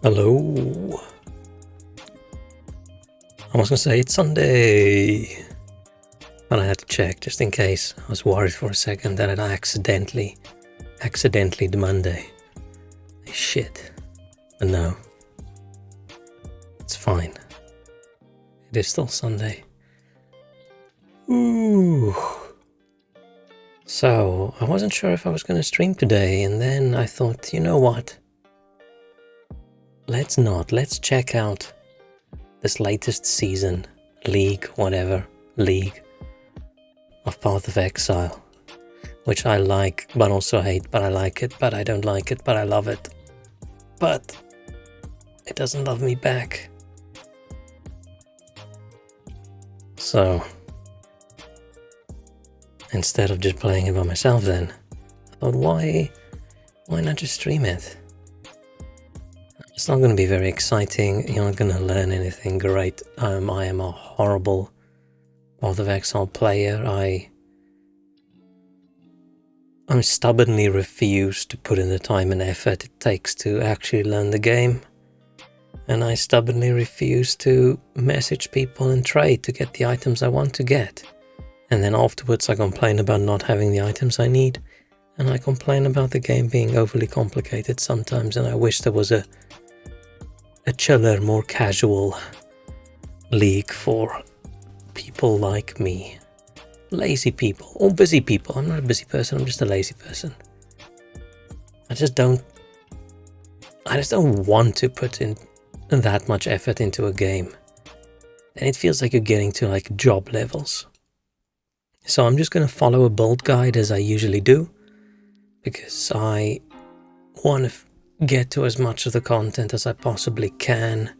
Hello. I was gonna say it's Sunday, but I had to check just in case. I was worried for a second that I accidentally the Monday. Shit. But no. It's fine. It is still Sunday. Ooh. So, I wasn't sure if I was gonna stream today, and then I thought, you know what? Let's not. Let's check out this latest season, league of Path of Exile, which I like, but also hate, but I like it, but I don't like it, but I love it. But it doesn't love me back. So, instead of just playing it by myself then, I thought, why not just stream it? It's not going to be very exciting, you're not going to learn anything great. I am a horrible Path of Exile player. I'm stubbornly refuse to put in the time and effort it takes to actually learn the game. And I stubbornly refuse to message people and trade to get the items I want to get. And then afterwards I complain about not having the items I need. And I complain about the game being overly complicated sometimes, and I wish there was a chiller, more casual league for people like me. Lazy people, or busy people. I'm not a busy person, I'm just a lazy person. I just don't want to put in that much effort into a game. And it feels like you're getting to like job levels. So I'm just going to follow a build guide as I usually do, because I want to get to as much of the content as I possibly can,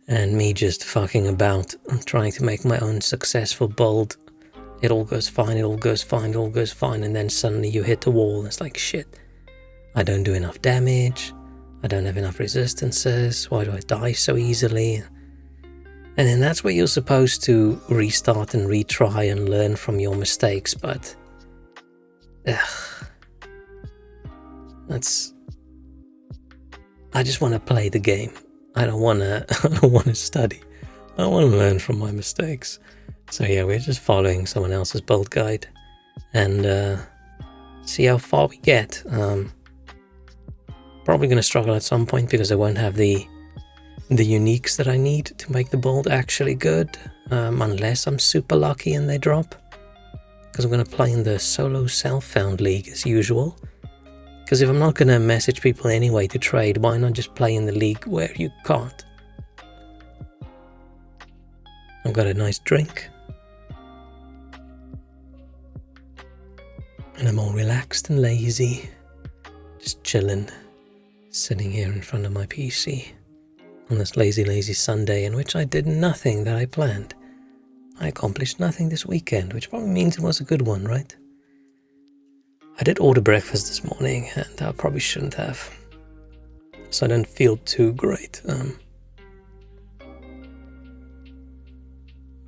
and me just fucking about and trying to make my own successful build. It all goes fine, it all goes fine, it all goes fine, and then suddenly you hit the wall and it's like, shit, I don't do enough damage, I don't have enough resistances, why do I die so easily? And then that's where you're supposed to restart and retry and learn from your mistakes, but I just want to play the game. I don't want to study. I want to learn from my mistakes. So yeah, we're just following someone else's build guide and see how far we get. Probably going to struggle at some point because I won't have the uniques that I need to make the build actually good, unless I'm super lucky and they drop. Because I'm going to play in the solo self-found league as usual. Because if I'm not going to message people anyway to trade, why not just play in the league where you can't? I've got a nice drink. And I'm all relaxed and lazy. Just chilling. Sitting here in front of my PC. On this lazy Sunday in which I did nothing that I planned. I accomplished nothing this weekend, which probably means it was a good one, right? I did order breakfast this morning, and I probably shouldn't have. So I don't feel too great.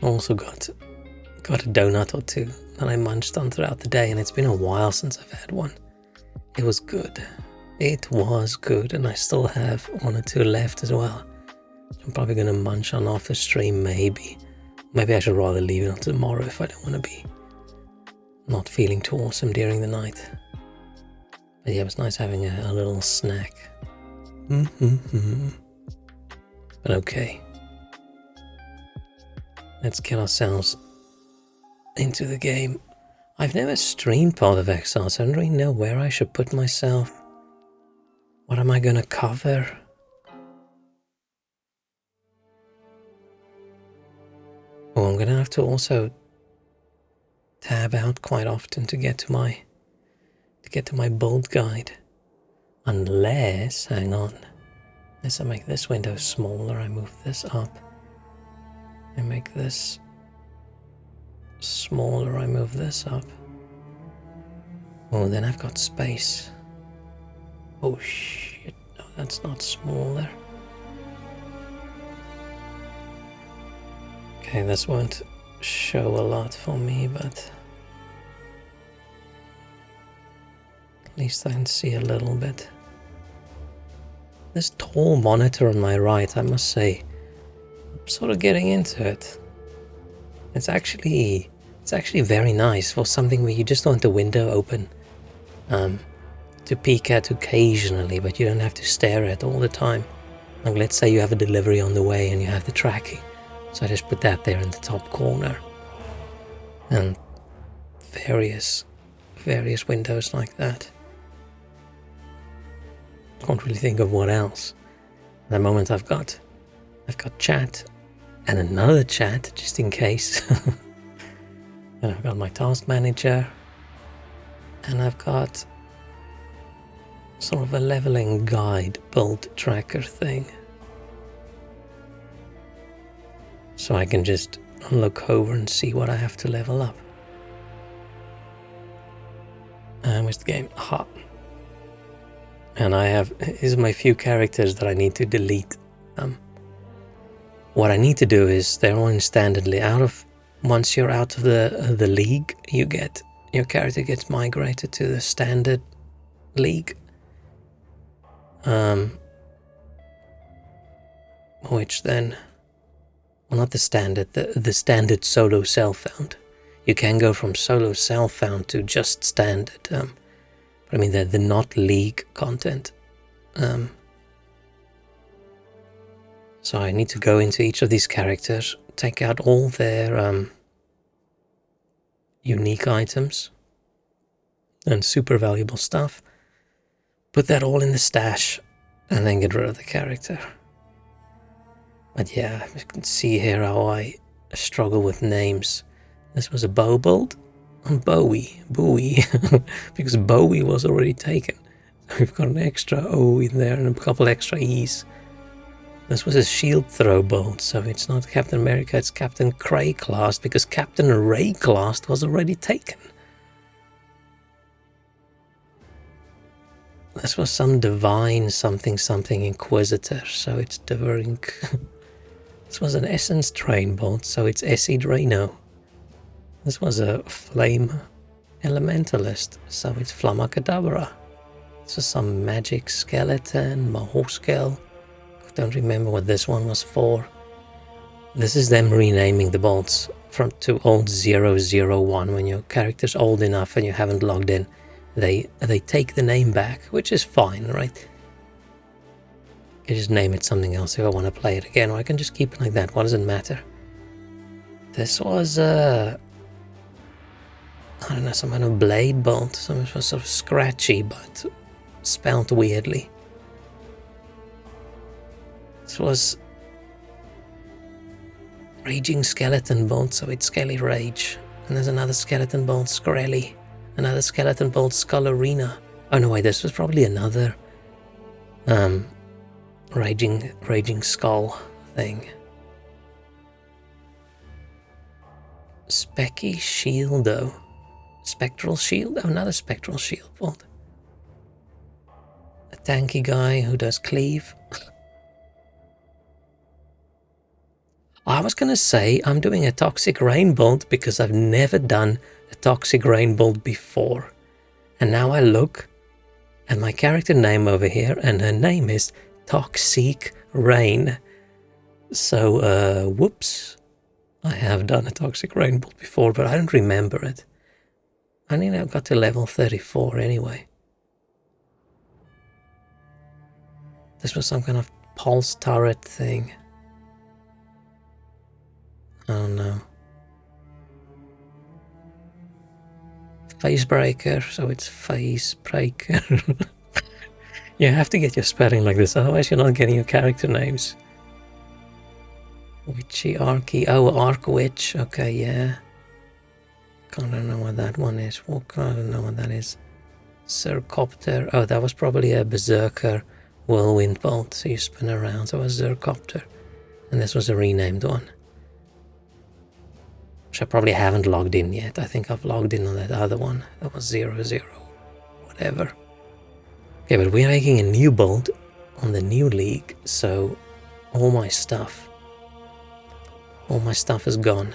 Also got a donut or two that I munched on throughout the day, and it's been a while since I've had one. It was good. It was good, and I still have one or two left as well. I'm probably going to munch on after stream, maybe. Maybe I should rather leave it until tomorrow if I don't want to be not feeling too awesome during the night. But yeah, it was nice having a little snack. But okay. Let's get ourselves into the game. I've never streamed Path of Exile, so I don't really know where I should put myself. What am I going to cover? Oh, I'm going to have to also tab out quite often to get to my build guide. Unless, hang on, unless I make this window smaller, I move this up. I make this smaller, I move this up. Oh, then I've got space. Oh shit, no, that's not smaller. Okay, this won't show a lot for me, but at least I can see a little bit. This tall monitor on my right, I must say, I'm sort of getting into it. It's actually very nice for something where you just want the window open to peek at occasionally, but you don't have to stare at all the time. Like, let's say you have a delivery on the way and you have the tracking. So I just put that there in the top corner. And various windows like that. Can't really think of what else. At the moment I've got chat and another chat just in case. And I've got my task manager, and I've got sort of a leveling guide build tracker thing. So I can just look over and see what I have to level up. Where's the game? Aha. And these are my few characters that I need to delete. What I need to do is they're all in standard once you're out of the league, your character gets migrated to the standard league. Which then, well, not the standard, the standard solo self-found. You can go from solo self-found to just standard. But I mean, the not league content. So I need to go into each of these characters, take out all their unique items and super valuable stuff, put that all in the stash, and then get rid of the character. But yeah, you can see here how I struggle with names. This was a Bobold and Bowie, because Bowie was already taken. So we've got an extra O in there and a couple extra E's. This was a shield throw bolt, so it's not Captain America, it's Captain Crayclast, because Captain Rayclast was already taken. This was some divine something Inquisitor, so it's Deverink. This was an Essence Drain bolt, so it's Essie Drano. This was a Flame Elementalist, so it's Flammacadabra. This was some Magic Skeleton, Mahoskel. Don't remember what this one was for. This is them renaming the bolts to old 001. When your character's old enough and you haven't logged in, they take the name back, which is fine, right? I can just name it something else if I want to play it again, or I can just keep it like that. What does it matter? This was I don't know, some kind of blade bolt. Something was sort of scratchy, but spelled weirdly. This was Raging Skeleton Bolt, so it's Skelly Rage. And there's another Skeleton Bolt, Skrelly. Another Skeleton Bolt, Skull Arena. Oh no, wait, this was probably another Raging Skull thing. Specky Shield, though. Spectral Shield? Oh, another Spectral Shield Bolt. A tanky guy who does cleave. I was going to say I'm doing a Toxic Rain Bolt because I've never done a Toxic Rain Bolt before. And now I look at my character name over here and her name is Toxic Rain. So, whoops. I have done a Toxic Rain Bolt before, but I don't remember it. I think I got to level 34 anyway. This was some kind of pulse turret thing. I don't know. Facebreaker, so it's Facebreaker. You have to get your spelling like this, otherwise you're not getting your character names. Witchy Arky, oh, Arc Witch, okay, yeah. I don't know what that one is. I don't know what that is. Zercopter, oh, that was probably a Berserker Whirlwind Bolt, so you spin around, so it was Zercopter. And this was a renamed one. Which I probably haven't logged in yet. I think I've logged in on that other one. That was 00, whatever. Okay, but we're making a new bolt on the new league, so all my stuff is gone.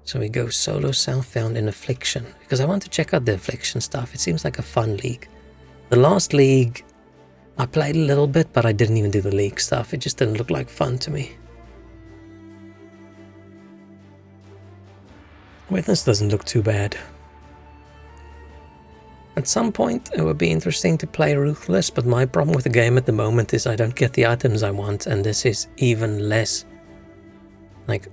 So we go solo self-found in affliction, because I want to check out the affliction stuff. It seems like a fun league. The last league, I played a little bit, but I didn't even do the league stuff. It just didn't look like fun to me. Witness doesn't look too bad. At some point it would be interesting to play Ruthless, but my problem with the game at the moment is I don't get the items I want, and this is even less like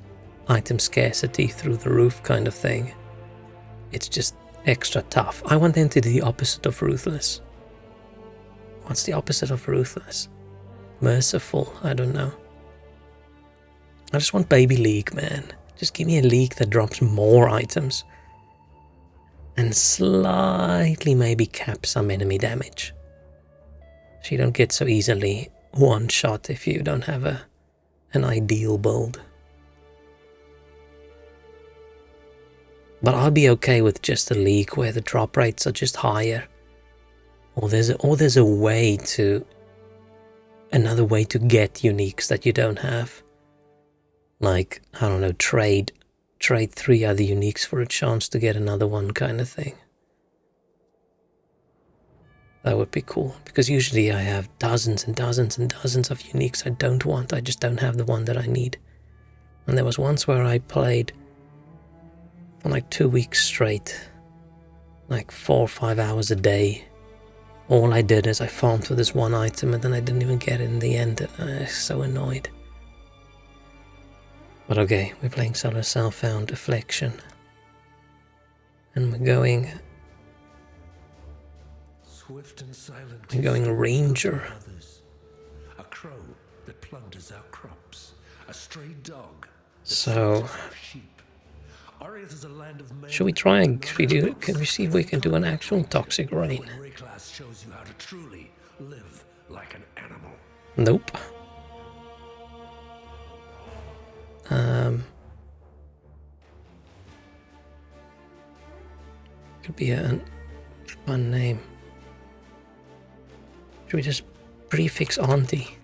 item scarcity through the roof kind of thing. It's just extra tough. I want them to do the opposite of Ruthless. What's the opposite of Ruthless? Merciful, I don't know. I just want Baby League, man. Just give me a league that drops more items. And slightly maybe cap some enemy damage. So you don't get so easily one shot if you don't have an ideal build. But I'll be okay with just a league where the drop rates are just higher. Or there's a way to... another way to get uniques that you don't have. Like, I don't know, trade 3 other uniques for a chance to get another one kind of thing. That would be cool, because usually I have dozens and dozens and dozens of uniques I don't want. I just don't have the one that I need. And there was once where I played for like 2 weeks straight, like 4 or 5 hours a day. All I did is I farmed for this one item and then I didn't even get it in the end, and I was so annoyed. But okay, we're playing Solo Self-Found Affliction. And we're going... Swift and silent. We're going Ranger. A crow that plunders our crops. A stray dog. So... Is a land of men. Should we try and... Can we see if we can do an actual toxic rain? Class shows you how to truly live like an animal. Nope. Could be a fun name. Should we just prefix Auntie?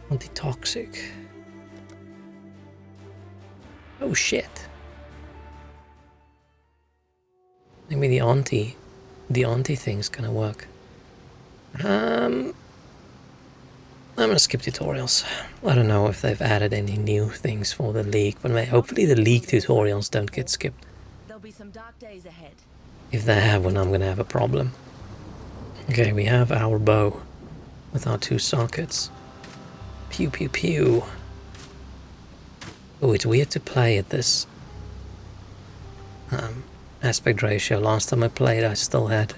Auntie Toxic. Oh shit. Maybe the auntie thing's gonna work. I'm gonna skip tutorials. I don't know if they've added any new things for the league, but hopefully the league tutorials don't get skipped. There'll be some dark days ahead. If they have one, I'm gonna have a problem. Okay, we have our bow with our 2 sockets. Pew pew pew. Oh, it's weird to play at this aspect ratio. Last time I played, I still had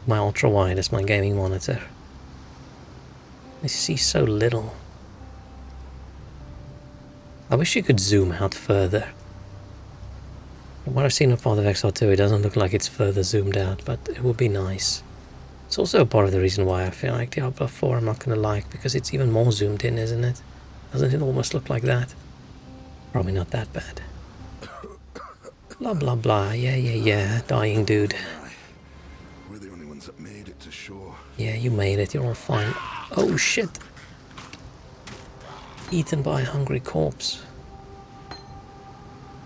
my ultra wide as my gaming monitor. I see so little. I wish you could zoom out further. From what I've seen of Path of Exile 2, it doesn't look like it's further zoomed out, but it would be nice. It's also part of the reason why I feel like Diablo 4 I'm not gonna like, because it's even more zoomed in, isn't it? Doesn't it almost look like that? Probably not that bad. Blah blah blah, yeah, dying dude. We're the only ones that made it to shore. Yeah, you made it, you're all fine. Oh shit! Eaten by a hungry corpse.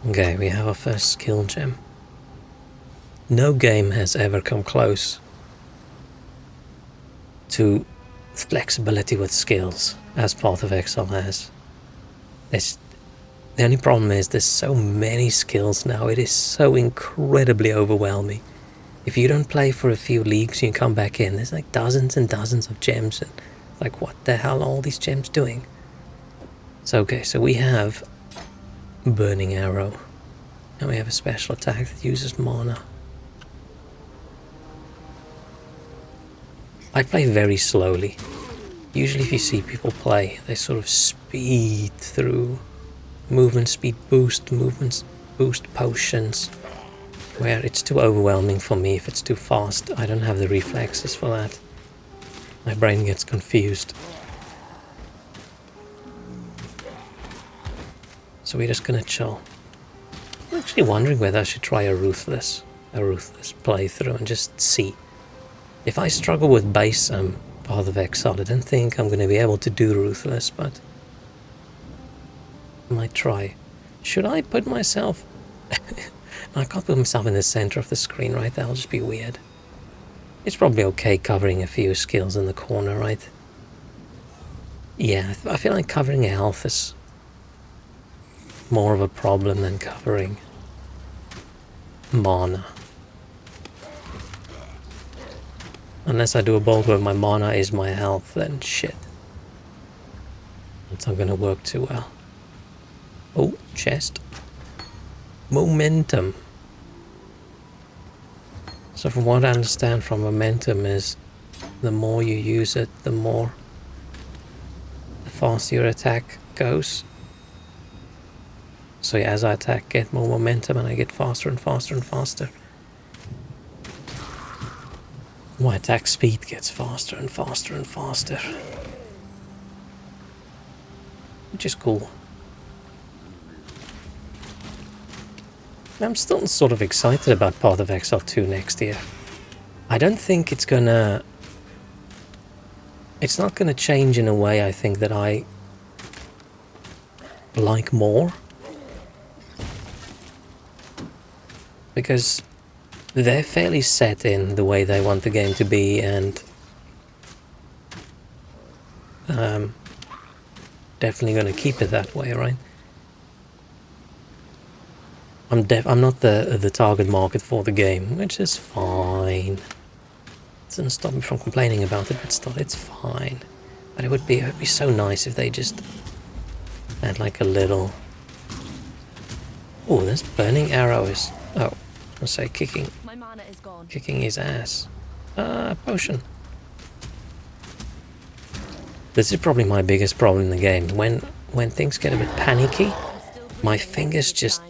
Okay, we have our first skill gem. No game has ever come close to flexibility with skills as Path of Exile has. The only problem is there's so many skills now, it is so incredibly overwhelming. If you don't play for a few leagues, you come back in, there's like dozens and dozens of gems, and like what the hell are all these gems doing? So okay, so we have Burning Arrow, and we have a special attack that uses mana. I play very slowly. Usually if you see people play, they sort of speed through. Movement speed boost, movement boost potions, where it's too overwhelming for me if it's too fast. I don't have the reflexes for that. My brain gets confused. So we're just gonna chill. I'm actually wondering whether I should try a ruthless playthrough and just see. If I struggle with base Path of Exile, I don't think I'm gonna be able to do ruthless, but I might try. Should I put myself... I can't put myself in the center of the screen, right? That'll just be weird. It's probably okay covering a few skills in the corner, right? Yeah, I feel like covering health is more of a problem than covering mana. Unless I do a bolt where my mana is my health, then shit. It's not gonna work too well. Oh, chest. Momentum. So from what I understand from momentum is the more you use it, the faster your attack goes. So yeah, as I attack, get more momentum and I get faster and faster and faster. My attack speed gets faster and faster and faster. Which is cool. I'm still sort of excited about Path of Exile 2 next year. I don't think it's gonna... It's not gonna change in a way I think that I like more. Because they're fairly set in the way they want the game to be, and definitely gonna keep it that way, right? I'm not the target market for the game, which is fine. It doesn't stop me from complaining about it, but still, it's fine. But it would be so nice if they just had like a little... Oh, this burning arrow is... Oh, I'll say kicking My mana is gone. his ass. Potion. This is probably my biggest problem in the game. When things get a bit panicky, my fingers just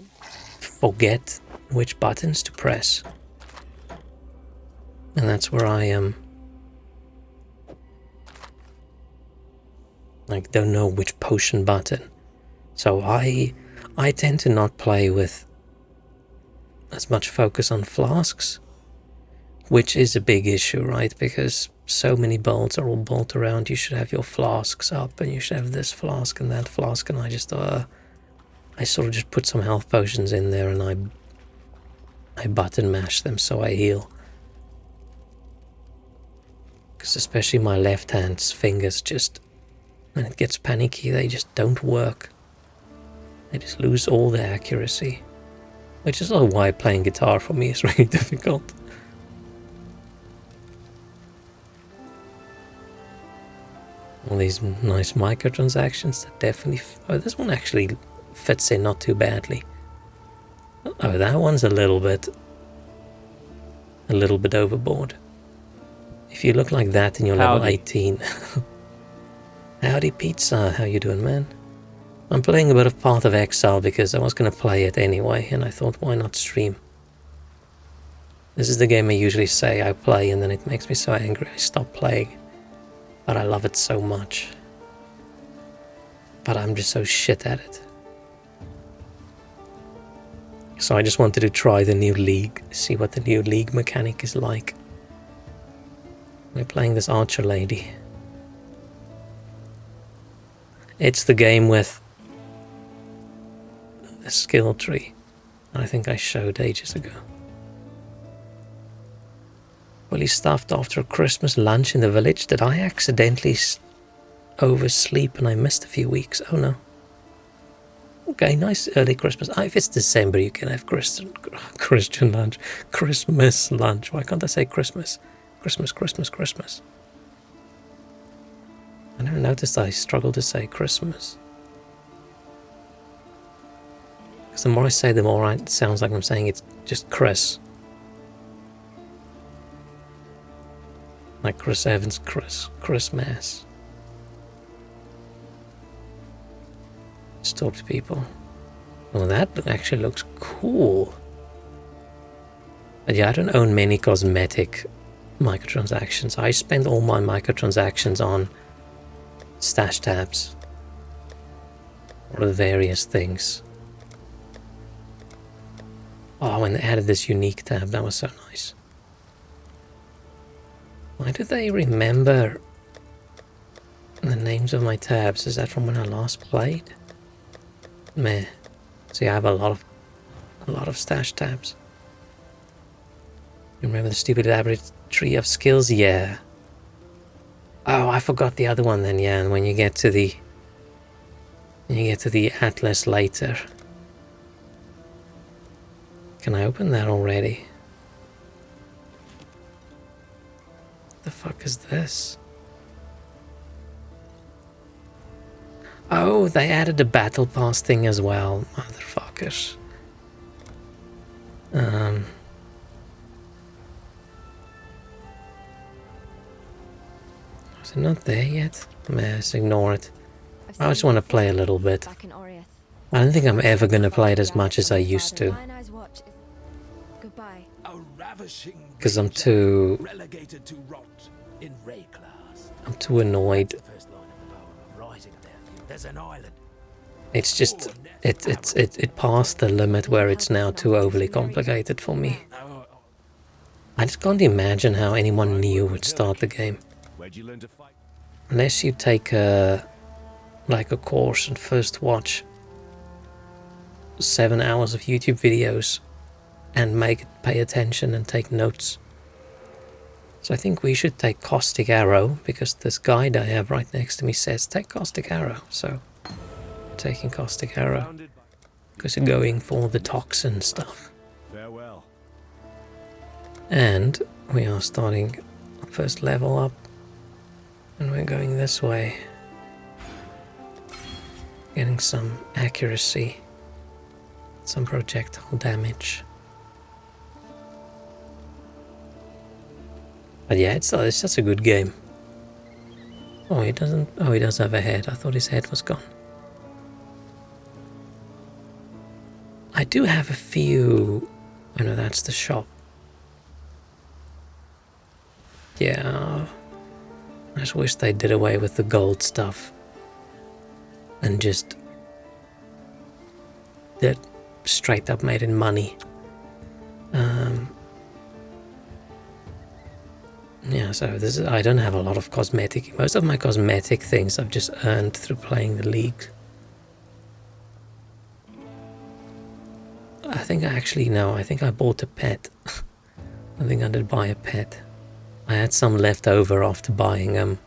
forget which buttons to press. And that's where I am. Like, don't know which potion button. So I tend to not play with as much focus on flasks, which is a big issue, right? Because so many bolts are all built around. You should have your flasks up, and you should have this flask and that flask, and I sort of just put some health potions in there, and I button mash them so I heal. Because especially my left hand's fingers just, when it gets panicky, they just don't work. They just lose all their accuracy. Which is also why playing guitar for me is really difficult. All these nice microtransactions that definitely... Oh, this one actually fits in not too badly. Oh, that one's a little bit overboard. If you look like that and you're level 18... Howdy pizza, how you doing, man? I'm playing a bit of Path of Exile because I was going to play it anyway, and I thought, why not stream? This is the game I usually say I play, and then it makes me so angry I stop playing. But I love it so much. But I'm just so shit at it. So I just wanted to try the new League, see what the new League mechanic is like. We're playing this archer lady. It's the game with the skill tree I think I showed ages ago. Fully stuffed after a Christmas lunch in the village. Did I accidentally oversleep and I missed a few weeks? Oh no. Okay, nice early Christmas. If it's December, you can have Christian lunch. Christmas lunch. Why can't I say Christmas? Christmas. I never noticed I struggle to say Christmas. Because the more I say, the more it sounds like I'm saying it's just Chris. Like Chris Evans, Christmas. Just talk to people. Oh, that actually looks cool. But yeah, I don't own many cosmetic microtransactions. I spend all my microtransactions on stash tabs. Or the various things. Oh, when they added this unique tab, that was so nice. Why do they remember the names of my tabs? Is that from when I last played? Meh. See, I have a lot of stash tabs. You remember the stupid elaborate Tree of skills, yeah. Oh, I forgot the other one then, yeah, and when you get to the atlas later. Can I open that already? The fuck is this? Oh, they added a battle pass thing as well, motherfuckers. Is it not there yet? Let's ignore it. I just want to play a little bit. I don't think I'm ever going to play it as much as I used to. Because I'm too annoyed. It's just it passed the limit where it's now too overly complicated for me. I just can't imagine how anyone new would start the game. Unless you take a course and first watch 7 hours of YouTube videos and pay attention and take notes. So I think we should take Caustic Arrow, because this guide I have right next to me says take Caustic Arrow. So I'm taking Caustic Arrow because we're going for the toxin stuff. Farewell. And we are starting our first level up, and we're going this way, getting some accuracy, some projectile damage. But yeah, it's just a good game. Oh, he doesn't. Oh, he does have a head. I thought his head was gone. I do have a few. Oh no, that's the shop. Yeah, I just wish they did away with the gold stuff and just did straight up made in money. Yeah, so I don't have a lot of cosmetic. Most of my cosmetic things I've just earned through playing the league. I think I think I bought a pet. I think I did buy a pet. I had some left over after buying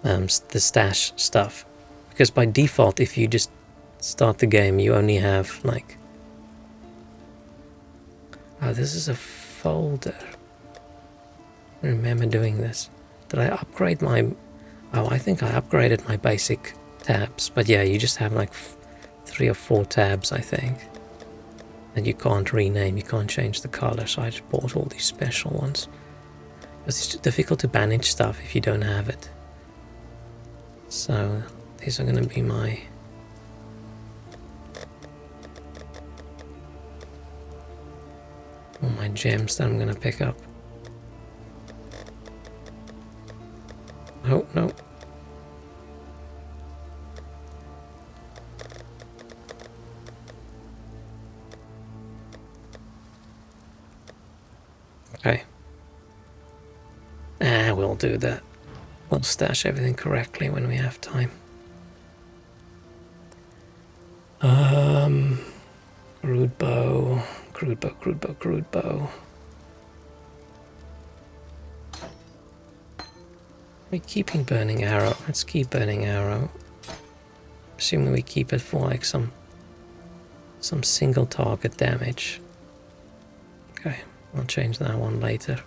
the stash stuff. Because by default, if you just start the game, you only have like... Oh, this is a folder. I remember doing this. Did I upgrade my... Oh, I think I upgraded my basic tabs. But yeah, you just have like 3 or 4 tabs, I think. And you can't rename, you can't change the color. So I just bought all these special ones. Because it's difficult to manage stuff if you don't have it. So these are going to be my... all my gems that I'm going to pick up. Oh, no. Okay. We'll do that. We'll stash everything correctly when we have time. Crude bow. Crude bow, crude bow, crude bow. We're keeping burning arrow. Let's keep burning arrow. Assuming we keep it for like some single target damage. Okay, I'll change that one later.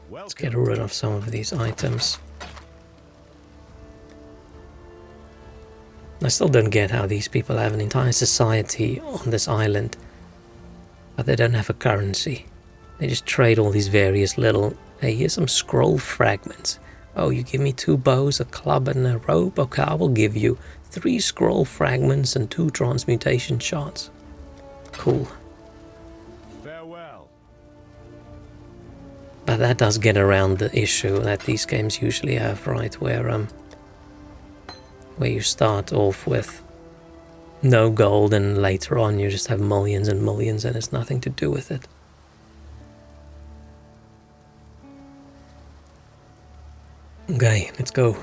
Let's get rid of some of these items. I still don't get how these people have an entire society on this island, but they don't have a currency. They just trade all these various little... Hey, here's some scroll fragments. Oh, you give me 2 bows, a club, and a rope? Okay, I will give you 3 scroll fragments and 2 transmutation shards. Cool. Farewell. But that does get around the issue that these games usually have, right? Where you start off with no gold and later on you just have millions and millions and it's nothing to do with it. Okay, let's go.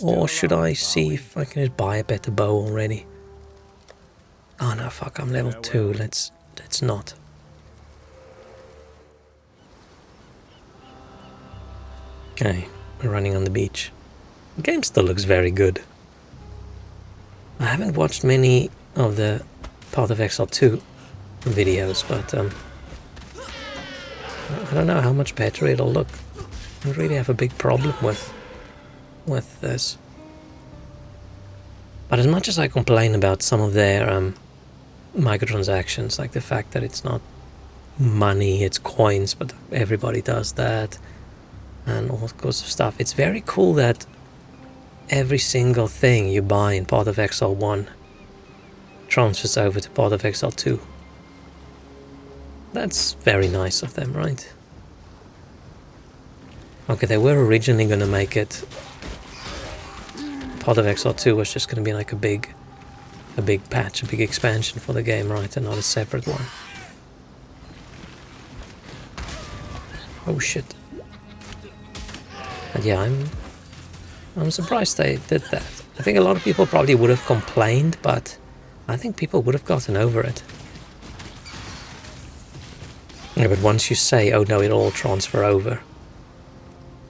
Or should I see if I can just buy a better bow already? Oh no, fuck, I'm level 2. Let's not. Okay, we're running on the beach. The game still looks very good. I haven't watched many of the Path of Exile 2 videos, but I don't know how much better it'll look. I don't really have a big problem with this. But as much as I complain about some of their microtransactions, like the fact that it's not money, it's coins, but everybody does that, and all sorts of stuff, it's very cool that every single thing you buy in Path of Exile 1 transfers over to Path of Exile 2. That's very nice of them, right? Okay, they were originally going to make it... Path of Exile 2 was just going to be like a big patch, a big expansion for the game, right? And not a separate one. Oh shit. And yeah, I'm surprised they did that. I think a lot of people probably would have complained, but I think people would have gotten over it. Yeah, but once you say, oh no, it'll all transfer over,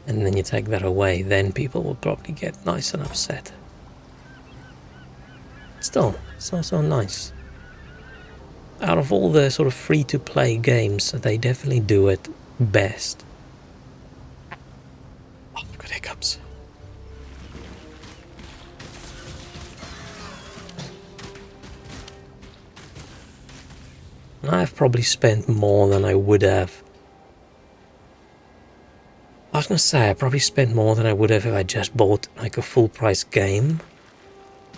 and then you take that away, then people will probably get nice and upset. Still, it's also nice. Out of all the sort of free-to-play games, they definitely do it best. Oh, I've got hiccups. I've probably spent more than I would have. I was gonna say, I probably spent more than I would have if I just bought like a full price game.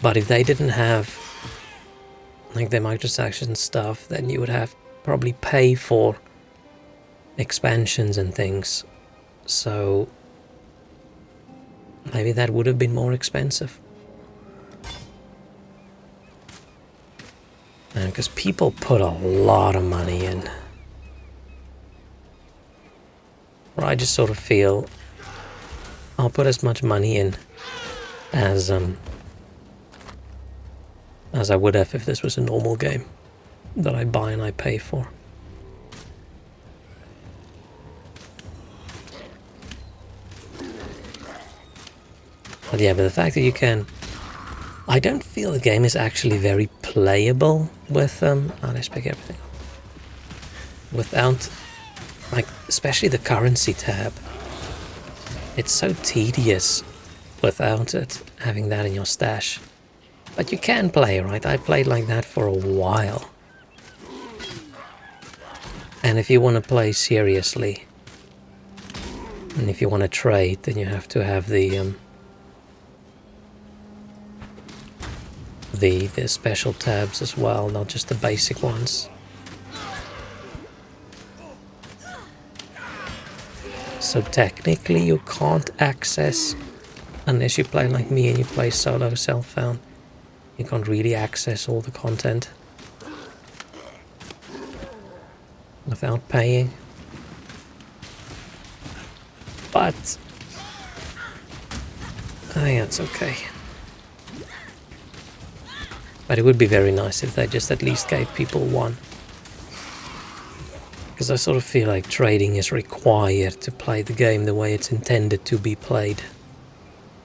But if they didn't have like their microtransaction stuff, then you would have probably pay for expansions and things. So maybe that would have been more expensive. And because people put a lot of money in. Or I just sort of feel I'll put as much money in as I would have if this was a normal game that I buy and I pay for. But yeah, but the fact that you can... I don't feel the game is actually very playable with let's pick everything up. Without, like, especially the currency tab. It's so tedious without it, having that in your stash. But you can play, right? I played like that for a while. And if you want to play seriously, and if you want to trade, then you have to have the special tabs as well, not just the basic ones. So technically you can't access, unless you play like me and you play solo self-found, you can't really access all the content without paying. But I think that's okay. But it would be very nice if they just at least gave people one. Because I sort of feel like trading is required to play the game the way it's intended to be played.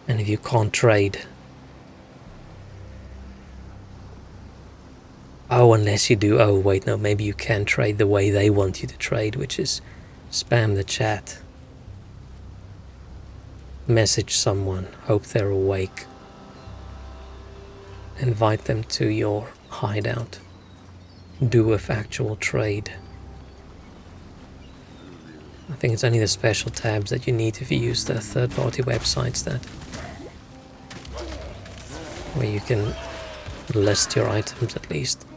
And if you can't trade... Oh, unless you do... Oh, wait, no, maybe you can trade the way they want you to trade, which is spam the chat. Message someone, hope they're awake. Invite them to your hideout. Do a factual trade. I think it's only the special tabs that you need if you use the third-party websites that where you can list your items at least.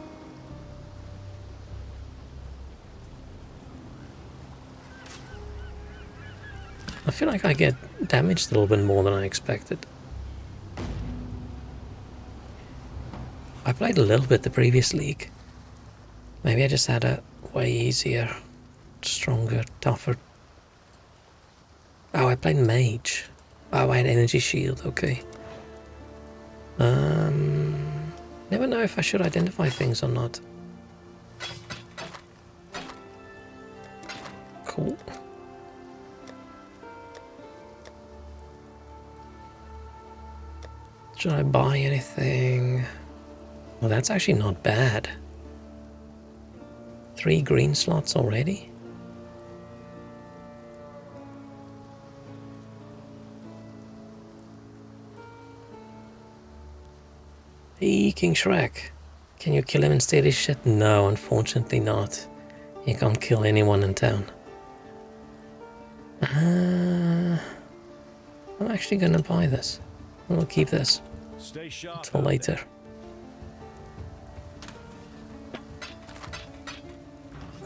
I feel like I get damaged a little bit more than I expected. I played a little bit the previous league. Maybe I just had a way easier, stronger, tougher... Oh, I played mage. Oh, I had energy shield, okay. Never know if I should identify things or not. Cool. Should I buy anything? Well, that's actually not bad. 3 green slots already? Hey, King Shrek. Can you kill him and steal his shit? No, unfortunately not. You can't kill anyone in town. I'm actually gonna buy this. We'll keep this until later.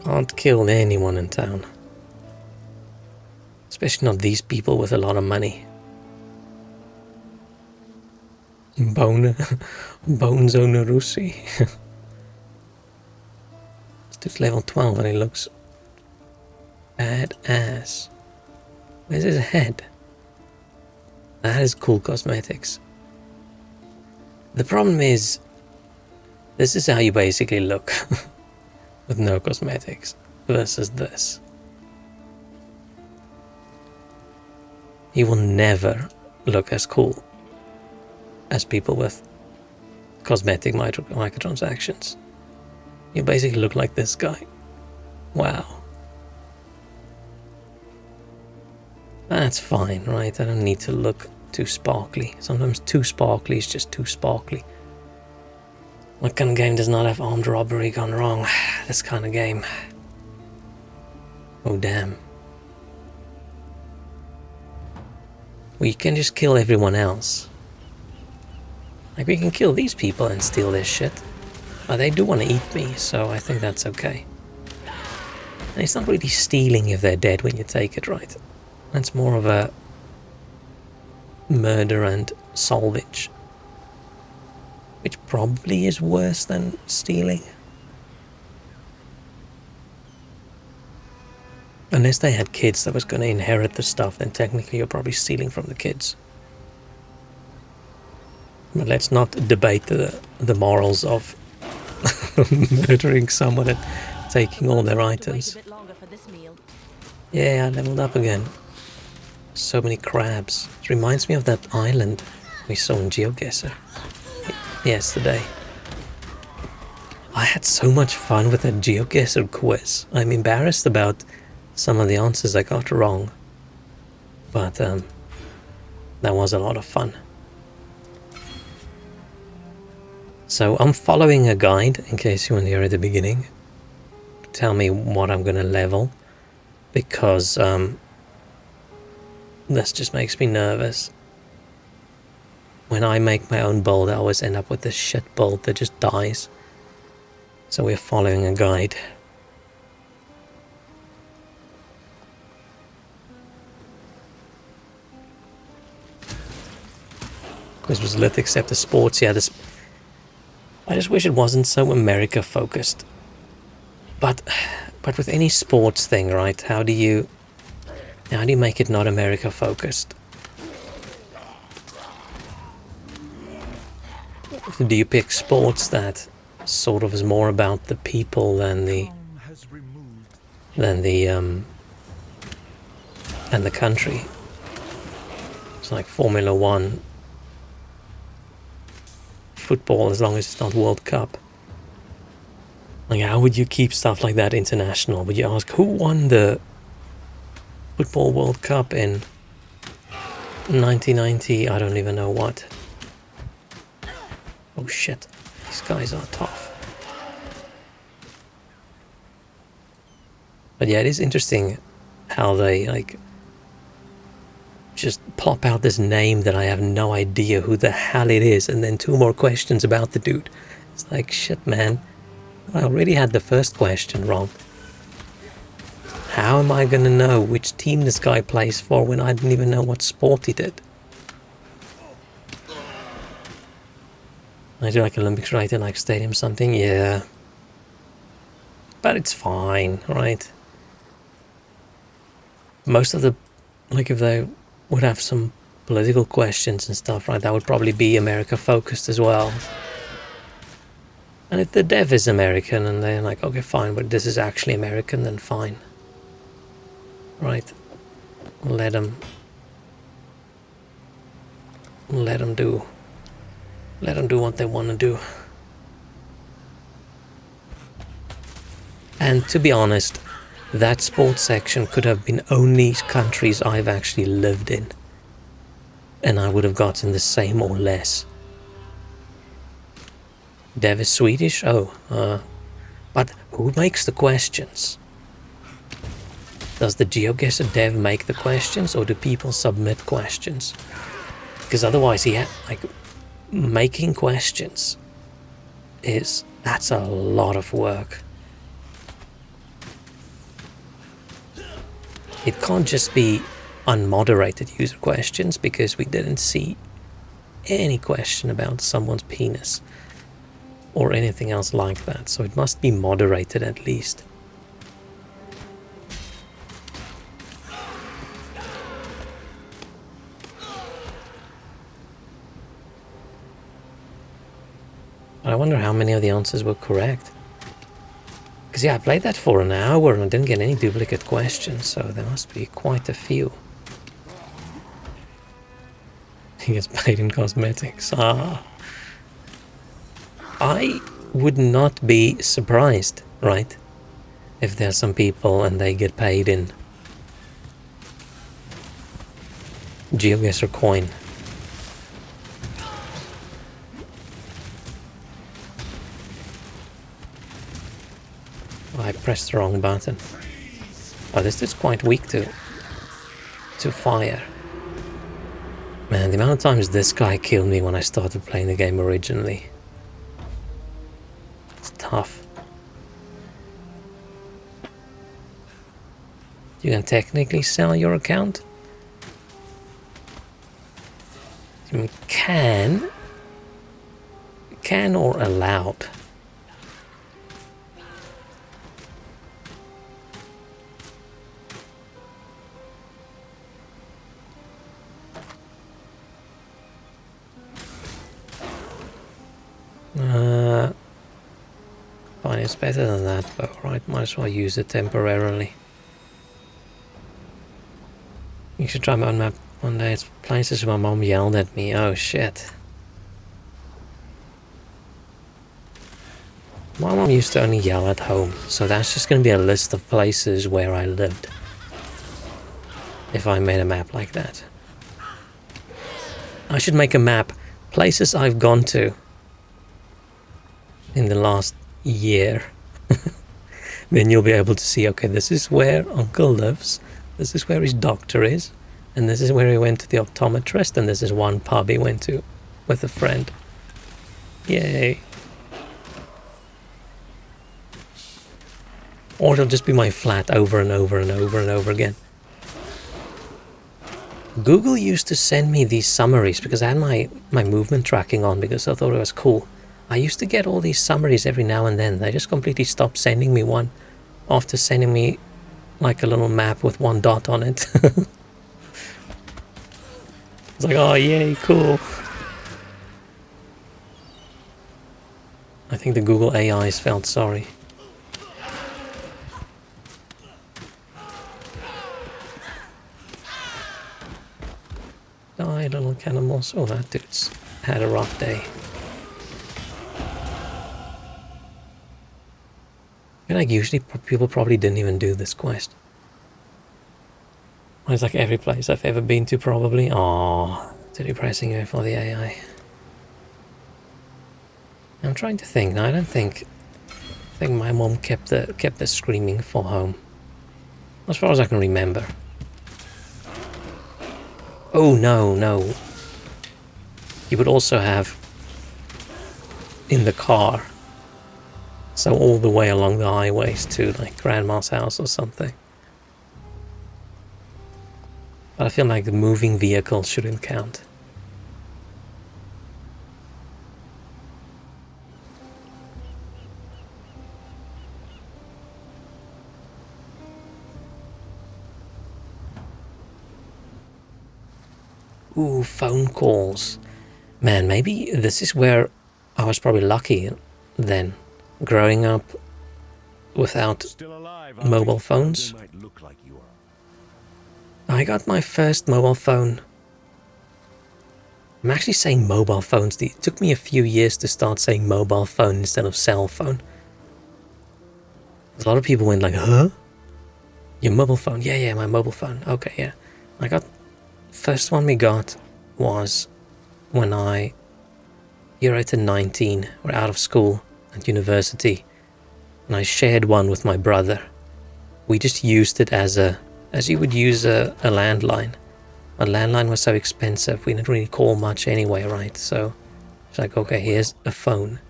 Can't kill anyone in town. Especially not these people with a lot of money. Bones Onarusi. This dude's level 12 and he looks badass. Where's his head? That is cool cosmetics. The problem is, this is how you basically look with no cosmetics versus this. You will never look as cool as people with cosmetic microtransactions. You basically look like this guy. Wow. That's fine, right? I don't need to look too sparkly. Sometimes too sparkly is just too sparkly. What kind of game does not have armed robbery gone wrong? This kind of game. Oh damn. We can just kill everyone else. Like, we can kill these people and steal their shit. But they do want to eat me, so I think that's okay. And it's not really stealing if they're dead when you take it, right? That's more of a murder and salvage. Which probably is worse than stealing. Unless they had kids that was going to inherit the stuff, then technically you're probably stealing from the kids. But let's not debate the morals of murdering someone and taking all their items. Yeah, I leveled up again. So many crabs. It reminds me of that island we saw in GeoGuessr yesterday. I had so much fun with that GeoGuessr quiz. I'm embarrassed about some of the answers I got wrong. But that was a lot of fun. So I'm following a guide, in case you weren't here at the beginning, to tell me what I'm going to level, because this just makes me nervous. When I make my own build, I always end up with this shit build that just dies. So we're following a guide. Quiz was lit except the sports. Yeah, this. I just wish it wasn't so America focused. But with any sports thing, right? How do you make it not America focused? Do you pick sports that sort of is more about the people than the country? It's like Formula One, football, as long as it's not World Cup. Like, how would you keep stuff like that international? Would you ask who won the Football World Cup in 1990? I don't even know what. Oh shit, these guys are tough. But yeah, it is interesting how they like just plop out this name that I have no idea who the hell it is, and then 2 more questions about the dude. It's like, shit man, I already had the first question wrong. How am I gonna know which team this guy plays for when I didn't even know what sport he did? I do like Olympics, right? And like stadium something, yeah. But it's fine, right? Most of the, like, if they would have some political questions and stuff, right, that would probably be America focused as well. And if the dev is American and they're like, okay, fine, but this is actually American, then fine. Right? Let them do Let them do what they want to do. And to be honest, that sports section could have been only countries I've actually lived in. And I would have gotten the same or less. Dev is Swedish? Oh, but who makes the questions? Does the GeoGuessr dev make the questions, or do people submit questions? Because otherwise, like, making questions that's a lot of work. It can't just be unmoderated user questions, because we didn't see any question about someone's penis or anything else like that, so it must be moderated at least. I wonder how many of the answers were correct. Because yeah, I played that for an hour and I didn't get any duplicate questions, so there must be quite a few. He gets paid in cosmetics. I would not be surprised, right? If there's some people and they get paid in GeoGuessr coin. I pressed the wrong button. Oh, this is quite weak to fire. Man, the amount of times this guy killed me when I started playing the game originally. It's tough. You can technically sell your account. You can or allowed. Fine, it's better than that, but right, might as well use it temporarily. You should try my own map one day. It's places where my mom yelled at me. Oh shit. My mom used to only yell at home, so that's just going to be a list of places where I lived. If I made a map like that. I should make a map. Places I've gone to in the last year. Then you'll be able to see, okay, this is where Uncle lives, this is where his doctor is, and this is where he went to the optometrist, and this is one pub he went to with a friend. Yay. Or it'll just be my flat over and over and over and over again. Google used to send me these summaries because I had my movement tracking on because I thought it was cool. I used to get all these summaries every now and then. They just completely stopped sending me one after sending me like a little map with one dot on it. It's like, oh yay, cool. I think the Google AIs felt sorry. Die, little cannibals. Oh, that dude's had a rough day. I feel like usually people probably didn't even do this quest. Well, it's like every place I've ever been to, probably. Aww, too depressing here for the AI. I'm trying to think. Now, I think my mom kept the screaming for home, as far as I can remember. Oh no! You would also have in the car. So all the way along the highways to like grandma's house or something. But I feel like the moving vehicle shouldn't count. Ooh, phone calls. Man, maybe this is where I was probably lucky then. Growing up without mobile phones. I got my first mobile phone I'm actually saying mobile phones. It took me a few years to start saying mobile phone instead of cell phone. A lot of people went like, huh? Your mobile phone? Yeah, my mobile phone. Okay, yeah. I got... First one we got was when year 8 and 19, were out of school at university. And I shared one with my brother. We just used it as you would use a landline. A landline was so expensive, we didn't really call much anyway, right? So it's like, okay, here's a phone.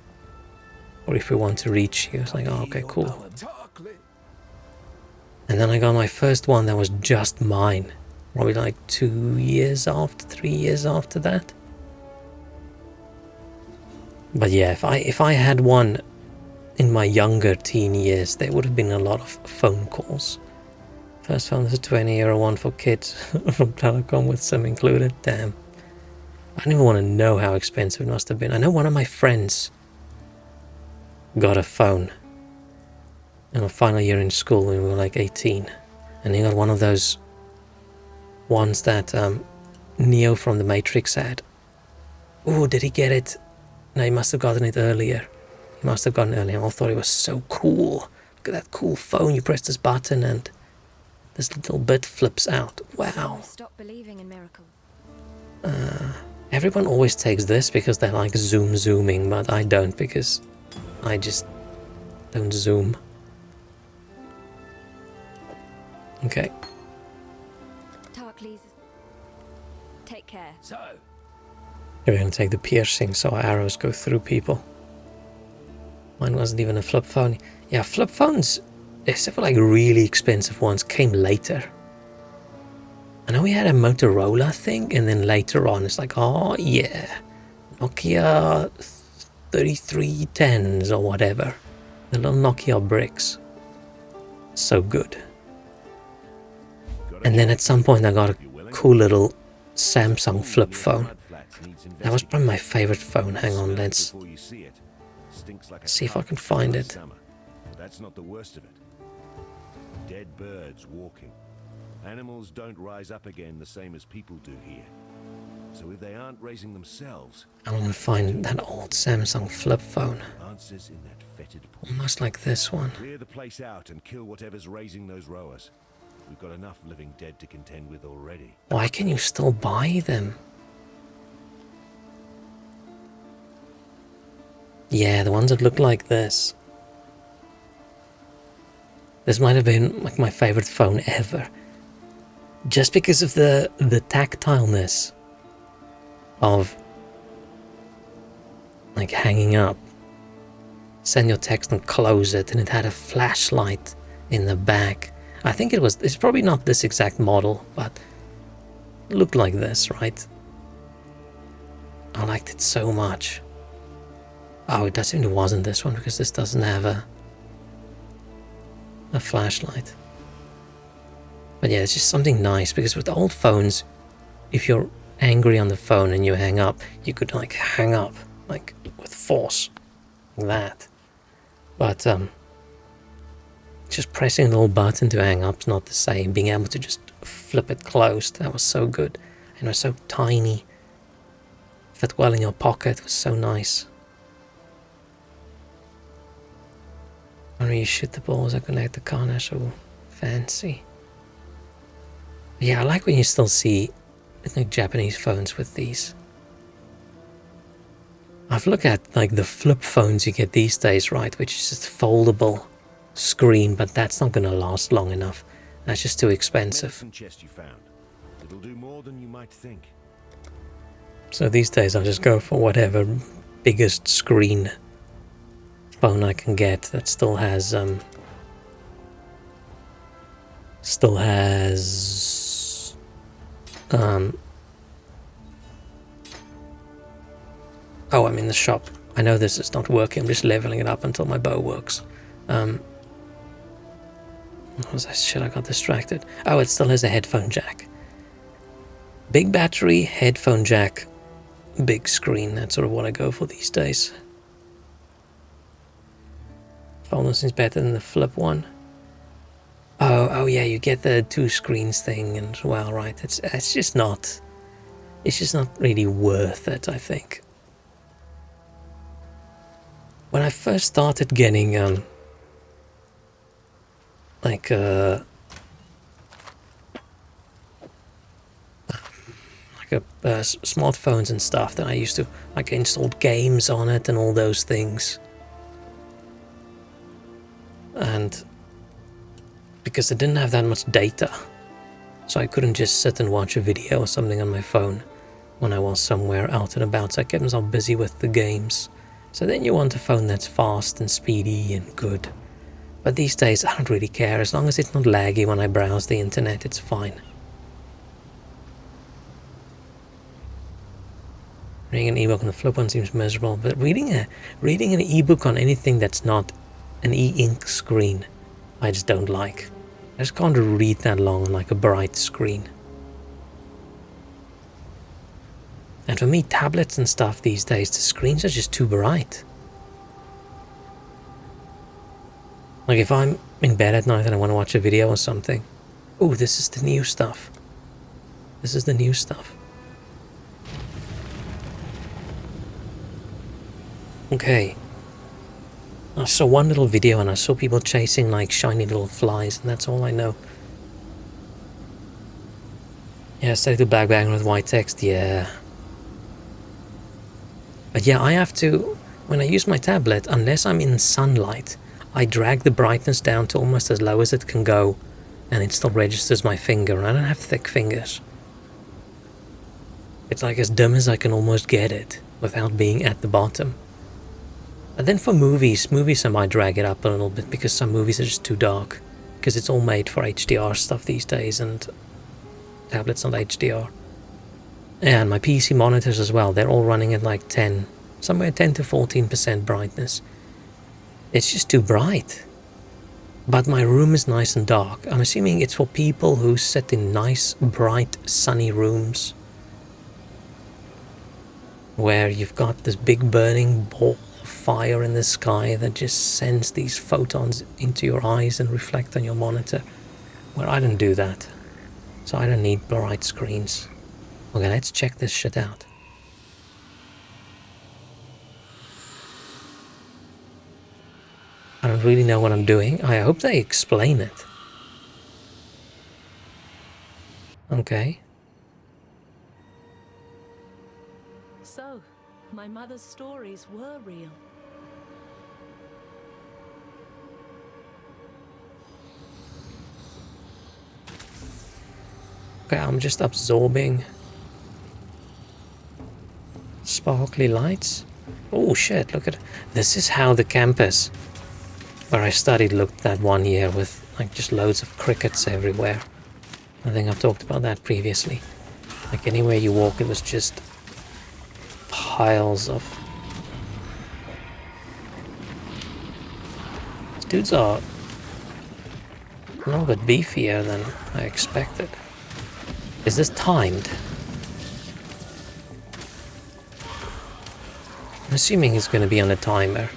Or if we want to reach you, it's like, oh, okay, cool. And then I got my first one that was just mine. Probably like 3 years after that. But yeah, if I had one in my younger teen years, there would have been a lot of phone calls. First phone was a 20-euro one for kids from Telecom with SIM included. Damn. I don't even want to know how expensive it must have been. I know one of my friends got a phone in my final year in school when we were like 18. And he got one of those ones that Neo from the Matrix had. Oh, did he get it? No, he must have gotten it earlier. He must have gotten it earlier. I thought it was so cool. Look at that cool phone. You press this button and this little bit flips out. Wow. Stop believing in miracles. Everyone always takes this because they like zooming, but I don't because I just don't zoom. Okay. Tarkleys, take care. So, We're going to take the piercing so our arrows go through people. Mine wasn't even a flip phone. Yeah, flip phones, except for like really expensive ones, came later. I know we had a Motorola thing, and then later on it's like, oh yeah, Nokia 3310s or whatever. The little Nokia bricks. So good. And then at some point I got a cool little Samsung flip phone. That was probably my favorite phone. Hang on, let's see if I can find it. That's not the worst of it. Dead birds walking. Animals don't rise up again the same as people do here. So if they aren't raising themselves, I want to find that old Samsung flip phone. answers in that fetid pool. Almost like this one. Clear the place out and kill whatever's raising those rowers. We've got enough living dead to contend with already. Why can you still buy them? Yeah, the ones that look like this. This might have been like my favorite phone ever. Just because of the tactileness of like hanging up. Send your text and close it, and it had a flashlight in the back. I think it's probably not this exact model, but it looked like this, right? I liked it so much. Oh, it definitely wasn't this one because this doesn't have a flashlight. But yeah, it's just something nice because with old phones, if you're angry on the phone and you hang up, you could like hang up like with force, like that. But just pressing a little button to hang up is not the same. Being able to just flip it closed, that was so good. And it was so tiny. Fit well in your pocket, was so nice. When you shoot the balls, I connect the corner, so fancy. Yeah, I like when you still see like Japanese phones with these. I've looked at like the flip phones you get these days, right, which is just foldable screen, but that's not going to last long enough. That's just too expensive. Medicine chest you found. It'll do more than you might think. So these days I just go for whatever biggest screen phone I can get that still has oh, I'm in the shop. I know this is not working. I'm just leveling it up until my bow works. What was that shit? I got distracted. Oh, it still has a headphone jack. Big battery, headphone jack, big screen. That's sort of what I go for these days. Phone is better than the flip one. Oh yeah, you get the two screens thing and well, right? It's just not it's just not really worth it, I think. When I first started getting like smartphones and stuff, then I used to like installed games on it and all those things. And because I didn't have that much data, so I couldn't just sit and watch a video or something on my phone when I was somewhere out and about, so I kept myself busy with the games. So then you want a phone that's fast and speedy and good. But these days I don't really care, as long as it's not laggy when I browse the internet, it's fine. Reading an ebook on the flip one seems miserable, but reading an ebook on anything that's not an e-ink screen, I just don't like. I just can't read that long on like a bright screen. And for me, tablets and stuff these days, the screens are just too bright. Like if I'm in bed at night and I want to watch a video or something, oh, this is the new stuff. This is the new stuff. Okay. I saw one little video and I saw people chasing like shiny little flies, and that's all I know. Yeah, set to black background with white text, yeah. But yeah, I have to, when I use my tablet, unless I'm in sunlight, I drag the brightness down to almost as low as it can go, and it still registers my finger, and I don't have thick fingers. It's like as dim as I can almost get it, without being at the bottom. But then for movies I might drag it up a little bit, because some movies are just too dark. Because it's all made for HDR stuff these days, and tablets not HDR. And my PC monitors as well, they're all running at like 10, somewhere 10 to 14% brightness. It's just too bright. But my room is nice and dark. I'm assuming it's for people who sit in nice, bright, sunny rooms, where you've got this big burning ball fire in the sky that just sends these photons into your eyes and reflect on your monitor. Well, I don't do that, so I don't need bright screens. Okay, let's check this shit out. I don't really know what I'm doing. I hope they explain it. Okay. So, my mother's stories were real. Okay, I'm just absorbing sparkly lights. Oh shit, look at it. This is how the campus where I studied looked that one year, with like just loads of crickets everywhere. I think I've talked about that previously. Like anywhere you walk, it was just piles of... These dudes are a little bit beefier than I expected. Is this timed? I'm assuming it's going to be on a timer.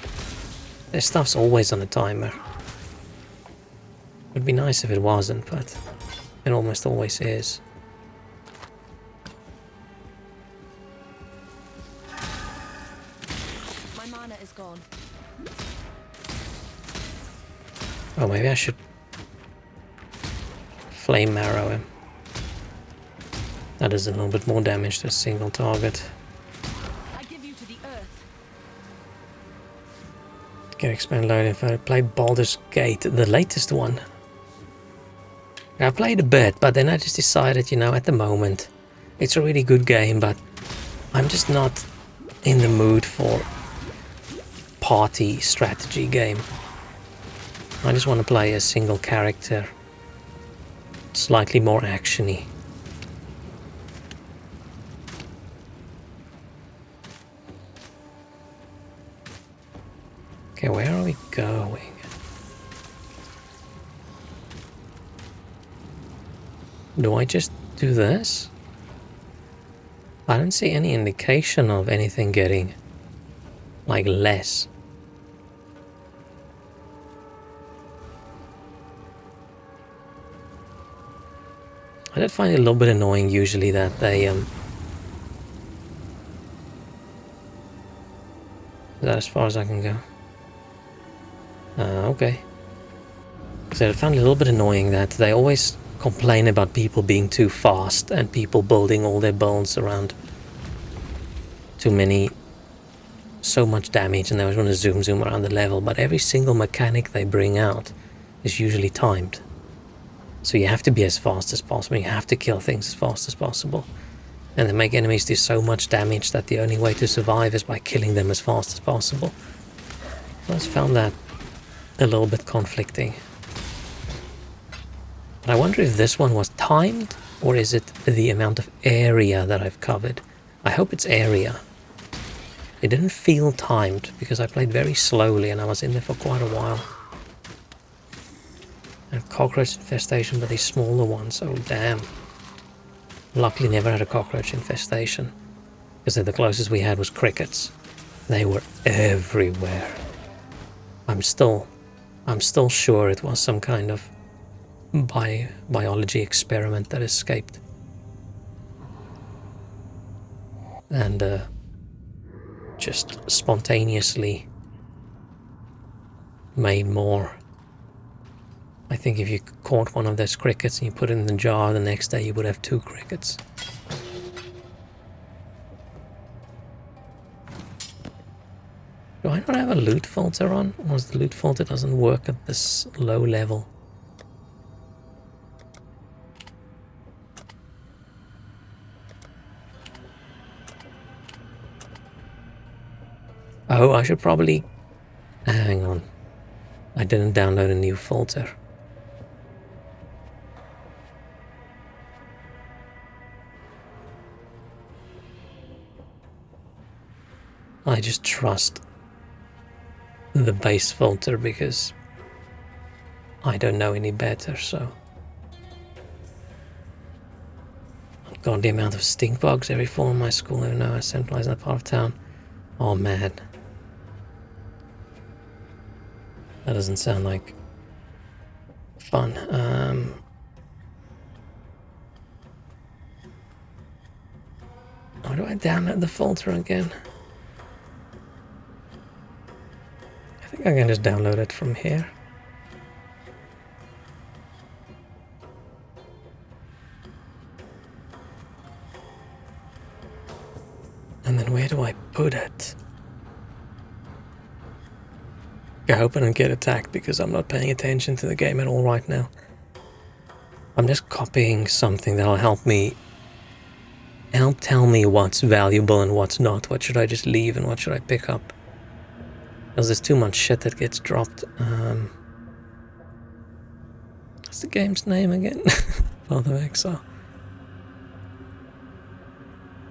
This stuff's always on a timer. Would be nice if it wasn't, but it almost always is. My mana is gone. Oh, maybe I should flame arrow him. That does a little bit more damage to a single target. I give you to the earth. Can expand load if I play Baldur's Gate, the latest one. I played a bit, but then I just decided, you know, at the moment, it's a really good game, but I'm just not in the mood for party strategy game. I just want to play a single character, slightly more actiony. Okay, where are we going? Do I just do this? I don't see any indication of anything getting, like, less. I did find it a little bit annoying usually that they that as far as I can go? Okay. So I found it a little bit annoying that they always complain about people being too fast and people building all their builds around so much damage, and they always want to zoom around the level, but every single mechanic they bring out is usually timed. So you have to be as fast as possible, you have to kill things as fast as possible. And they make enemies do so much damage that the only way to survive is by killing them as fast as possible. I just found that a little bit conflicting. But I wonder if this one was timed, or is it the amount of area that I've covered? I hope it's area. It didn't feel timed, because I played very slowly and I was in there for quite a while. And cockroach infestation, but these smaller ones, oh damn. Luckily never had a cockroach infestation, because the closest we had was crickets. They were everywhere. I'm still sure it was some kind of biology experiment that escaped. And just spontaneously made more. I think if you caught one of those crickets and you put it in the jar, the next day you would have 2 crickets. Do I not have a loot filter on? Or is the loot filter doesn't work at this low level? Oh, I should probably... Hang on. I didn't download a new filter. I just trust the base filter because I don't know any better, so... God, the amount of stink bugs every fall in my school, even though I centralized that part of town. Oh man. That doesn't sound like fun. How do I download the filter again? I think I can just download it from here. And then where do I put it? I hope I don't get attacked because I'm not paying attention to the game at all right now. I'm just copying something that'll help tell me what's valuable and what's not. What should I just leave and what should I pick up? Because there's too much shit that gets dropped. What's the game's name again? Path of Exile.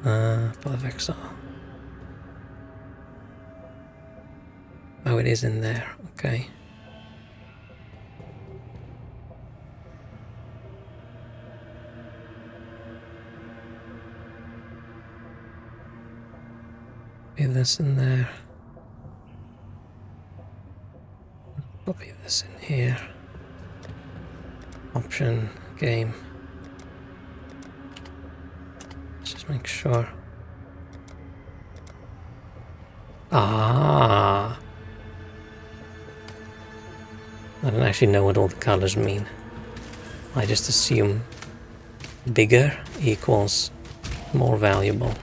Path of Exile. Oh, it is in there. Okay. Copy this in there. Copy this in here. Option, game. Let's just make sure. Ah! I don't actually know what all the colors mean. I just assume bigger equals more valuable.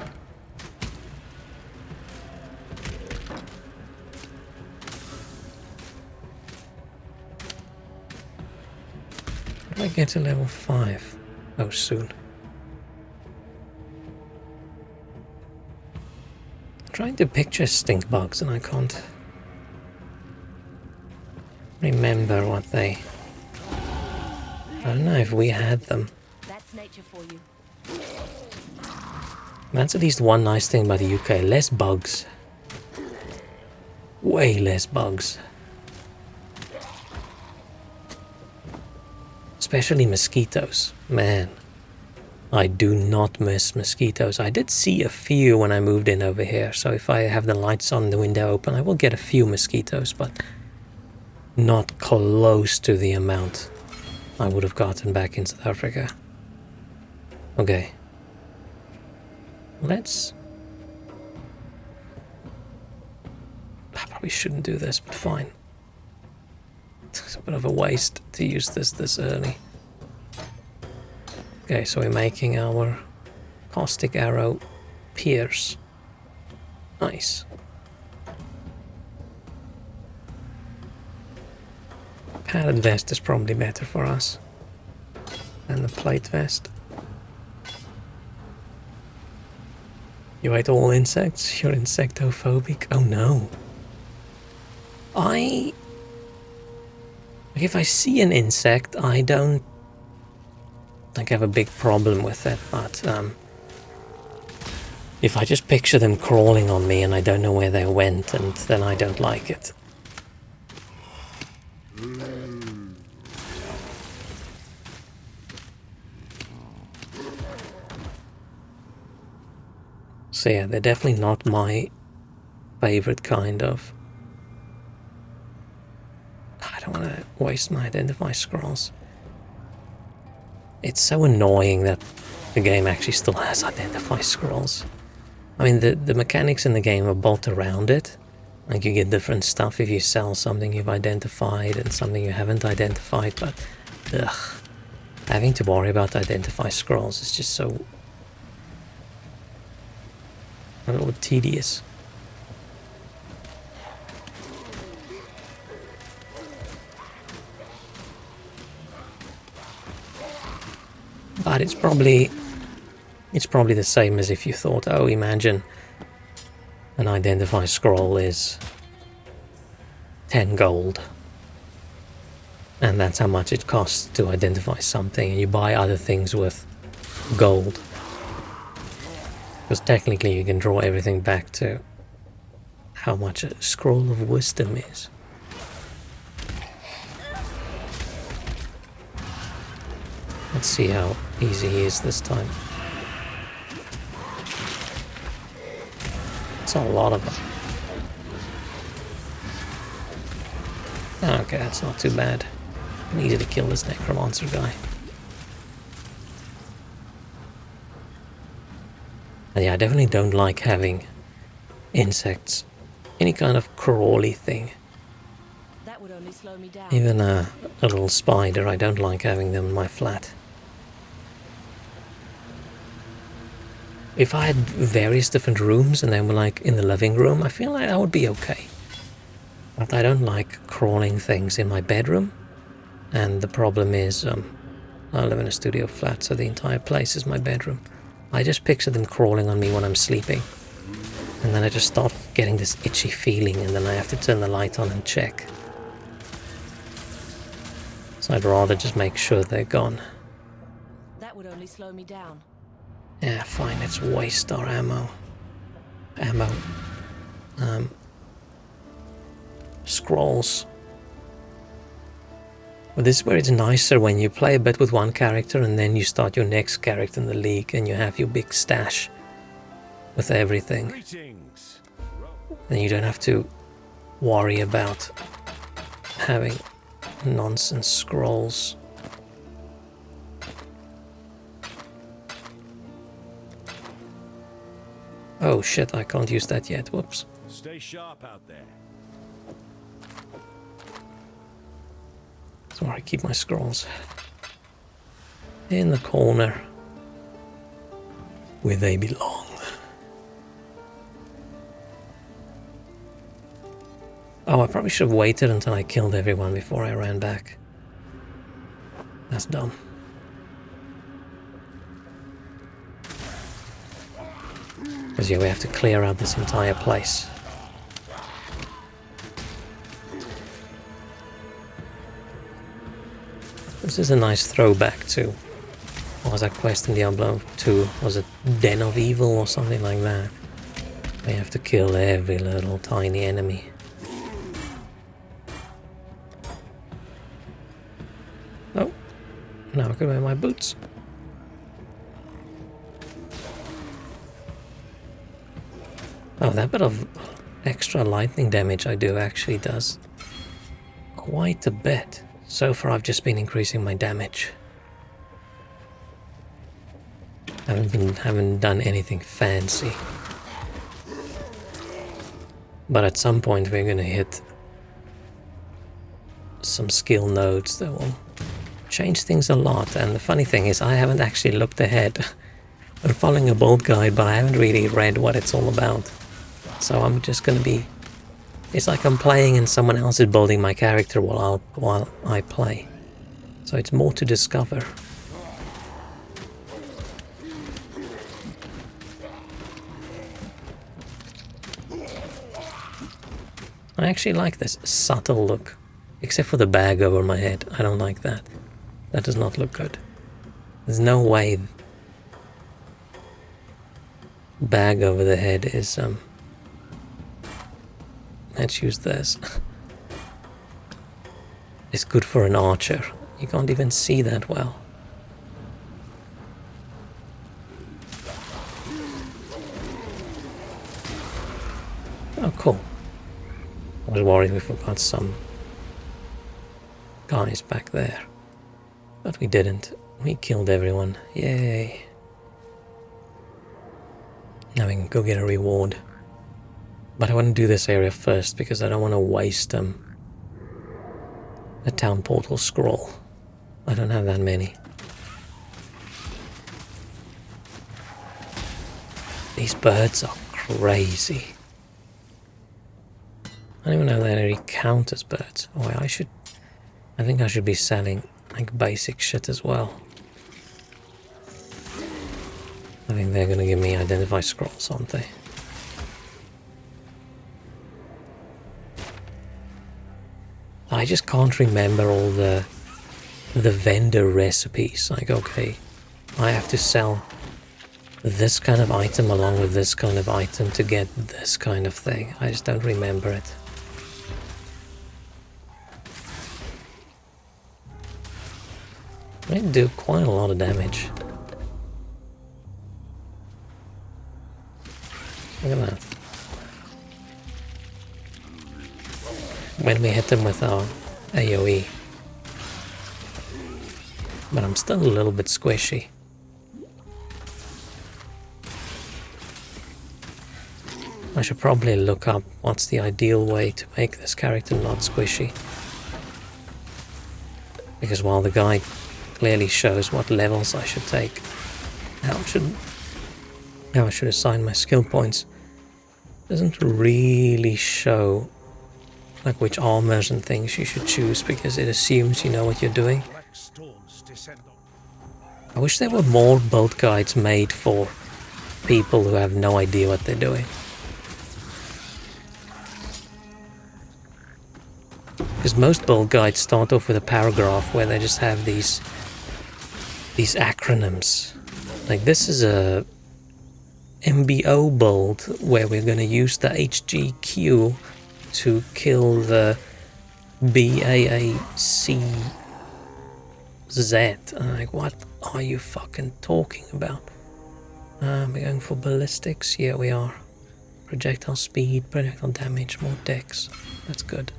How do I get to level 5? Oh, soon. I'm trying to picture stink bugs and I can't remember what they... I don't know if we had them. That's nature for you. That's at least one nice thing about the UK. Less bugs. Way less bugs. Especially mosquitoes. Man, I do not miss mosquitoes. I did see a few when I moved in over here, so if I have the lights on, the window open, I will get a few mosquitoes, but not close to the amount I would have gotten back in South Africa. Okay. Let's probably shouldn't do this, but fine. It's a bit of a waste to use this early. Okay, so we're making our caustic arrow pierce. Nice. Padded vest is probably better for us than the plate vest. You hate all insects? You're insectophobic? Oh no. If I see an insect, I don't have a big problem with it, but if I just picture them crawling on me and I don't know where they went, and then I don't like it. So yeah, they're definitely not my favorite kind of... I don't want to waste my identify scrolls. It's so annoying that the game actually still has identify scrolls. I mean, the mechanics in the game are built around it. Like, you get different stuff if you sell something you've identified and something you haven't identified, but ugh, having to worry about identify scrolls is just so... a little bit tedious. But it's probably the same as if you thought, oh, imagine an identify scroll is 10 gold. And that's how much it costs to identify something, and you buy other things with gold. Because technically you can draw everything back to how much a scroll of wisdom is. Let's see how easy he is this time. It's a lot of them. Okay, that's not too bad. Easy to kill this necromancer guy. And yeah, I definitely don't like having insects. Any kind of crawly thing. That would only slow me down. Even a little spider, I don't like having them in my flat. If I had various different rooms and they were like in the living room, I feel like that would be okay. But I don't like crawling things in my bedroom. And the problem is, I live in a studio flat, so the entire place is my bedroom. I just picture them crawling on me when I'm sleeping. And then I just start getting this itchy feeling, and then I have to turn the light on and check. So I'd rather just make sure they're gone. That would only slow me down. Yeah, fine, let's waste our ammo. Scrolls. But this is where it's nicer when you play a bit with one character and then you start your next character in the league and you have your big stash with everything. Greetings. Then you don't have to worry about having nonsense scrolls. Oh shit, I can't use that yet, whoops. Stay sharp out there. That's where I keep my scrolls. In the corner. Where they belong. Oh, I probably should have waited until I killed everyone before I ran back. That's dumb. Because yeah, we have to clear out this entire place. This is a nice throwback to, what was that quest in Diablo 2? Was it Den of Evil or something like that? We have to kill every little tiny enemy. Oh, now I can wear my boots. Oh, that bit of extra lightning damage I do actually does quite a bit. So far I've just been increasing my damage. Haven't done anything fancy. But at some point we're gonna hit some skill nodes that will change things a lot. And the funny thing is, I haven't actually looked ahead. I'm following a build guide, but I haven't really read what it's all about. So I'm just gonna be... It's like I'm playing and someone else is building my character while I play. So it's more to discover. I actually like this subtle look. Except for the bag over my head. I don't like that. That does not look good. There's no way bag over the head is let's use this. It's good for an archer. You can't even see that well. Oh, cool. I was worried we forgot some guys back there. But we didn't. We killed everyone. Yay. Now we can go get a reward. But I want to do this area first because I don't want to waste a town portal scroll. I don't have that many. These birds are crazy. I don't even know that they count as birds. Oh, I think I should be selling like basic shit as well. I think they're gonna give me identify scrolls, aren't they? I just can't remember all the vendor recipes. Like, okay, I have to sell this kind of item along with this kind of item to get this kind of thing. I just don't remember it. They do quite a lot of damage. Look at that. When we hit them with our AoE. But I'm still a little bit squishy. I should probably look up what's the ideal way to make this character not squishy. Because while the guide clearly shows what levels I should take, how I should assign my skill points, doesn't really show like which armors and things you should choose, because it assumes you know what you're doing. I wish there were more build guides made for people who have no idea what they're doing. Because most build guides start off with a paragraph where they just have these acronyms. Like, this is a MBO build where we're going to use the HGQ to kill the BAACZ. I'm like, what are you fucking talking about? We're going for ballistics? Yeah, we are. Projectile speed, projectile damage, more dex. That's good.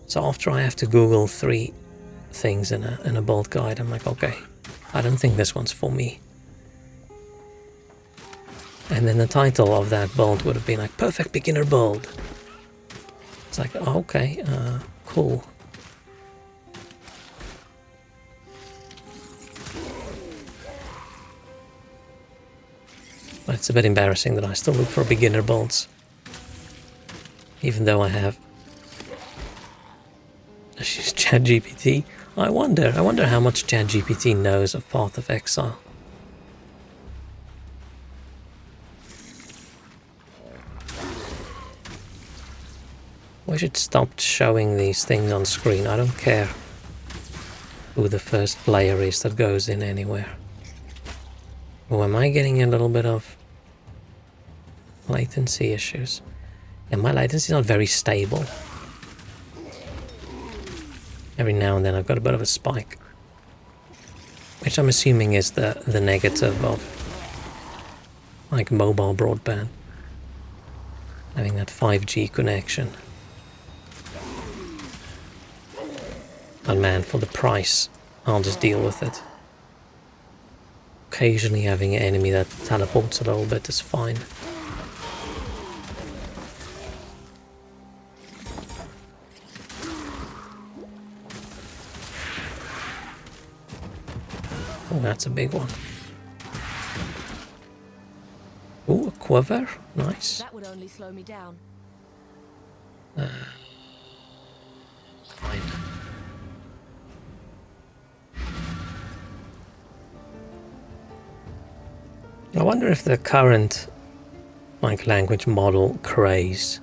So after I have to Google 3 things in a build guide, I'm like, okay, I don't think this one's for me. And then the title of that build would have been like, perfect beginner build. It's like, oh, okay, cool. But it's a bit embarrassing that I still look for beginner builds. Even though I have... She's ChatGPT. I wonder how much ChatGPT knows of Path of Exile. We should stop showing these things on screen. I don't care who the first player is that goes in anywhere. Oh, am I getting a little bit of latency issues? And my latency is not very stable. Every now and then I've got a bit of a spike. Which I'm assuming is the negative of like mobile broadband. Having that 5G connection. But man, for the price, I'll just deal with it. Occasionally having an enemy that teleports a little bit is fine. that's a big one. Ooh, a quiver. Nice. That would only slow me down. Fine. I wonder if the current language model craze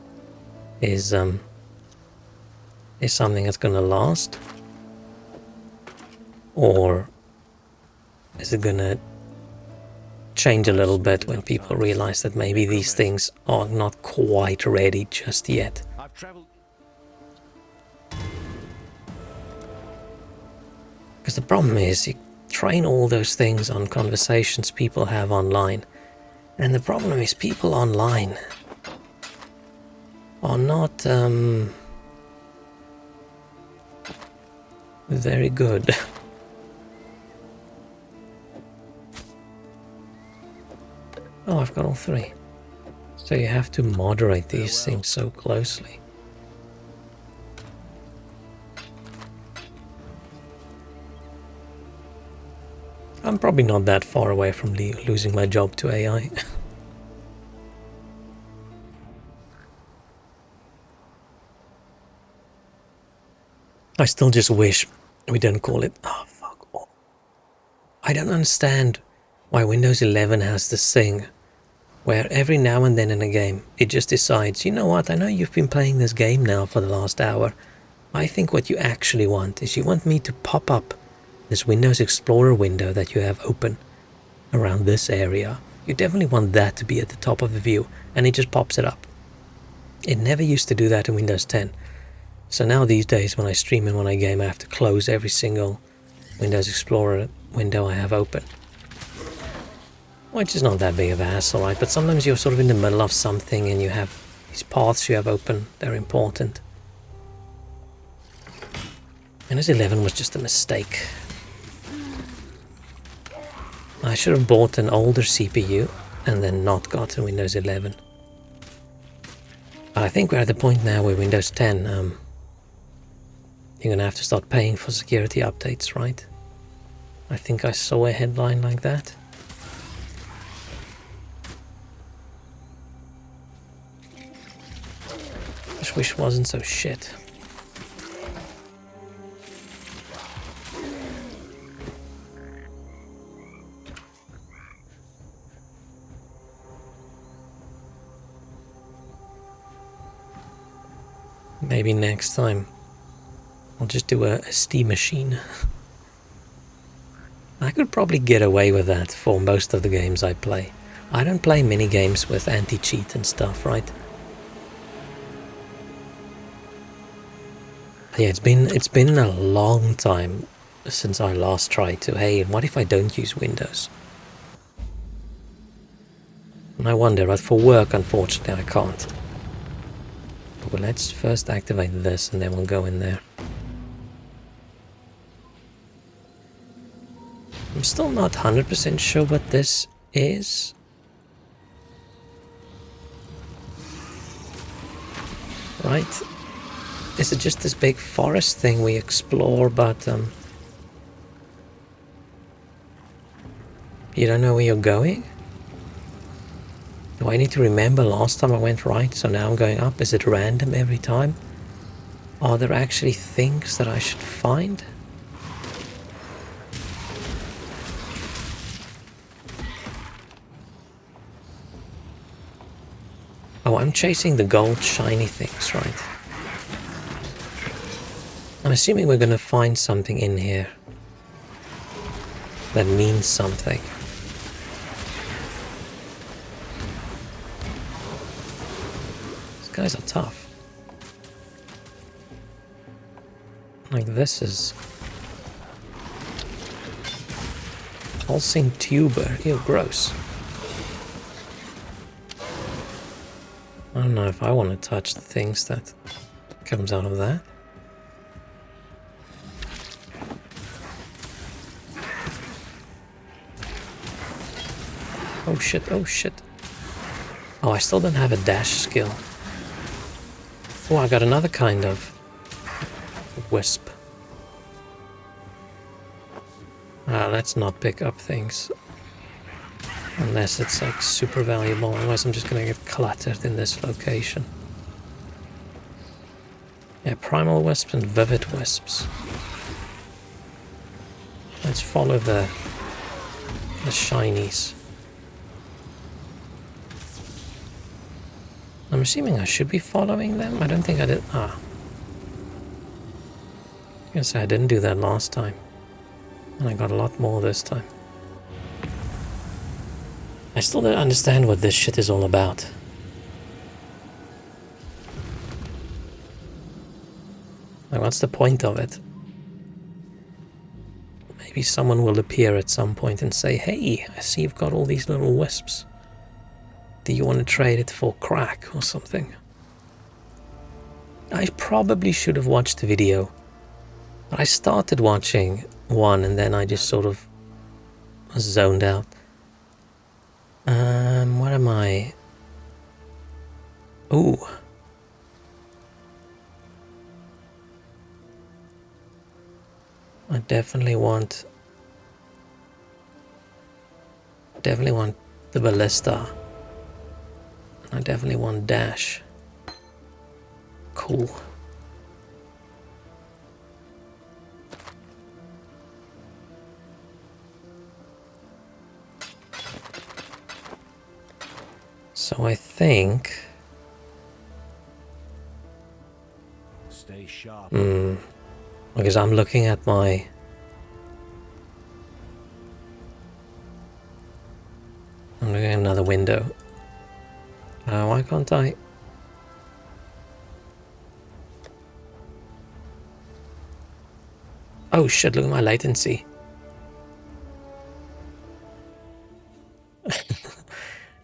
is something that's gonna last, or is it gonna change a little bit when people realize that maybe these things are not quite ready just yet. I've traveled. Because the problem is, you train all those things on conversations people have online. And the problem is, people online are not very good. Oh, I've got all three. So you have to moderate these things so closely. I'm probably not that far away from losing my job to AI. I still just wish we didn't call it... Oh, fuck. Oh. I don't understand why Windows 11 has this thing where every now and then in a game it just decides, you know what, I know you've been playing this game now for the last hour. I think what you actually want is you want me to pop up this Windows Explorer window that you have open around this area. You definitely want that to be at the top of the view, and it just pops it up. It never used to do that in Windows 10. So now these days when I stream and when I game, I have to close every single Windows Explorer window I have open. Which is not that big of a hassle, right? But sometimes you're sort of in the middle of something and you have these paths you have open, they're important. Windows 11 was just a mistake. I should have bought an older CPU and then not gotten Windows 11. But I think we're at the point now where Windows 10, you're gonna have to start paying for security updates, right? I think I saw a headline like that. Just wish it wasn't so shit. Maybe next time I'll just do a Steam machine. I could probably get away with that for most of the games I play. I don't play many games with anti-cheat and stuff, right? Yeah, it's been a long time since I last tried to, hey, what if I don't use Windows? And I wonder, but for work, unfortunately, I can't. But let's first activate this and then we'll go in there. I'm still not 100% sure what this is. Right? Is it just this big forest thing we explore, but you don't know where you're going? Do I need to remember last time I went right, so now I'm going up? Is it random every time? Are there actually things that I should find? Oh, I'm chasing the gold shiny things, right? I'm assuming we're gonna find something in here that means something. These guys are tough. Like this is... pulsing tuber. Ew, gross. I don't know if I want to touch the things that comes out of that. Oh shit, oh shit. Oh, I still don't have a dash skill. Oh, I got another kind of wisp. let's not pick up things. Unless it's like super valuable, otherwise I'm just gonna get cluttered in this location. Yeah, primal wisps and vivid wisps. Let's follow the shinies. I'm assuming I should be following them. I don't think I did. Ah. I guess I didn't do that last time. And I got a lot more this time. I still don't understand what this shit is all about. Like, what's the point of it? Maybe someone will appear at some point and say, hey, I see you've got all these little wisps. Do you want to trade it for crack or something? I probably should have watched the video. But I started watching one and then I just sort of zoned out. What am I? Ooh. I definitely want the ballista. I definitely want dash. Cool. So I think Stay sharp. because I'm looking at my another window. Why can't I? Oh shit, look at my latency.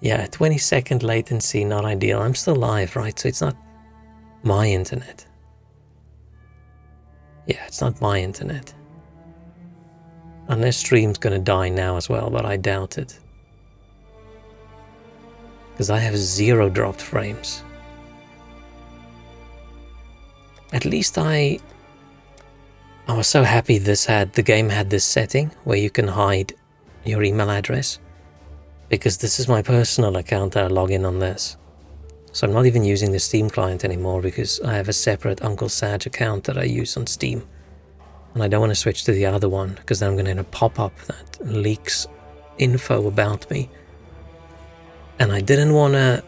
Yeah, 20-second latency, not ideal. I'm still live, right? So it's not my internet. Yeah, it's not my internet. Unless stream's gonna die now as well, but I doubt it. Because I have 0 dropped frames. At least I was so happy the game had this setting where you can hide your email address. Because this is my personal account that I log in on this. So I'm not even using the Steam client anymore because I have a separate Uncle Sag account that I use on Steam. And I don't want to switch to the other one because then I'm going to get a pop-up that leaks info about me. And I didn't want to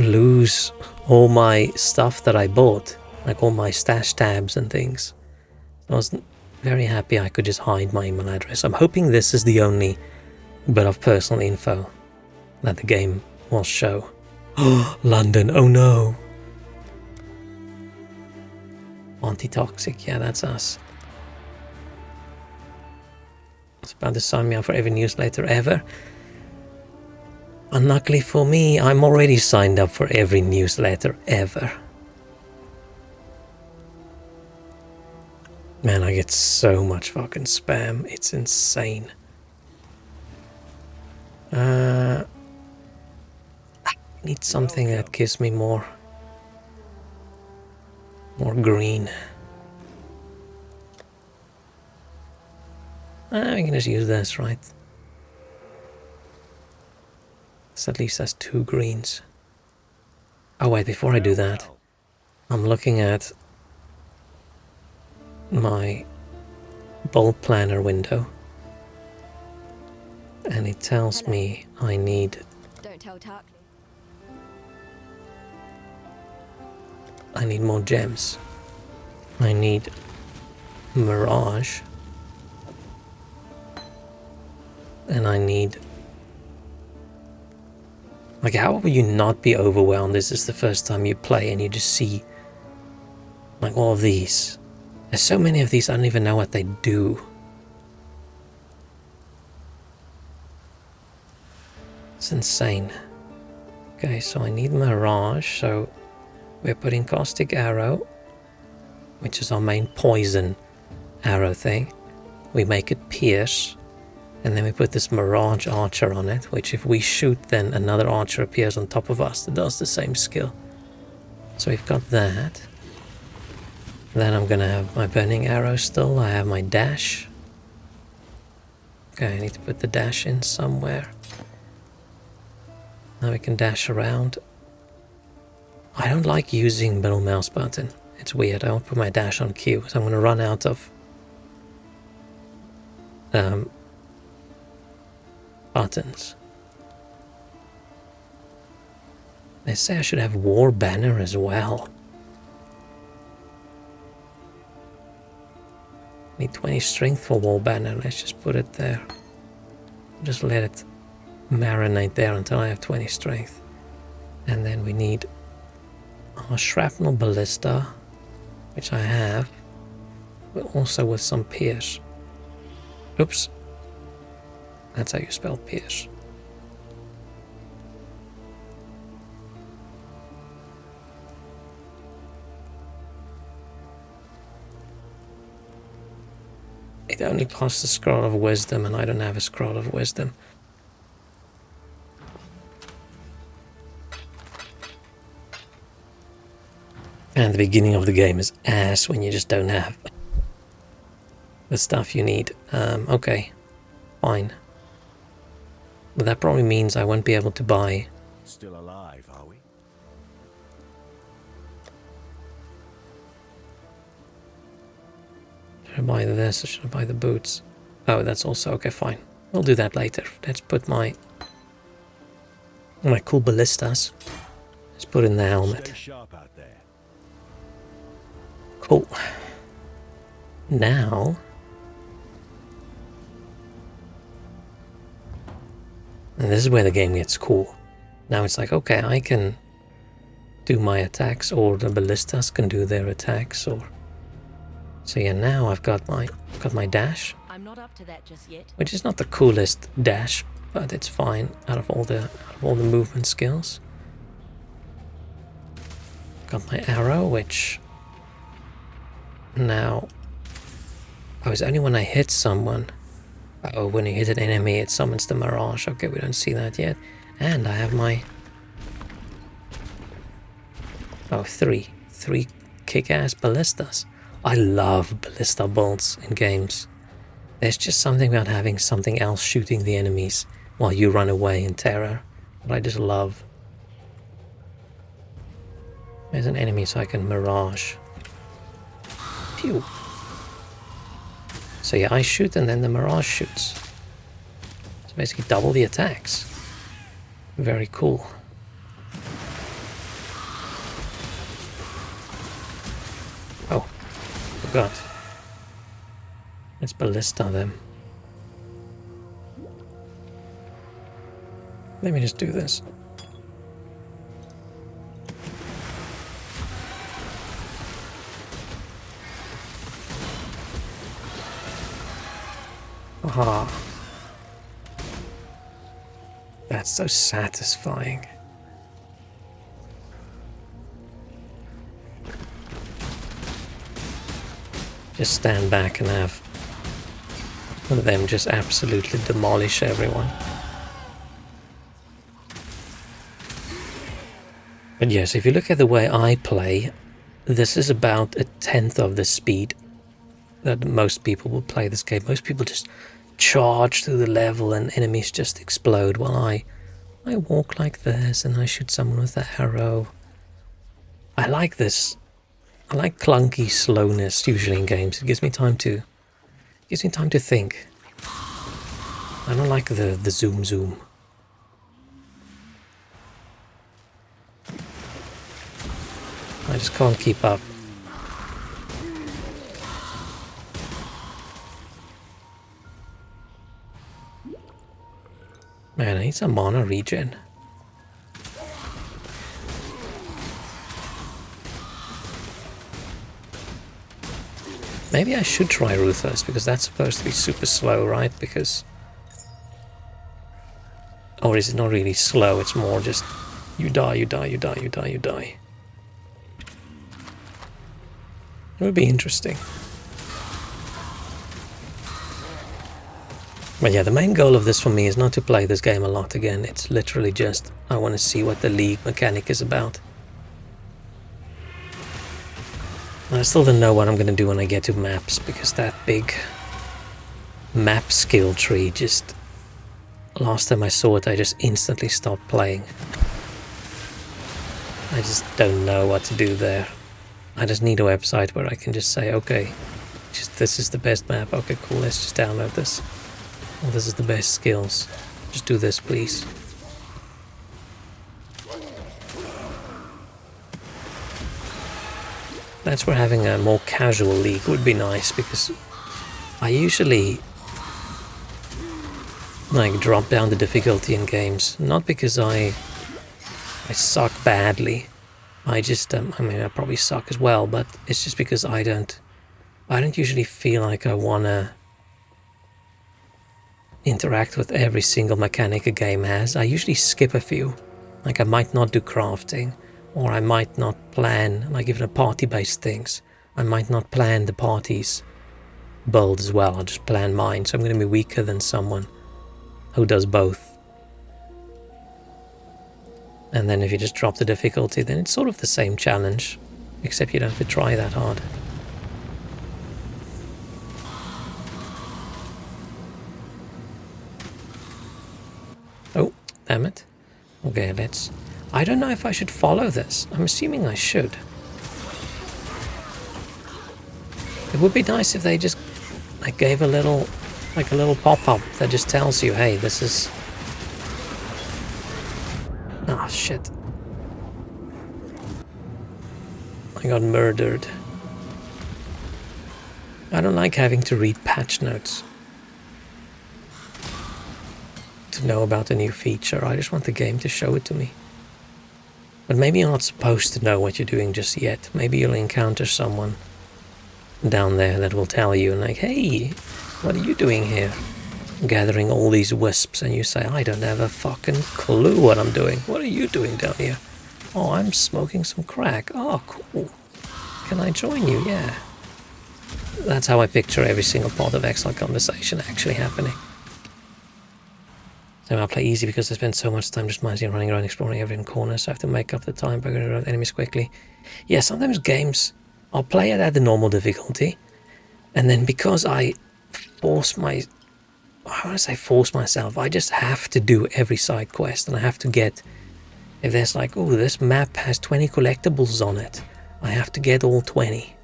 lose all my stuff that I bought, like all my stash tabs and things. I was very happy I could just hide my email address. I'm hoping this is the only bit of personal info that the game will show. Oh, London, oh no. Antitoxic, yeah, that's us. It's about to sign me up for every newsletter ever. Unluckily for me, I'm already signed up for every newsletter ever. Man, I get so much fucking spam, it's insane. I need something that gives me more green. We can just use this, right? This at least has 2 greens. Oh wait, before I do that, I'm looking at my bulb planner window. And it tells me I need... Don't tell Tarkley. I need more gems. I need Mirage. And I need... Like, how will you not be overwhelmed? This is the first time you play and you just see, like, all of these. There's so many of these, I don't even know what they do. It's insane. Okay, so I need Mirage, so we're putting Caustic Arrow, which is our main poison arrow thing. We make it pierce, and then we put this Mirage Archer on it, which if we shoot, then another archer appears on top of us that does the same skill. So we've got that. Then I'm gonna have my Burning Arrow still, I have my dash. Okay, I need to put the dash in somewhere. Now we can dash around. I don't like using middle mouse button. It's weird. I'll put my dash on Q, so I'm going to run out of buttons. They say I should have War Banner as well. Need 20 strength for War Banner. Let's just put it there. Just let it marinate there until I have 20 strength. And then we need our Shrapnel Ballista, which I have, but also with some Pierce. Oops. That's how you spell Pierce. It only costs a Scroll of Wisdom, and I don't have a Scroll of Wisdom. And the beginning of the game is ass when you just don't have the stuff you need. Okay, fine. But that probably means I won't be able to buy... Still alive, are we? Should I buy this or should I buy the boots? Oh, that's also... Okay, fine. We'll do that later. Let's put my cool ballistas. Let's put in the helmet. Stay sharp out there. Cool. Now... And this is where the game gets cool. Now it's like, okay, I can do my attacks, or the ballistas can do their attacks, or... So yeah, now I've got my dash. I'm not up to that just yet. Which is not the coolest dash, but it's fine out of all the movement skills. Got my arrow, which now... Oh, it's only when I hit someone. Oh, when you hit an enemy, it summons the Mirage. Okay, we don't see that yet. And I have my... Oh, three kick-ass ballistas. I love ballista bolts in games. There's just something about having something else shooting the enemies while you run away in terror that I just love. There's an enemy, so I can Mirage. Phew. So yeah, I shoot and then the Mirage shoots. So basically double the attacks. Very cool. Oh, forgot. Let's ballista them. Let me just do this. Aha. That's so satisfying. Just stand back and have them just absolutely demolish everyone. But yes, if you look at the way I play, this is about 1/10 of the speed that most people will play this game. Most people just charge through the level and enemies just explode, while I walk like this and I shoot someone with the arrow. I like this. I like clunky slowness usually in games. It gives me time to think. I don't like the zoom. I just can't keep up. Man, I need some mana regen. Maybe I should try Ruthless, because that's supposed to be super slow, right? Because... Or is it not really slow, it's more just... You die. It would be interesting. But yeah, the main goal of this for me is not to play this game a lot again. It's literally just, I want to see what the League mechanic is about. I still don't know what I'm going to do when I get to maps, because that big map skill tree just... Last time I saw it, I just instantly stopped playing. I just don't know what to do there. I just need a website where I can just say, okay, this is the best map. Okay, cool, let's just download this. Well, this is the best skills. Just do this, please. That's where having a more casual league would be nice, because I usually like drop down the difficulty in games, not because I suck badly. I just I mean, I probably suck as well, but it's just because I don't usually feel like I wanna interact with every single mechanic a game has. I usually skip a few. Like I might not do crafting, or I might not plan, like even a party-based things. I might not plan the party's build as well. I'll just plan mine, so I'm going to be weaker than someone who does both. And then if you just drop the difficulty, then it's sort of the same challenge, except you don't have to try that hard. Oh, damn it. Okay, let's... I don't know if I should follow this. I'm assuming I should. It would be nice if they just like gave a little pop-up that just tells you, hey, this is... Ah, shit. I got murdered. I don't like having to read patch notes to know about a new feature. I just want the game to show it to me. But maybe you're not supposed to know what you're doing just yet. Maybe you'll encounter someone down there that will tell you, and like, hey, what are you doing here? Gathering all these wisps, and you say, I don't have a fucking clue what I'm doing. What are you doing down here? Oh, I'm smoking some crack. Oh, cool. Can I join you? Yeah. That's how I picture every single part of Exile conversation actually happening. So I play easy because I spend so much time just minding, running around, exploring every corner, so I have to make up the time by going around enemies quickly. Yeah, sometimes games, I'll play it at the normal difficulty, and then because I force myself, I just have to do every side quest, and I have to get, if there's like, oh, this map has 20 collectibles on it, I have to get all 20.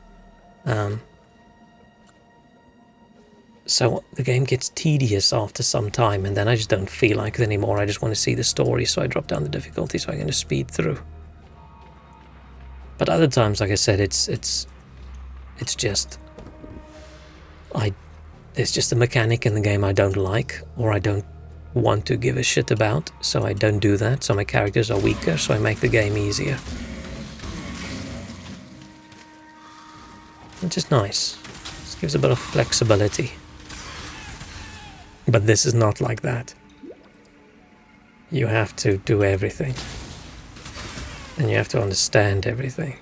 So the game gets tedious after some time, and then I just don't feel like it anymore. I just want to see the story, so I drop down the difficulty so I can just speed through. But other times, like I said, it's just there's just a mechanic in the game I don't like, or I don't want to give a shit about, so I don't do that. So my characters are weaker, so I make the game easier. Which is nice. This gives a bit of flexibility. But this is not like that. You have to do everything. And you have to understand everything.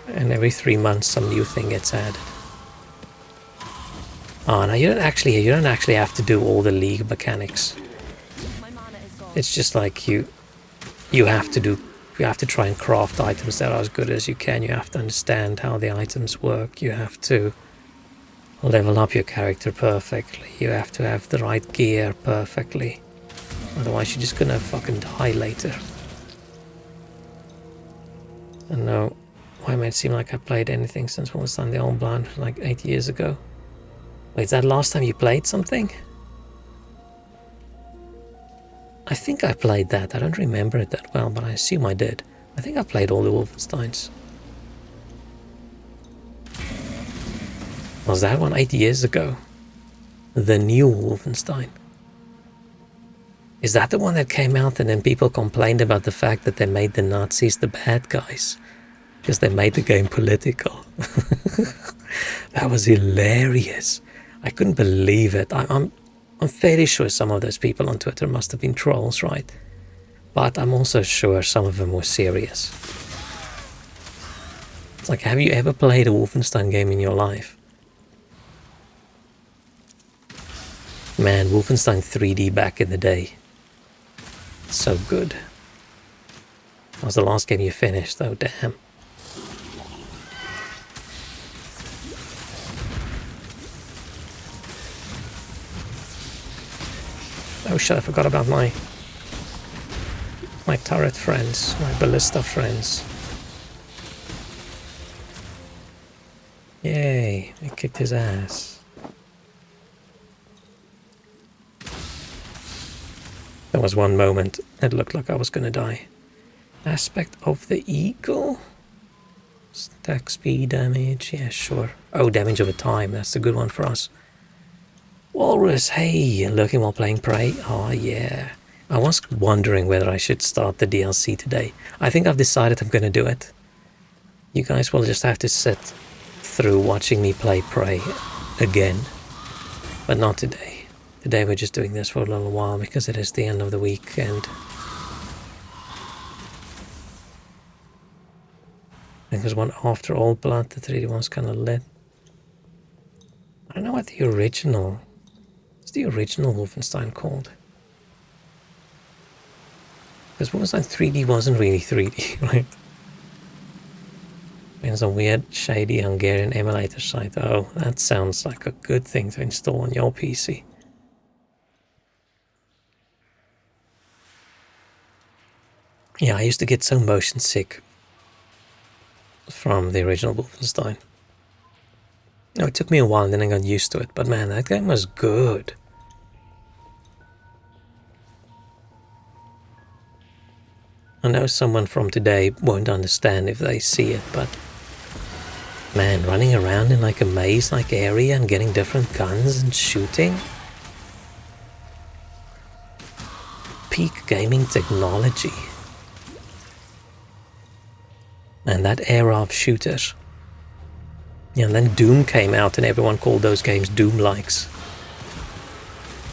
And every 3 months some new thing gets added. Oh, no, you don't actually have to do all the league mechanics. It's just like you have to try and craft items that are as good as you can. You have to understand how the items work. You have to level up your character perfectly. You have to have the right gear perfectly. Otherwise you're just gonna fucking die later. And no, why might it seem like I played anything since Wolfenstein the Old Blood like 8 years ago? Wait, is that last time you played something? I think I played that. I don't remember it that well, but I assume I did. I think I played all the Wolfensteins. Was that one 8 years ago? The new Wolfenstein. Is that the one that came out and then people complained about the fact that they made the Nazis the bad guys? Because they made the game political. That was hilarious. I couldn't believe it. I'm fairly sure some of those people on Twitter must have been trolls, right? But I'm also sure some of them were serious. It's like, have you ever played a Wolfenstein game in your life? Man, Wolfenstein 3D back in the day. So good. That was the last game you finished, though, damn. Oh shit, I forgot about my turret friends, my ballista friends. Yay, I kicked his ass. There was one moment it looked like I was gonna die. Aspect of the eagle? Stack speed damage, yeah, sure. Oh, damage over time, that's a good one for us. Walrus, hey, lurking while playing Prey? Oh, yeah. I was wondering whether I should start the DLC today. I think I've decided I'm gonna do it. You guys will just have to sit through watching me play Prey again. But not today. Today we're just doing this for a little while because it is the end of the week and I think there's one after Old Blood, the 3D one's kind of lit. I don't know what the original... What's the original Wolfenstein called? Because Wolfenstein 3D wasn't really 3D, right? In some weird, shady Hungarian emulator site. Oh, that sounds like a good thing to install on your PC. Yeah, I used to get so motion sick from the original Wolfenstein. No, it took me a while and then I got used to it, but man, that game was good. I know someone from today won't understand if they see it, but man, running around in like a maze-like area and getting different guns and shooting. Peak gaming technology. And that era of shooters. Yeah, and then Doom came out and everyone called those games Doom-likes.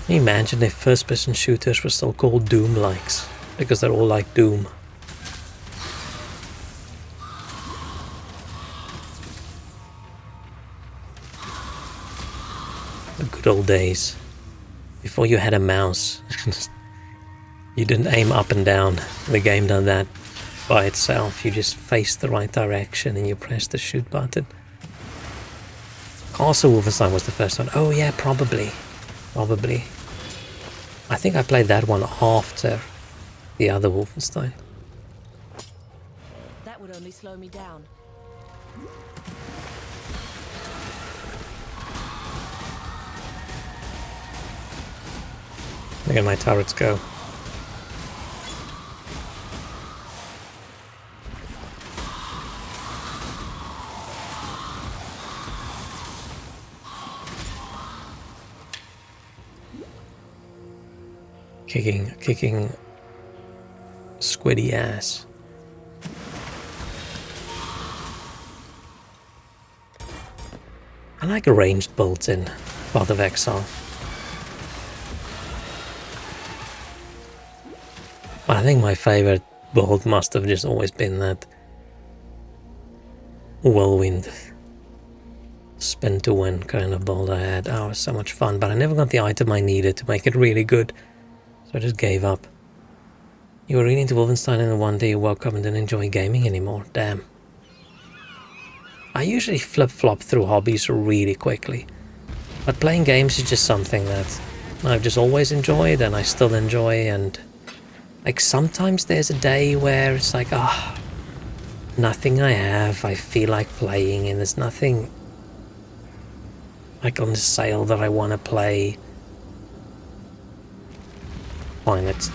Can you imagine if first-person shooters were still called Doom-likes? Because they're all like Doom. The good old days. Before you had a mouse. You didn't aim up and down. The game done that by itself. You just faced the right direction and you pressed the shoot button. Also, Wolfenstein was the first one. Oh yeah, probably. Probably. I think I played that one after the other Wolfenstein. That would only slow me down. Look at my turrets go. Kicking squiddy ass. I like a ranged bolt in Path of Exile. But I think my favorite bolt must have just always been that whirlwind spin to win kind of bolt I had. Oh, it was so much fun, but I never got the item I needed to make it really good. So I just gave up. You were really into Wolfenstein and then one day you woke up and didn't enjoy gaming anymore. Damn. I usually flip-flop through hobbies really quickly. But playing games is just something that I've just always enjoyed and I still enjoy. And like sometimes there's a day where it's like, nothing I have I feel like playing and there's nothing like on the sale that I want to play. Fine, it's...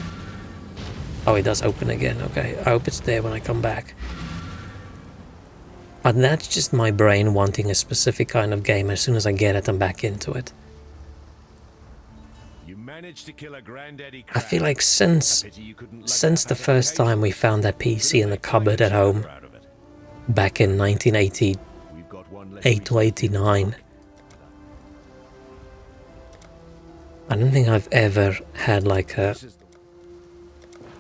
Oh, it does open again, okay. I hope it's there when I come back. But that's just my brain wanting a specific kind of game. As soon as I get it, I'm back into it. You managed to kill a granddaddy I feel like since the first time we found that PC in the cupboard at home, back in 1988 to 89, I don't think I've ever had like a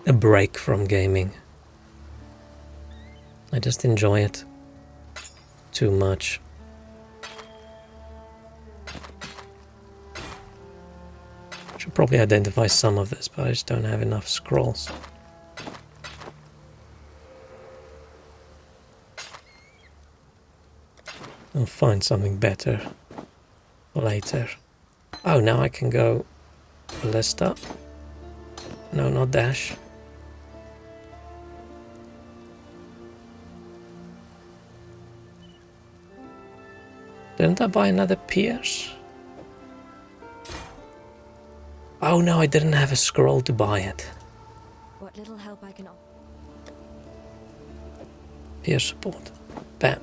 break from gaming. I just enjoy it too much. Should probably identify some of this, but I just don't have enough scrolls. I'll find something better later. Oh, now I can go ballista. No, not dash. Didn't I buy another pierce? Oh no, I didn't have a scroll to buy it. What little help I can offer. Pierce support. Bam.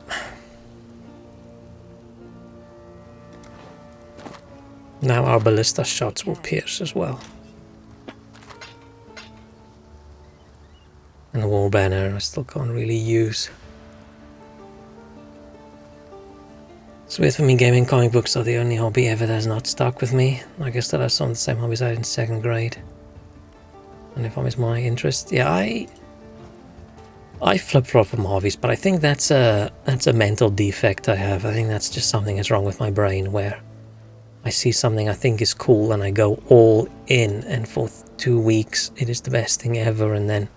Now our ballista shots will pierce as well. And wall banner I still can't really use. It's weird for me, gaming comic books are the only hobby ever that has not stuck with me. Like I still have some of the same hobbies I had in 2nd grade. And if I miss my interest, yeah, I flip-flop from hobbies, but I think that's a mental defect I have. I think that's just something that's wrong with my brain, where I see something I think is cool and I go all in, and for 2 weeks it is the best thing ever, and then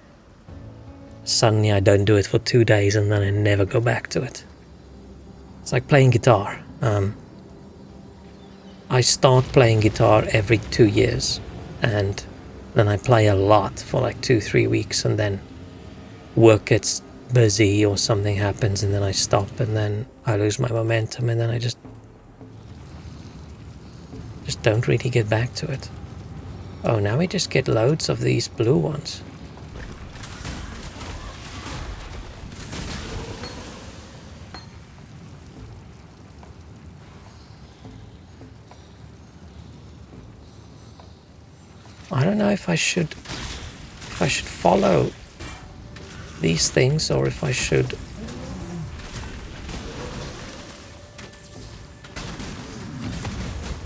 suddenly I don't do it for 2 days and then I never go back to it. It's like playing guitar. I start playing guitar every 2 years, and then I play a lot for like 2-3 weeks, and then work gets busy or something happens, and then I stop, and then I lose my momentum, and then I just don't really get back to it. Oh, now we just get loads of these blue ones. I don't know if I should follow these things or if I should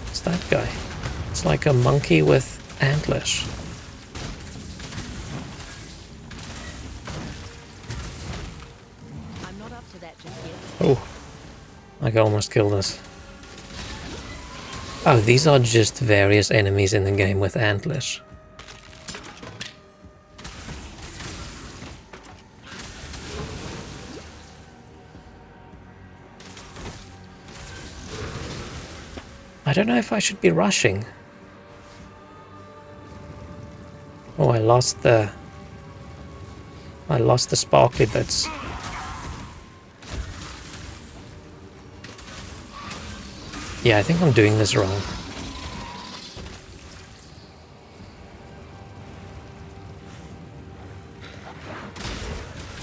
What's that guy? It's like a monkey with antlers. I'm not up to that just yet. Oh, I almost killed us. Oh, these are just various enemies in the game with antlers. I don't know if I should be rushing. Oh, I lost the sparkly bits. Yeah, I think I'm doing this wrong.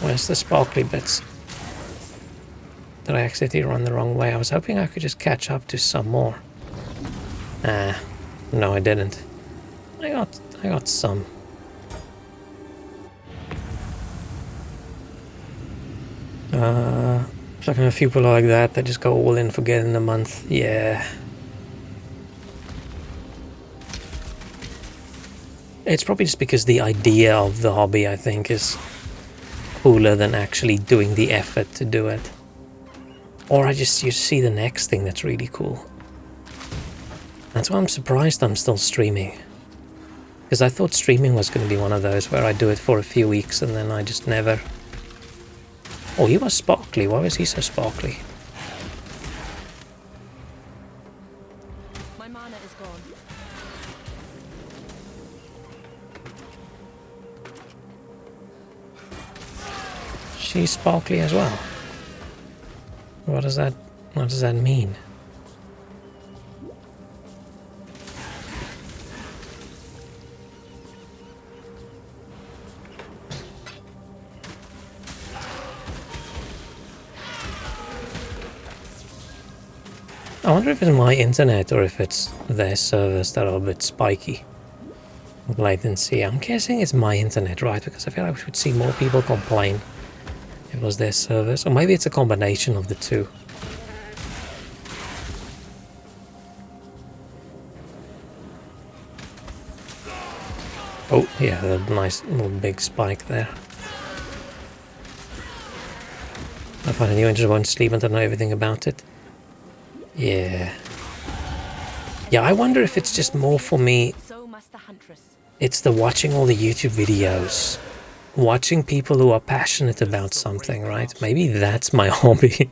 Where's the sparkly bits? Did I accidentally run the wrong way? I was hoping I could just catch up to some more. No, I didn't. I got some. Talking to a few people like that, they just go all in for getting a month. Yeah. It's probably just because the idea of the hobby, I think, is cooler than actually doing the effort to do it. Or you see the next thing that's really cool. That's why I'm surprised I'm still streaming. Because I thought streaming was going to be one of those where I do it for a few weeks and then I just never... Oh, he was sparkly. Why was he so sparkly? My mana is gone. She's sparkly as well. What does that mean? I wonder if it's my internet or if it's their servers that are a bit spiky. Latency. I'm guessing it's my internet, right? Because I feel like we should see more people complain if it was their servers. Or maybe it's a combination of the two. Oh, yeah, a nice little big spike there. I find a new engine, won't sleep until I know everything about it. Yeah. Yeah, I wonder if it's just more for me. So must the huntress. It's the watching all the YouTube videos. Watching people who are passionate about something, right? Maybe that's my hobby.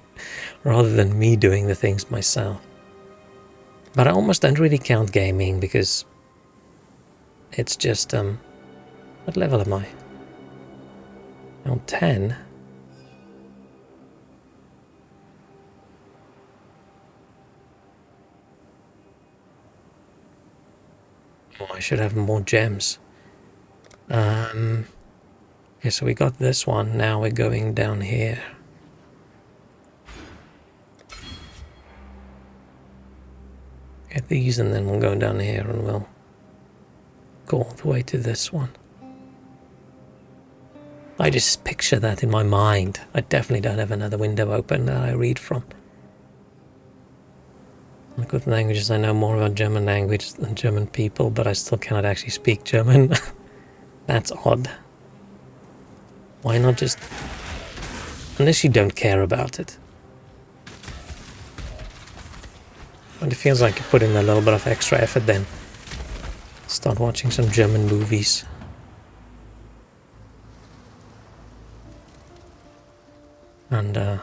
rather than me doing the things myself. But I almost don't really count gaming because it's just, what level am I? On 10? Oh, I should have more gems. Okay, so we got this one, now we're going down here. Get these and then we'll go down here and we'll go all the way to this one. I just picture that in my mind. I definitely don't have another window open that I read from. Like with languages, I know more about German language than German people, but I still cannot actually speak German. That's odd. Why not just... Unless you don't care about it. And it feels like you put in a little bit of extra effort then. Start watching some German movies. And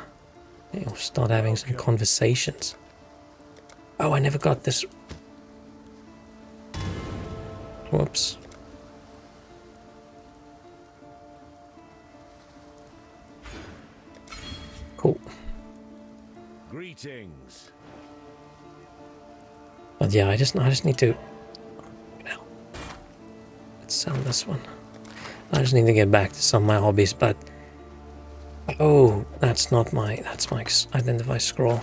you'll start having some conversations. Oh, I never got this. Whoops. Cool. Greetings. But yeah, I just need to. Let's sell this one. I just need to get back to some of my hobbies, but oh, that's my identify scroll.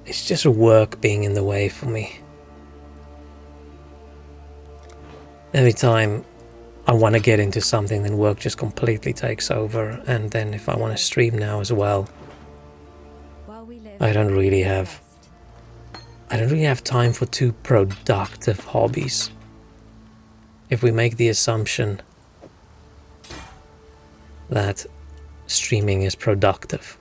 It's just work being in the way for me. Every time I want to get into something, then work just completely takes over, and then if I want to stream now as well, I don't really have time for two productive hobbies. If we make the assumption that streaming is productive,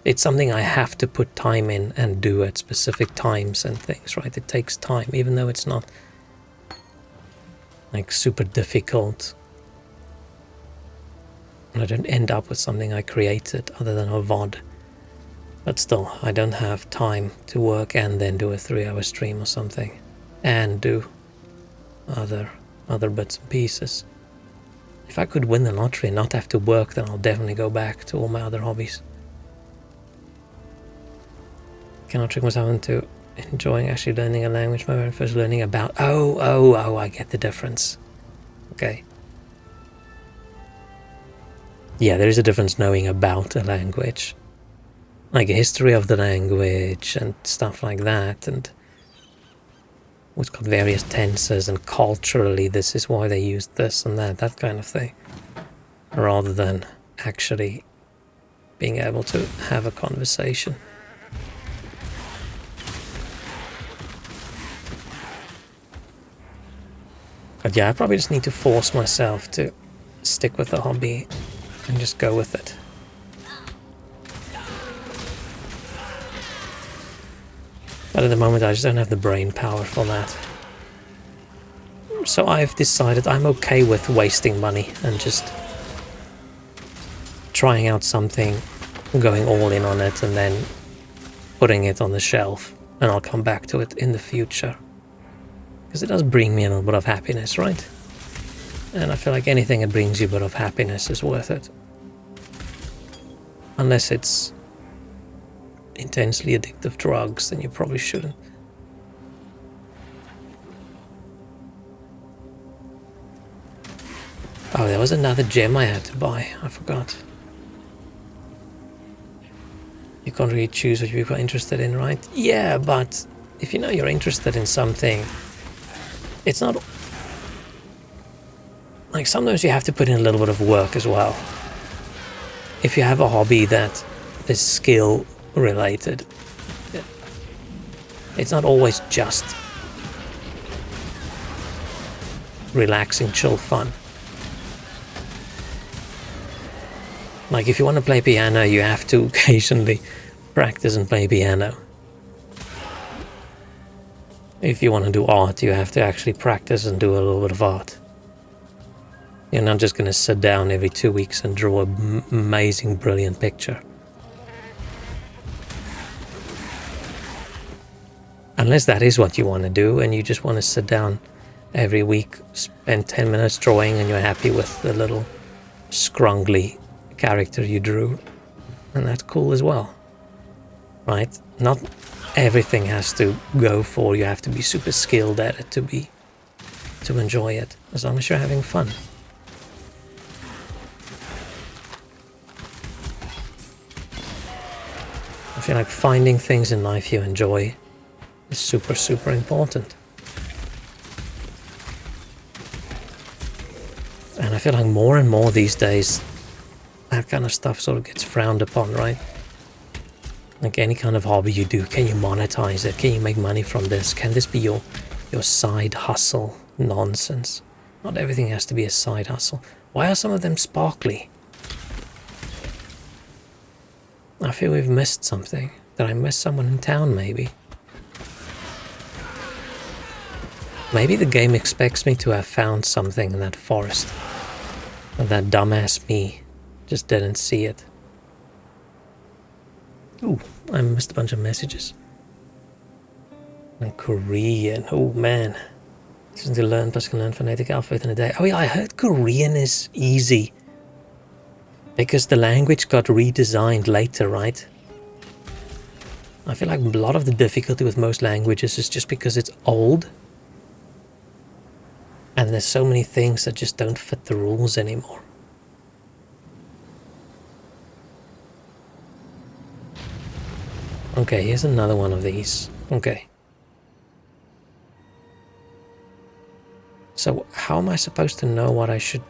it's something I have to put time in and do at specific times and things, right? It takes time, even though it's not like super difficult. And I don't end up with something I created other than a VOD. But still, I don't have time to work and then do a 3-hour stream or something. And do other bits and pieces. If I could win the lottery and not have to work, then I'll definitely go back to all my other hobbies. Cannot trick myself into enjoying actually learning a language. My very first learning about... Oh, I get the difference. Okay. Yeah, there is a difference knowing about a language. Like a history of the language and stuff like that. And it's got various tenses and culturally this is why they used this and that kind of thing. Rather than actually being able to have a conversation. But yeah, I probably just need to force myself to stick with the hobby and just go with it. But at the moment I just don't have the brain power for that. So I've decided I'm okay with wasting money and just trying out something, going all in on it and then putting it on the shelf, and I'll come back to it in the future. Because it does bring me a little bit of happiness, right? And I feel like anything that brings you a bit of happiness is worth it. Unless it's intensely addictive drugs, then you probably shouldn't. Oh, there was another gem I had to buy. I forgot. You can't really choose what people are interested in, right? Yeah, but if you know you're interested in something, it's not... Like, sometimes you have to put in a little bit of work as well. If you have a hobby that is skill related, it's not always just relaxing, chill fun. Like, if you want to play piano, you have to occasionally practice and play piano. If you want to do art, you have to actually practice and do a little bit of art. You're not just going to sit down every 2 weeks and draw an amazing, brilliant picture. Unless that is what you want to do and you just want to sit down every week, spend 10 minutes drawing and you're happy with the little scrungly character you drew. And that's cool as well. Right? Not everything has to go for you have to be super skilled at it to enjoy it. As long as you're having fun. I feel like finding things in life you enjoy is super, super important. And I feel like more and more these days, that kind of stuff sort of gets frowned upon, right? Like any kind of hobby you do, can you monetize it? Can you make money from this? Can this be your side hustle nonsense? Not everything has to be a side hustle. Why are some of them sparkly? I feel we've missed something. Did I miss someone in town, maybe? Maybe the game expects me to have found something in that forest. And that dumbass me just didn't see it. Ooh, I missed a bunch of messages. And Korean, oh man. Since to learn plus can learn phonetic alphabet in a day. Oh yeah, I heard Korean is easy. Because the language got redesigned later, right? I feel like a lot of the difficulty with most languages is just because it's old. And there's so many things that just don't fit the rules anymore. Okay, here's another one of these. Okay. So how am I supposed to know what I should...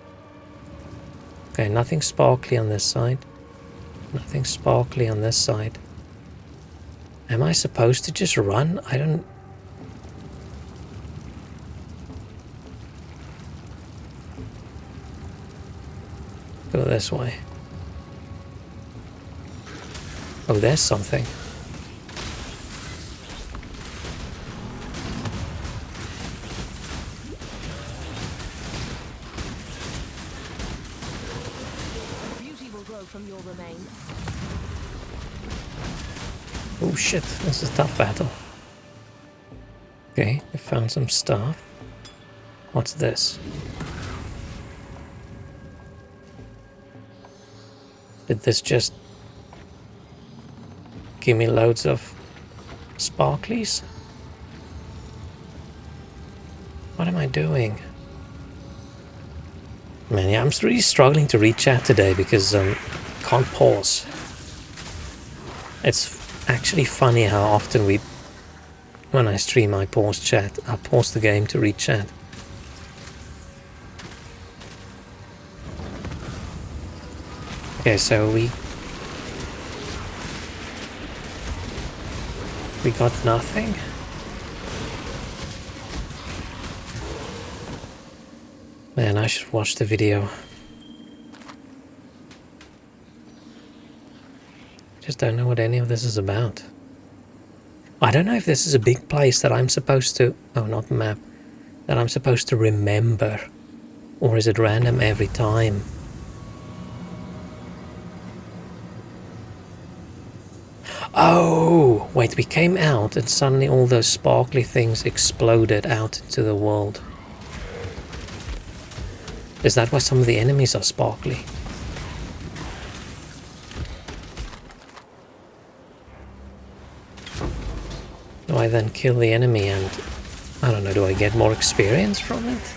Okay, nothing sparkly on this side. Nothing sparkly on this side. Am I supposed to just run? I don't... Go this way. Oh, there's something. Beauty will grow from your remains. Oh shit, this is a tough battle. Okay, I found some stuff. What's this? Did this just give me loads of sparklies? What am I doing? Man, yeah, I'm really struggling to read chat today because can't pause. It's actually funny how often when I stream I pause chat. I pause the game to read chat. Okay, so we got nothing. Man, I should watch the video. Just don't know what any of this is about. I don't know if this is a big place that I'm supposed to... Oh, not map. That I'm supposed to remember. Or is it random every time? Oh, wait, we came out and suddenly all those sparkly things exploded out into the world. Is that why some of the enemies are sparkly? Do I then kill the enemy and... I don't know, do I get more experience from it?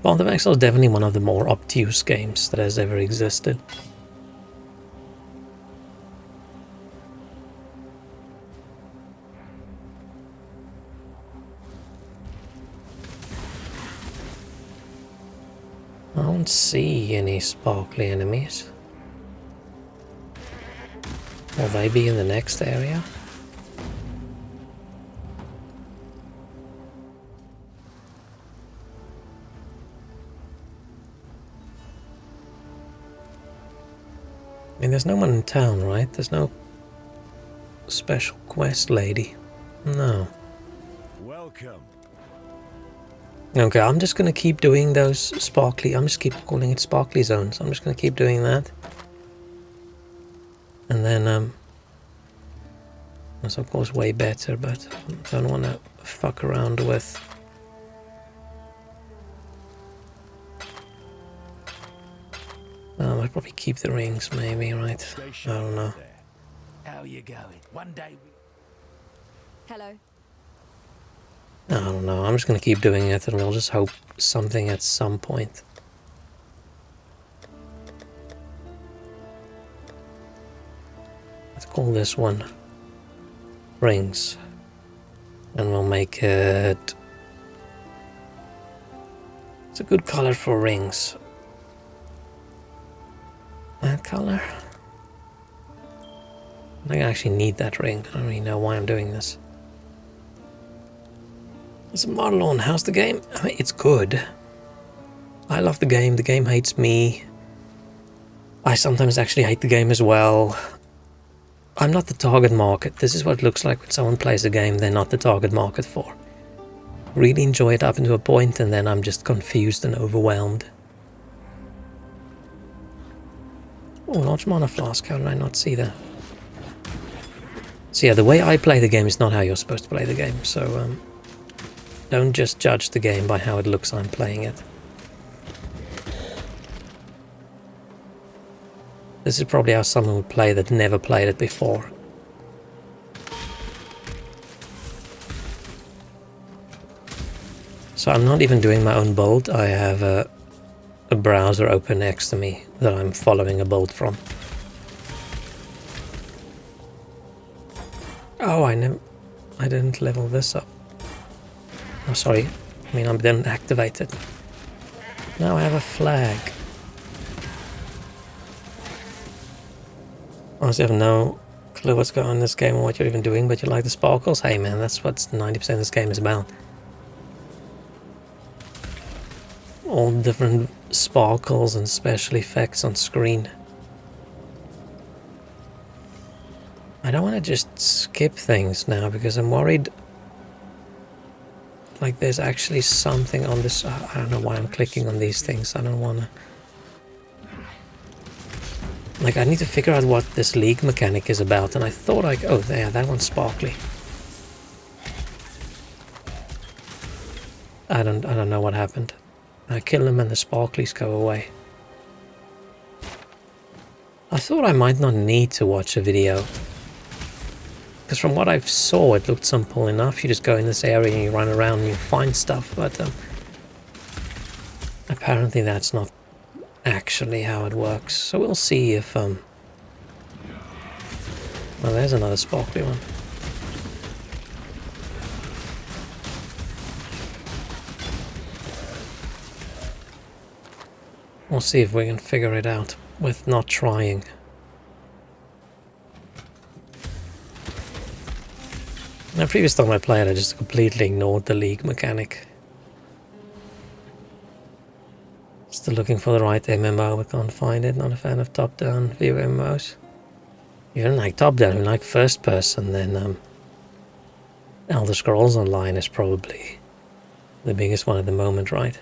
Well, the Exile is definitely one of the more obtuse games that has ever existed. I don't see any sparkly enemies. Will they be in the next area? I mean, there's no one in town, right? There's no special quest lady. No. Welcome. Okay, I'm just gonna keep doing those sparkly, I'm just keep calling it sparkly zones. I'm just gonna keep doing that. And then, that's of course way better, but I don't wanna fuck around with... I'd probably keep the rings, maybe, right? I don't know. How you going? One day we... Hello. I don't know, I'm just gonna keep doing it and we'll just hope something at some point. Let's call this one rings. And we'll make it... It's a good color for rings. That color? I think I actually need that ring. I don't really know why I'm doing this. It's a model on. How's the game? I mean, it's good. I love the game. The game hates me. I sometimes actually hate the game as well. I'm not the target market. This is what it looks like when someone plays a game they're not the target market for. Really enjoy it up into a point and then I'm just confused and overwhelmed. Oh, large mana flask. How did I not see that? So yeah, the way I play the game is not how you're supposed to play the game. So don't just judge the game by how it looks I'm playing it. This is probably how someone would play that never played it before. So I'm not even doing my own build. I have a browser open next to me that I'm following a build from. Oh, I didn't level this up. Oh, sorry. I mean, I didn't activate it. Now I have a flag. Honestly, I have no clue what's going on in this game or what you're even doing, but you like the sparkles? Hey man, that's what 90% of this game is about. All different sparkles and special effects on screen. I don't want to just skip things now because I'm worried like there's actually something on this. I don't know why I'm clicking on these things. I don't want to. Like, I need to figure out what this league mechanic is about, and I thought like, oh, there, that one's sparkly. I don't know what happened. I kill them and the sparklies go away. I thought I might not need to watch a video. Because from what I saw, it looked simple enough. You just go in this area and you run around and you find stuff, but apparently that's not actually how it works. So we'll see if... Well, there's another sparkly one. We'll see if we can figure it out with not trying. The previous time I played, I just completely ignored the league mechanic. Still looking for the right MMO, but can't find it. Not a fan of top-down view MMOs. You don't like top-down, you like first-person, then Elder Scrolls Online is probably the biggest one at the moment, right?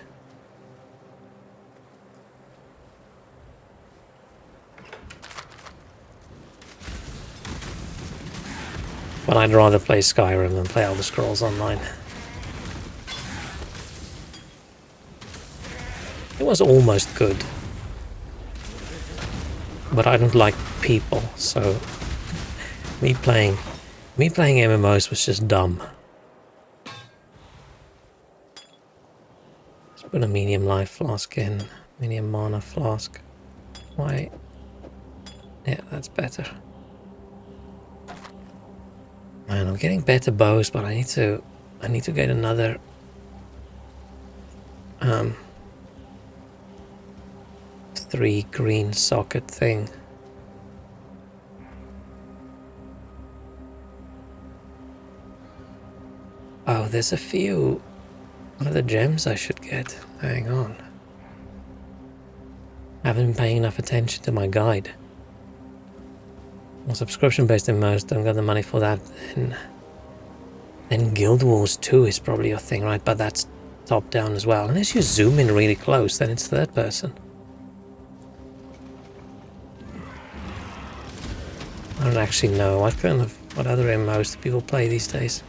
But I'd rather play Skyrim than play Elder Scrolls Online. It was almost good. But I don't like people, so me playing MMOs was just dumb. Let's put a medium life flask in, medium mana flask. Why? Yeah, that's better. Man, I'm getting better bows, but I need to get another 3 green socket thing. Oh, there's a few other gems I should get. Hang on. I haven't been paying enough attention to my guide. Well, subscription-based MMOs, don't got the money for that. Then Guild Wars 2 is probably your thing, right? But that's top down as well. Unless you zoom in really close, then it's third person. I don't actually know what other MMOs do people play these days.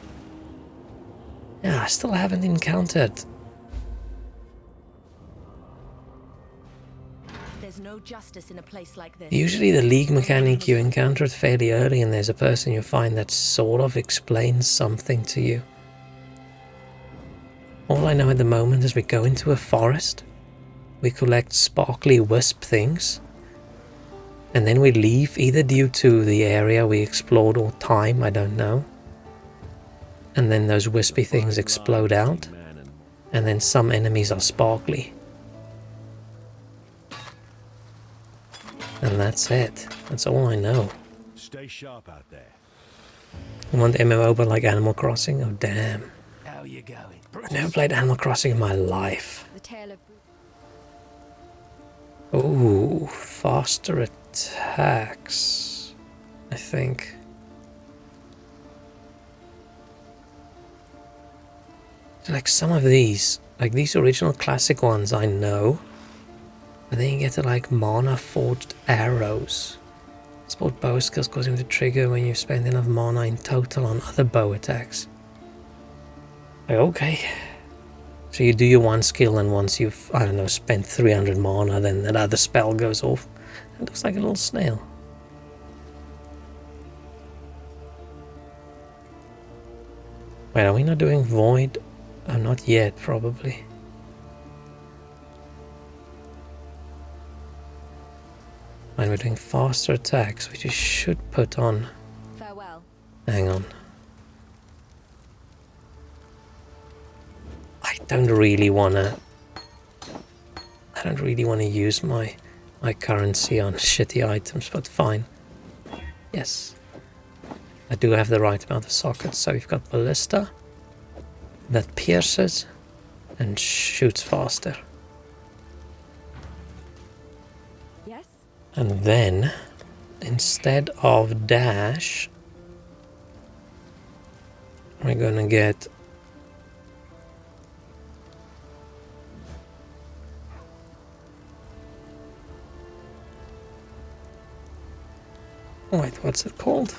Yeah, I still haven't encountered. There's no justice in a place like this. Usually the League mechanic you encounter it fairly early, and there's a person you find that sort of explains something to you. All I know at the moment is we go into a forest, we collect sparkly wisp things, and then we leave, either due to the area we explored or time, I don't know. And then those wispy things explode out, and then some enemies are sparkly. And that's it. That's all I know. Stay sharp out there. I want MMO but like Animal Crossing? Oh damn. How you going? I've never played Animal Crossing in my life. The tale of Ooh, faster attacks, I think. Like some of these, like these original classic ones I know. But then you get to like mana forged arrows. Sport bow skills cause him to trigger when you spend enough mana in total on other bow attacks. Like, okay. So you do your one skill, and once you've, I don't know, spent 300 mana, then that other spell goes off. It looks like a little snail. Wait, are we not doing Void? Oh, not yet, probably. And we're doing faster attacks, which you should put on. farewell. Hang on. I don't really wanna use my currency on shitty items, but fine. Yes. I do have the right amount of sockets, so we've got Ballista that pierces and shoots faster. Yes? And then, instead of dash, we're gonna get wait, what's it called?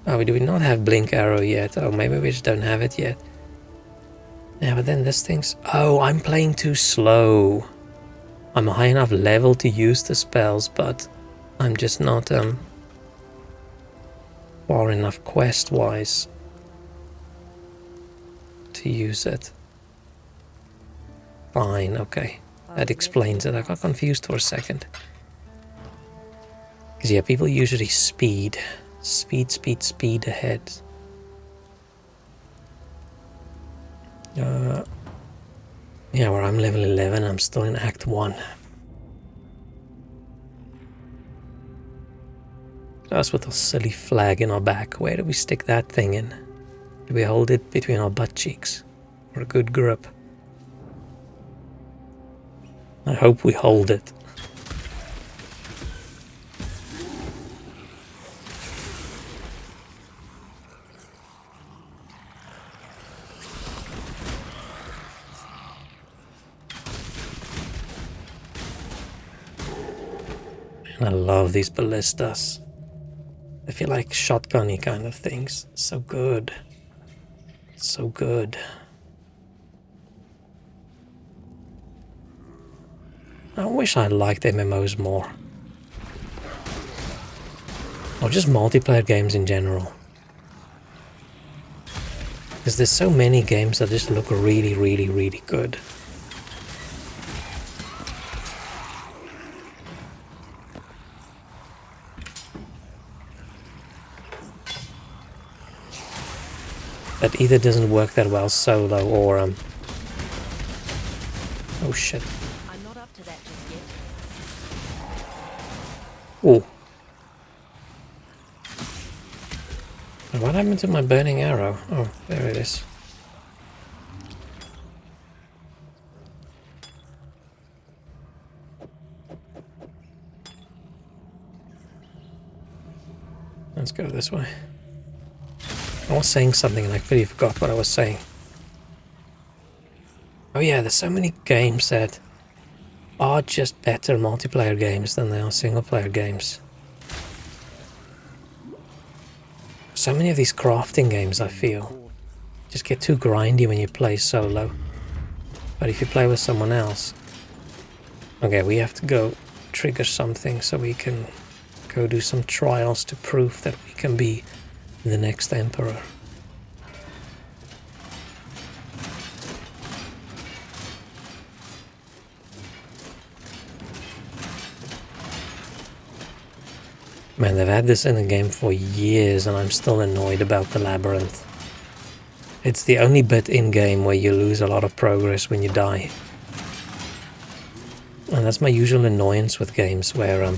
Oh, do we not have blink arrow yet? Oh, maybe we just don't have it yet. Yeah, but then this thing's... Oh, I'm playing too slow. I'm a high enough level to use the spells, but I'm just not far enough quest-wise to use it. Fine, okay. That explains it. I got confused for a second. Because yeah, people usually speed ahead. Yeah, where I'm level 11, I'm still in Act 1. Us with a silly flag in our back. Where do we stick that thing in? Do we hold it between our butt cheeks for a good grip? I hope we hold it. And I love these ballistas. I feel like shotgun-y kind of things. So good. So good. I wish I liked MMOs more. Or just multiplayer games in general. Because there's so many games that just look really, really, really good. That either doesn't work that well solo or oh shit. I'm not up to that just yet. Oh. What happened to my burning arrow? Oh, there it is. Let's go this way. I was saying something and I completely forgot what I was saying. Oh yeah, there's so many games that are just better multiplayer games than they are single player games. So many of these crafting games, I feel, just get too grindy when you play solo. But if you play with someone else... Okay, we have to go trigger something so we can go do some trials to prove that we can be the next emperor. Man, they've had this in the game for years and I'm still annoyed about the labyrinth. It's the only bit in-game where you lose a lot of progress when you die. And that's my usual annoyance with games, where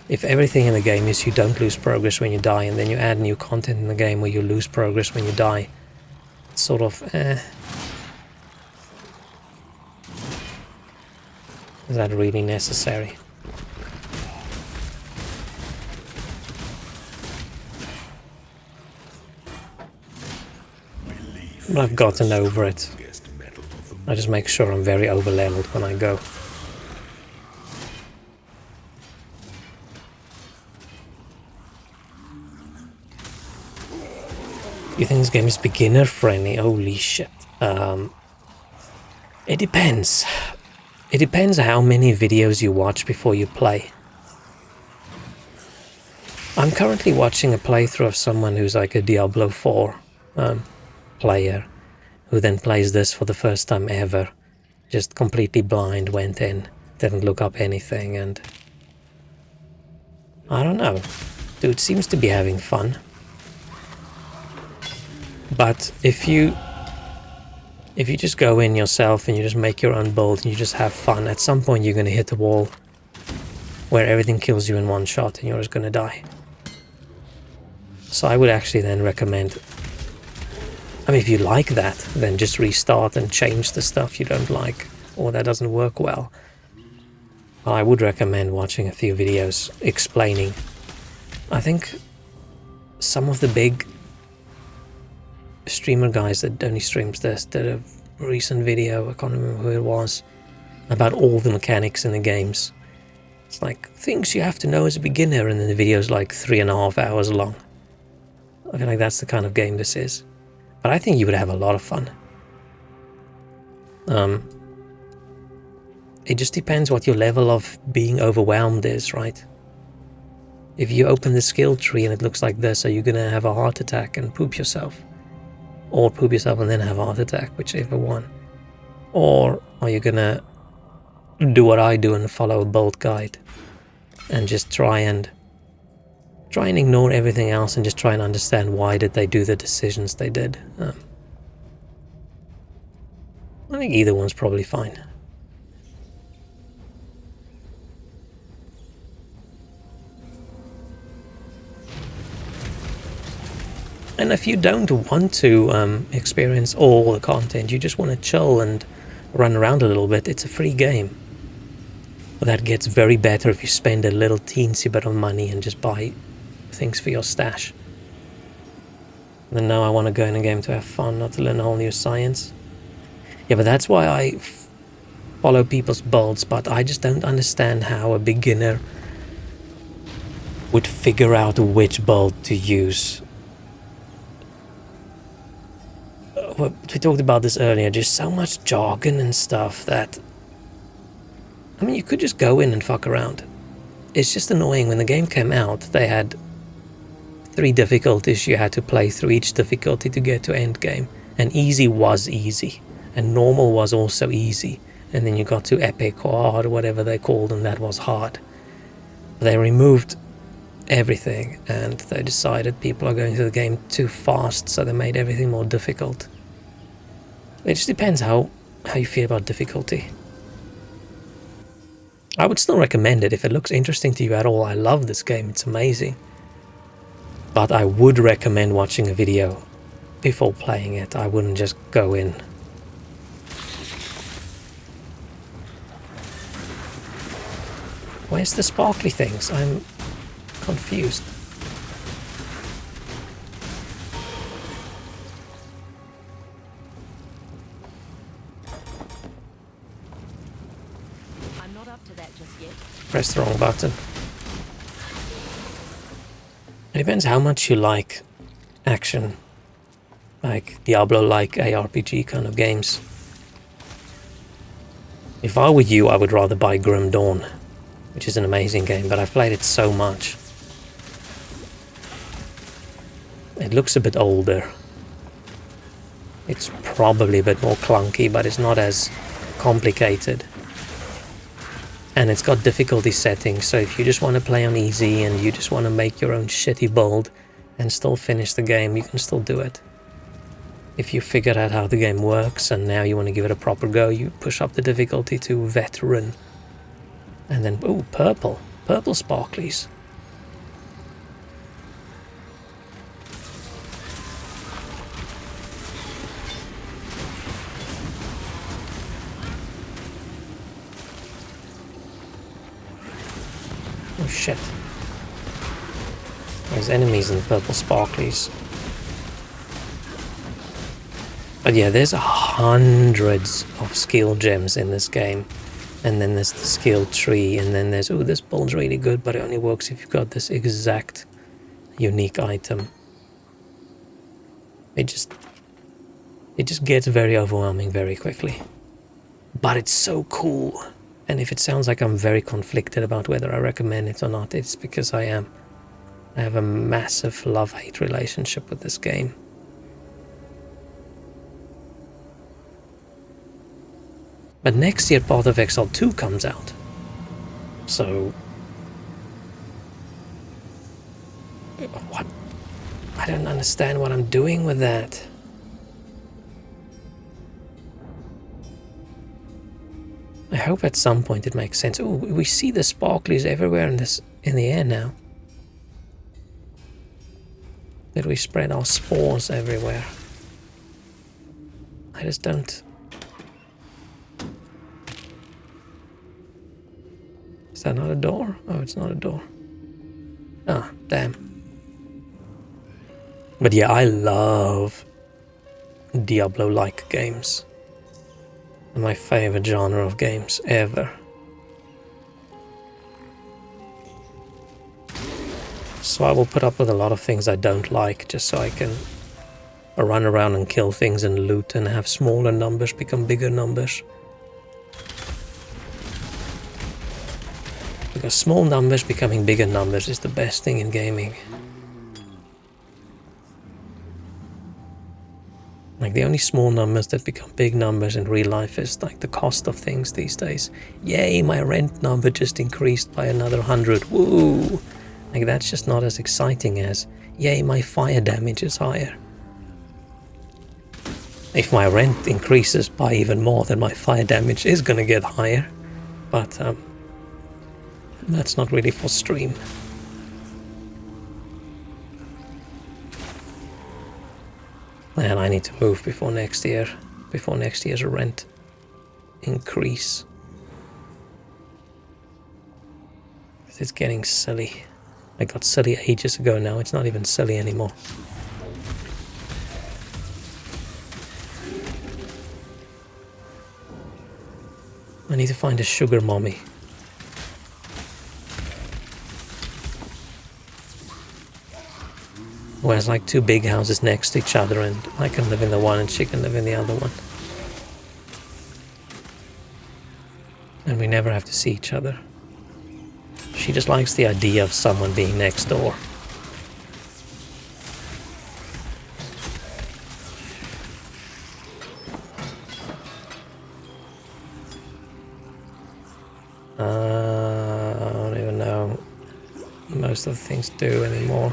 if everything in the game is you don't lose progress when you die, and then you add new content in the game where you lose progress when you die, it's sort of, Is that really necessary? But I've gotten over it. I just make sure I'm very over-leveled when I go. You think this game is beginner friendly? Holy shit. It depends. It depends how many videos you watch before you play. I'm currently watching a playthrough of someone who's like a Diablo 4 player, who then plays this for the first time ever. Just completely blind, went in, didn't look up anything, and... I don't know. Dude seems to be having fun. But if you just go in yourself and you just make your own build and you just have fun, at some point you're going to hit a wall where everything kills you in one shot and you're just going to die. So I would actually then recommend... I mean, if you like that, then just restart and change the stuff you don't like or that doesn't work well. Well, I would recommend watching a few videos explaining. I think some of the big streamer guys that only streams this did a recent video, I can't remember who it was, about all the mechanics in the games. It's like things you have to know as a beginner, and then the video's like 3.5 hours long. I feel like that's the kind of game this is. But I think you would have a lot of fun. It just depends what your level of being overwhelmed is, right? If you open the skill tree and it looks like this, are you gonna have a heart attack and poop yourself? Or poop yourself and then have a heart attack, whichever one. Or are you gonna do what I do and follow a build guide and just try and ignore everything else and just try and understand why did they do the decisions they did. I think either one's probably fine. And if you don't want to experience all the content, you just want to chill and run around a little bit, it's a free game. But that gets very better if you spend a little teensy bit of money and just buy things for your stash. Then now I want to go in a game to have fun, not to learn a whole new science. Yeah, but that's why I follow people's builds, but I just don't understand how a beginner would figure out which build to use. We talked about this earlier, just so much jargon and stuff that... I mean, you could just go in and fuck around. It's just annoying. When the game came out, they had 3 difficulties you had to play through, each difficulty to get to end game. And easy was easy, and normal was also easy. And then you got to epic or hard or whatever they called, and that was hard. They removed everything, and they decided people are going through the game too fast, so they made everything more difficult. It just depends how you feel about difficulty. I would still recommend it if it looks interesting to you at all. I love this game, it's amazing. But I would recommend watching a video before playing it. I wouldn't just go in. Where's the sparkly things? I'm confused. up to that just yet. Press the wrong button. It depends how much you like action, like Diablo-like ARPG kind of games. If I were you, I would rather buy Grim Dawn, which is an amazing game, but I've played it so much. It looks a bit older. It's probably a bit more clunky, but it's not as complicated. And it's got difficulty settings, so if you just want to play on easy and you just want to make your own shitty build and still finish the game, you can still do it. If you figured out how the game works and now you want to give it a proper go, you push up the difficulty to veteran. And then, ooh, purple. Purple sparklies. Oh shit. There's enemies in the purple sparklies. But yeah, there's hundreds of skill gems in this game. And then there's the skill tree, and then there's, oh, this build's really good, but it only works if you've got this exact unique item. It just gets very overwhelming very quickly. But it's so cool. And if it sounds like I'm very conflicted about whether I recommend it or not, it's because I am. I have a massive love-hate relationship with this game. But next year Path of Exile 2 comes out. So... what? I don't understand what I'm doing with that. I hope at some point it makes sense. Oh, we see the sparklies everywhere in the air now. That we spread our spores everywhere. I just don't... Is that not a door? Oh, it's not a door. Ah, damn. But yeah, I love Diablo-like games. My favorite genre of games ever. So I will put up with a lot of things I don't like just so I can run around and kill things and loot and have smaller numbers become bigger numbers. Because small numbers becoming bigger numbers is the best thing in gaming. Like the only small numbers that become big numbers in real life is like the cost of things these days. Yay, my rent number just increased by another 100. Woo! Like that's just not as exciting as, yay, my fire damage is higher. If my rent increases by even more, then my fire damage is gonna get higher. But that's not really for stream. And I need to move before next year's rent increase. It's getting silly. I got silly ages ago now, it's not even silly anymore. I need to find a sugar mommy. Who has like two big houses next to each other and I can live in the one and she can live in the other one. And we never have to see each other. She just likes the idea of someone being next door. I don't even know most of the things do anymore.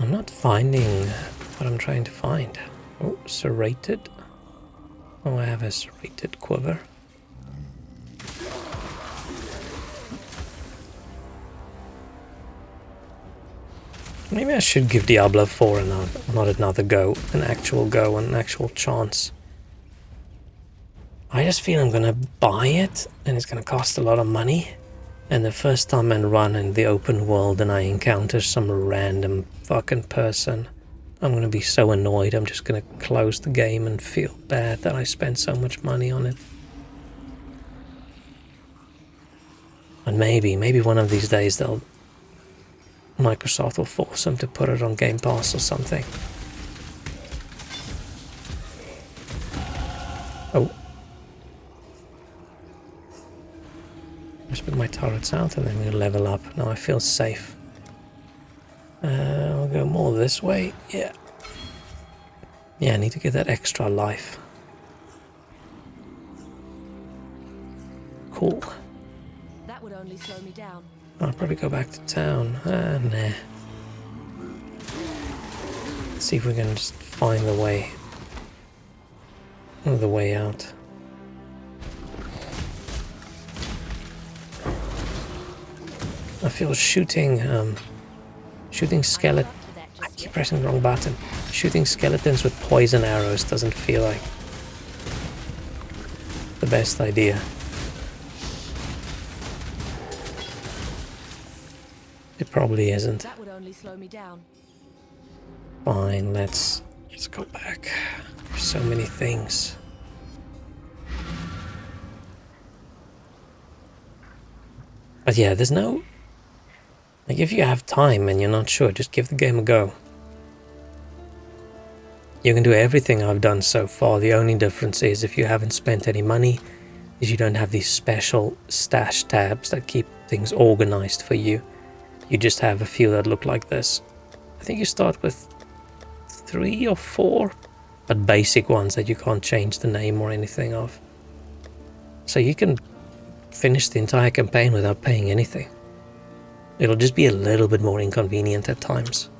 I'm not finding what I'm trying to find. Oh, serrated. Oh, I have a serrated quiver. Maybe I should give Diablo 4 not another go, an actual chance. I just feel I'm gonna buy it and it's gonna cost a lot of money. And the first time I run in the open world and I encounter some random fucking person I'm gonna be so annoyed. I'm just gonna close the game and feel bad that I spent so much money on it. And maybe one of these days Microsoft will force them to put it on Game Pass or something. Oh. Just put my turrets out and then we'll level up. Now I feel safe. I'll go more this way. Yeah. Yeah, I need to get that extra life. Cool. That would only slow me down. I'll probably go back to town. Nah. Let's see if we can just find the way. The way out. I feel shooting skeleton. I keep pressing the wrong button. Shooting skeletons with poison arrows doesn't feel like the best idea. It probably isn't. That would only slow me down. Fine, let's go back. There's so many things. But yeah, there's no... Like, if you have time and you're not sure, just give the game a go. You can do everything I've done so far. The only difference is if you haven't spent any money, is you don't have these special stash tabs that keep things organized for you. You just have a few that look like this. I think you start with 3 or 4, but basic ones that you can't change the name or anything of. So you can finish the entire campaign without paying anything. It'll just be a little bit more inconvenient at times.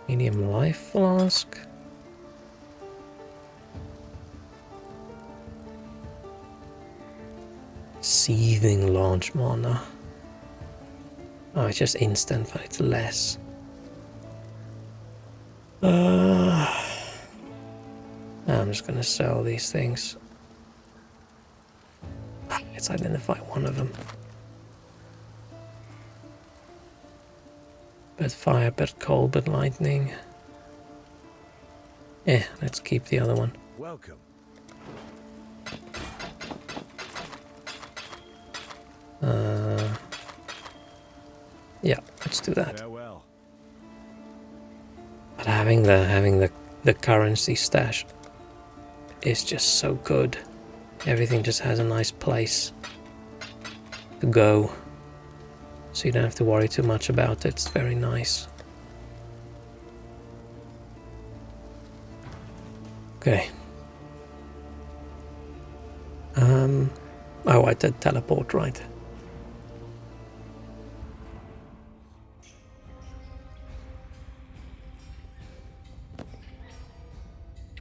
Medium life flask. Seething launch mana. Oh, it's just instant, but it's less. I'm just gonna sell these things. Let's identify one of them. Bit fire, bit cold, bit lightning. Yeah, let's keep the other one. Welcome. Yeah, let's do that. Farewell. But having the currency stash is just so good. Everything just has a nice place to go. So you don't have to worry too much about it. It's very nice. Okay. Oh, I did teleport, right?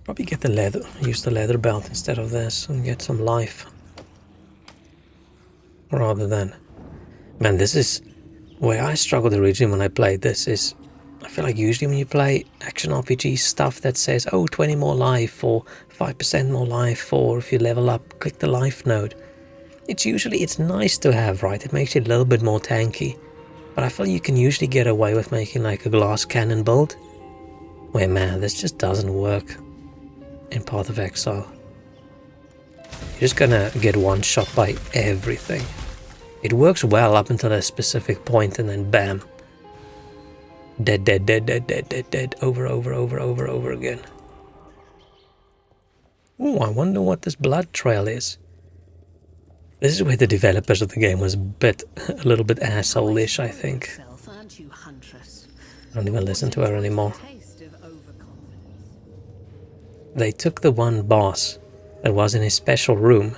Probably get the leather, use the leather belt instead of this and get some life. Rather than... Man, this is where I struggled originally when I played this is... I feel like usually when you play action RPG stuff that says, oh, 20 more life or 5% more life, or if you level up, click the life node. It's nice to have, right? It makes it a little bit more tanky. But I feel you can usually get away with making like a glass cannon build. Where, man, this just doesn't work in Path of Exile. You're just gonna get one shot by everything. It works well up until a specific point and then bam. Dead, dead, dead, dead, dead, dead, dead. Over again. Oh, I wonder what this blood trail is. This is where the developers of the game was a little bit asshole-ish, I think. I don't even listen to her anymore. They took the one boss that was in his special room,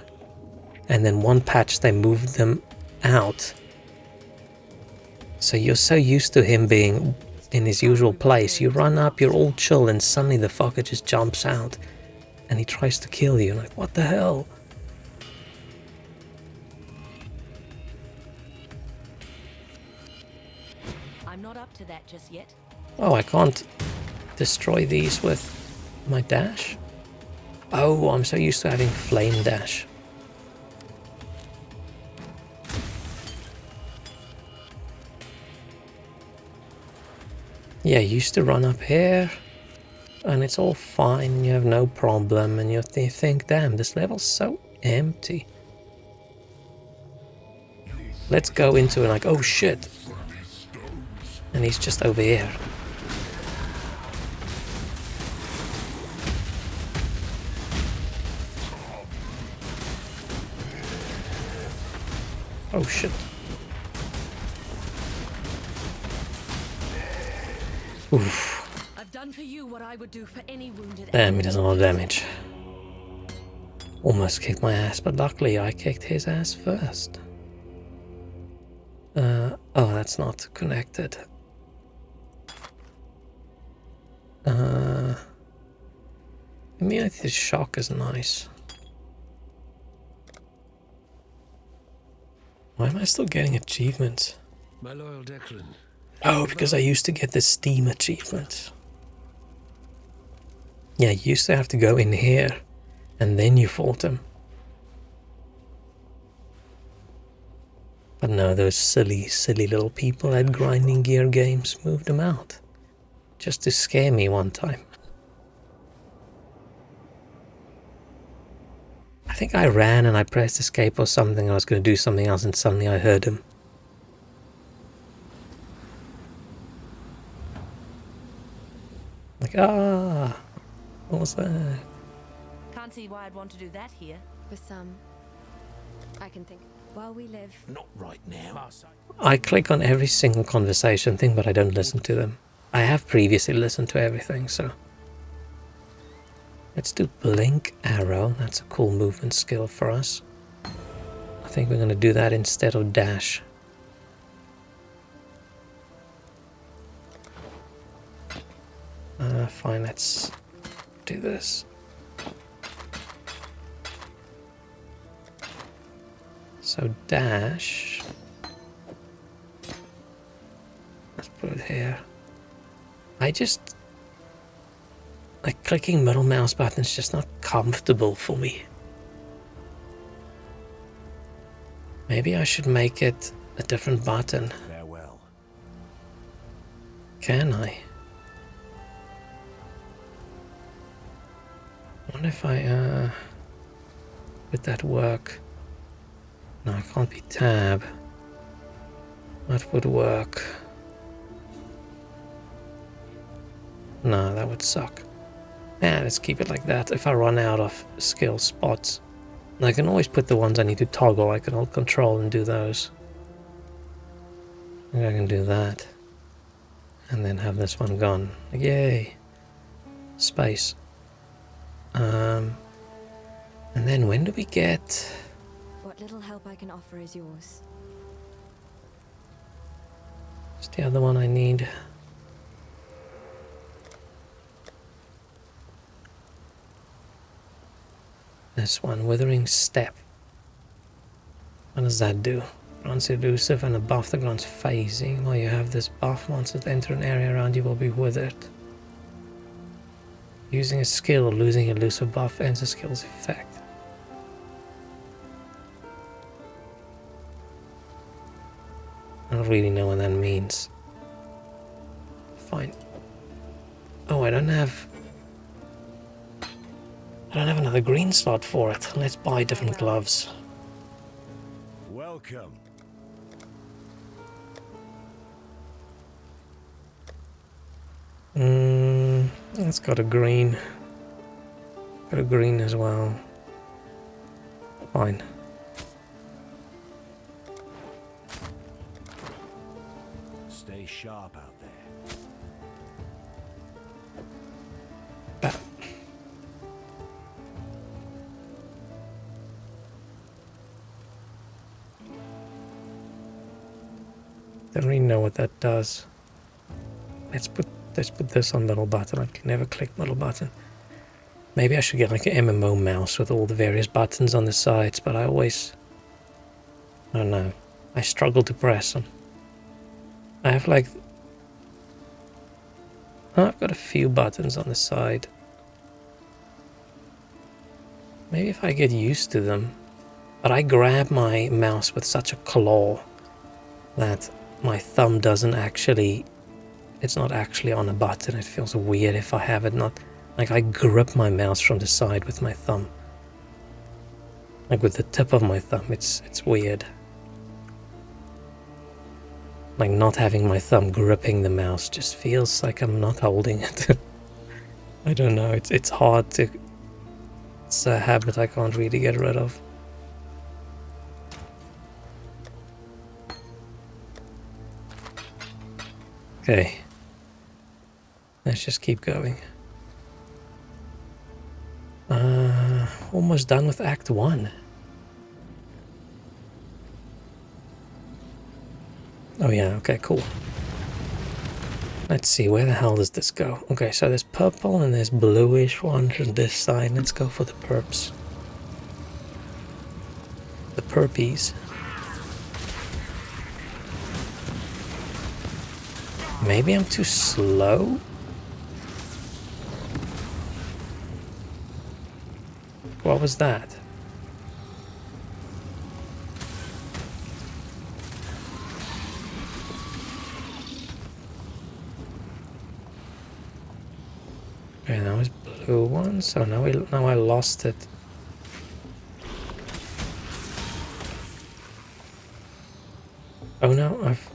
and then one patch they moved them out. So you're so used to him being in his usual place, you run up, you're all chill, and suddenly the fucker just jumps out and he tries to kill you. Like, what the hell? I'm not up to that just yet. Oh, I can't destroy these with my dash? Oh, I'm so used to having flame dash. Yeah, you used to run up here and it's all fine, you have no problem, and you think, damn, this level's so empty. Let's go into it like, oh shit. And he's just over here. Oh shit. Oof. I've done for you what I would do for any wounded Damn, he animal. does a lot of damage. Almost kicked my ass, but luckily I kicked his ass first. Oh, that's not connected. Immunity to shock is nice. Why am I still getting achievements? My loyal Declan. Oh, because I used to get the Steam achievement. Yeah, you used to have to go in here, and then you fought them. But no, those silly little people at Grinding Gear Games moved them out. Just to scare me one time. I think I ran and I pressed escape or something. I was going to do something else and suddenly I heard him. Like, ah, what was that? Can't see why I'd want to do that here. For some, I can think. While we live, Not right now. I click on every single conversation thing, but I don't listen to them. I have previously listened to everything, so... Let's do Blink Arrow. That's a cool movement skill for us. I think we're going to do that instead of Dash. Fine, let's do this. So Dash... Let's put it here. Like, clicking middle mouse button is just not comfortable for me. Maybe I should make it a different button. Farewell. Can I? I wonder if I, would that work? No, it can't be tab. That would work. No, that would suck. Yeah, let's keep it like that. If I run out of skill spots, I can always put the ones I need to toggle. I can hold control and do those. I think I can do that. And then have this one gone. Yay. Space. And then when do we get... what little help I can offer is yours. What's the other one I need? This one, Withering Step. What does that do? Grants elusive and a buff that grants phasing. While you have this buff, monsters that enter an area around you will be withered. Using a skill, losing elusive buff ends the skill's effect. I don't really know what that means. Fine. Oh, I don't have another green slot for it. Let's buy different gloves. Welcome. It's got a green. Got a green as well. Fine. Stay sharp out there. That. Don't really know what that does. Let's put this on middle button. I can never click middle button. Maybe I should get like an MMO mouse with all the various buttons on the sides, but I don't know. I struggle to press them. I have like... Oh, I've got a few buttons on the side. Maybe if I get used to them. But I grab my mouse with such a claw that my thumb doesn't actually... It's not actually on a button. It feels weird if I have it not... Like I grip my mouse from the side with my thumb. Like with the tip of my thumb. It's weird. Like not having my thumb gripping the mouse just feels like I'm not holding it. I don't know. It's hard to... It's a habit I can't really get rid of. Okay. Let's just keep going. Almost done with Act 1. Oh yeah, okay, cool. Let's see, where the hell does this go? Okay, so there's purple and there's bluish ones on this side. Let's go for the perps. The perpies. Maybe I'm too slow? What was that? Okay, that was blue one, so now I lost it. Oh no, I've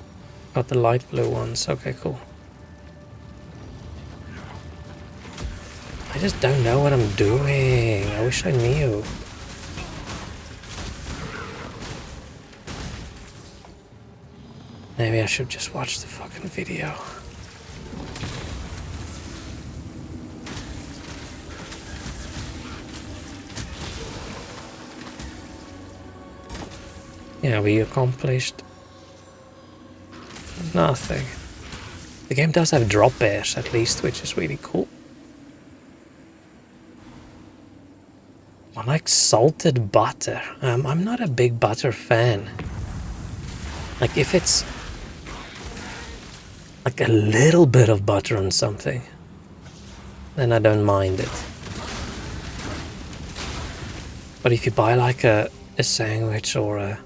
got the light blue ones. Okay, cool. I just don't know what I'm doing. I wish I knew. Maybe I should just watch the fucking video. Yeah, we accomplished nothing. The game does have drop bears at least, which is really cool. I like salted butter. I'm not a big butter fan. Like if it's like a little bit of butter on something, then I don't mind it. But if you buy like a sandwich or a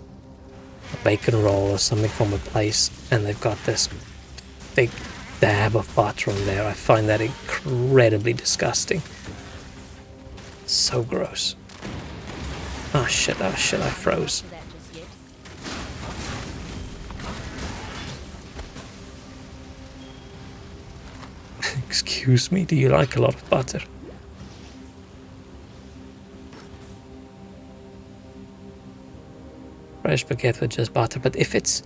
bacon roll or something from a place and they've got this big dab of butter on there, I find that incredibly disgusting. So gross. Oh shit, I froze. Excuse me, do you like a lot of butter? Fresh baguette with just butter, but if it's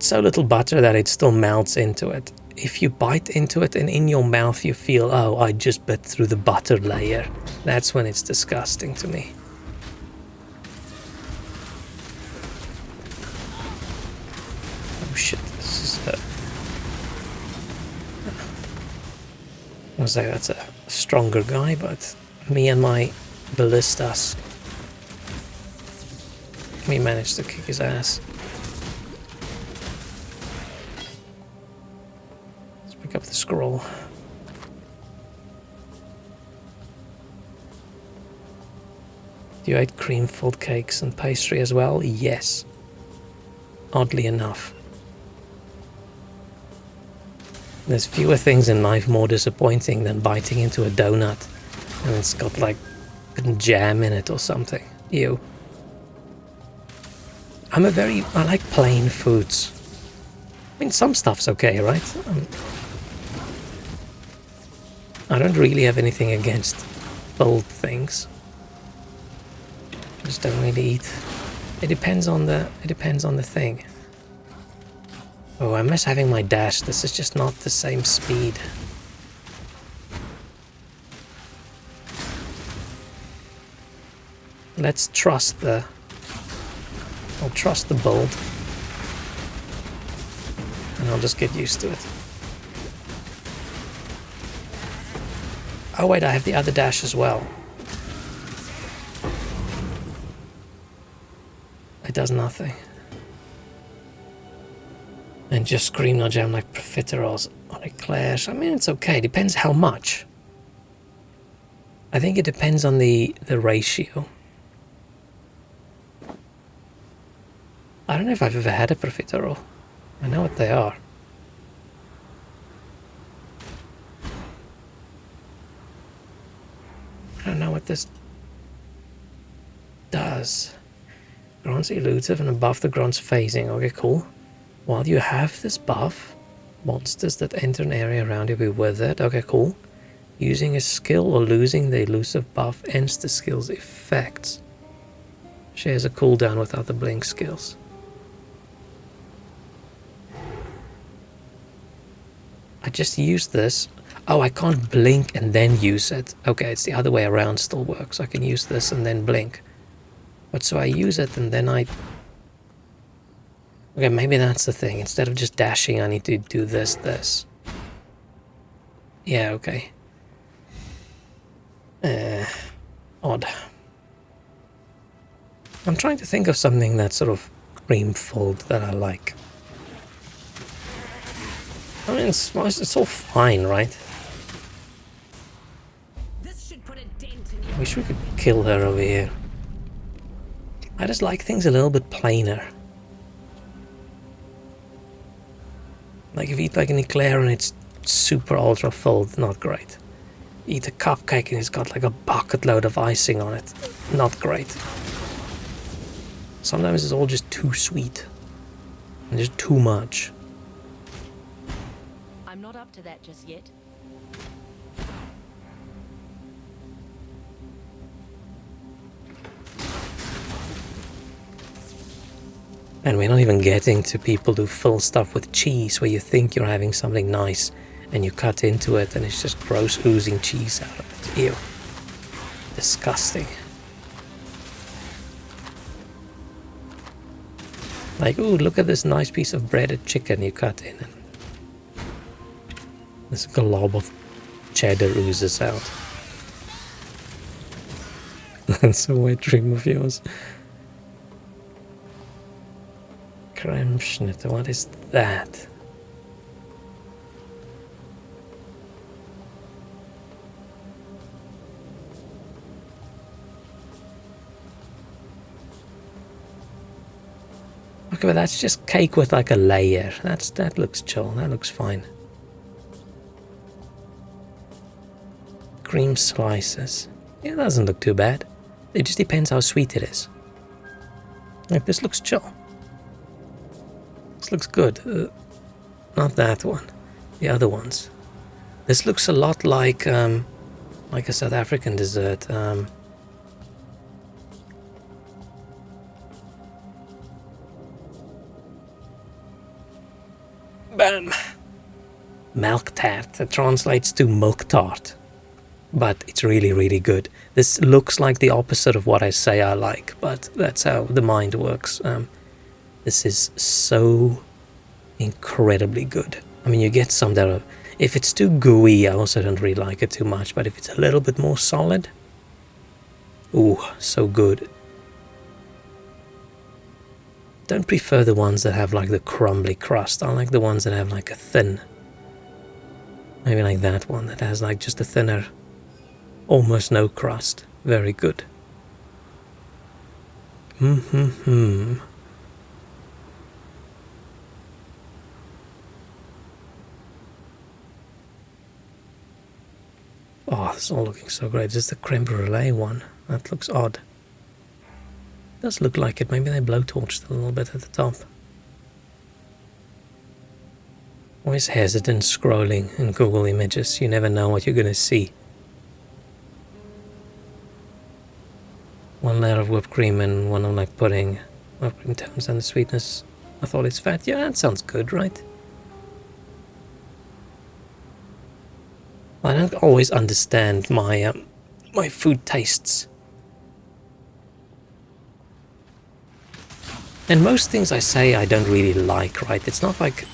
so little butter that it still melts into it, if you bite into it and in your mouth you feel, oh, I just bit through the butter layer, that's when it's disgusting to me. Oh shit, this is I was like, that's a stronger guy, but me and my ballistas, we managed to kick his ass. Let's pick up the scroll. Do you eat cream-filled cakes and pastry as well? Yes. Oddly enough. There's fewer things in life more disappointing than biting into a donut and it's got like jam in it or something. Ew. I like plain foods. I mean, some stuff's okay, right? I don't really have anything against bold things. I just don't really eat. It depends on the thing. Oh, I miss having my dash. This is just not the same speed. Let's trust the... I'll trust the build. And I'll just get used to it. Oh wait, I have the other dash as well. It does nothing. And just scream no jam like profiteroles or eclairs. I mean, it's okay. Depends how much. I think it depends on the ratio. I don't know if I've ever had a profiterole. I know what they are. I don't know what this does. Grants elusive and above the grants phasing. Okay, cool. While you have this buff, monsters that enter an area around you will be withered. Okay, cool. Using a skill or losing the elusive buff ends the skill's effects. Shares a cooldown without the blink skills. I just used this. Oh, I can't blink and then use it. Okay, it's the other way around still works. I can use this and then blink. But so I use it and then I... Okay, maybe that's the thing. Instead of just dashing, I need to do this. Yeah, okay. Odd. I'm trying to think of something that's sort of cream-filled that I like. I mean, it's all fine, right? This should put a dent in you. Wish we could kill her over here. I just like things a little bit plainer. Like if you eat like an eclair and it's super ultra filled, not great. Eat a cupcake and it's got like a bucket load of icing on it, not great. Sometimes it's all just too sweet and just too much. I'm not up to that just yet. And we're not even getting to people who fill stuff with cheese where you think you're having something nice and you cut into it and it's just gross oozing cheese out of it. Ew. Disgusting. Like, ooh, look at this nice piece of breaded chicken you cut in. And this glob of cheddar oozes out. That's a wet dream of yours. Kremschnitte, what is that? Okay, but that's just cake with like a layer. That looks chill. That looks fine. Cream slices. Yeah, it doesn't look too bad. It just depends how sweet it is. Like, this looks chill. This looks good. Not that one. The other ones. This looks a lot like a South African dessert. Bam! Milk tart. It translates to milk tart. But it's really, really good. This looks like the opposite of what I say I like, but that's how the mind works. This is so incredibly good. I mean, you get some that are... If it's too gooey, I also don't really like it too much, but if it's a little bit more solid... Ooh, so good. Don't prefer the ones that have like the crumbly crust. I like the ones that have like a thin... Maybe like that one that has like just a thinner... Almost no crust. Very good. Oh, this is all looking so great. This is the creme brulee one. That looks odd. Does look like it. Maybe they blowtorched a little bit at the top. Always hesitant scrolling in Google Images. You never know what you're going to see. One layer of whipped cream and one of like pudding. Whipped cream tones and the sweetness. I thought it's fat. Yeah, that sounds good, right? I don't always understand my my food tastes. And most things I say I don't really like, right? It's not like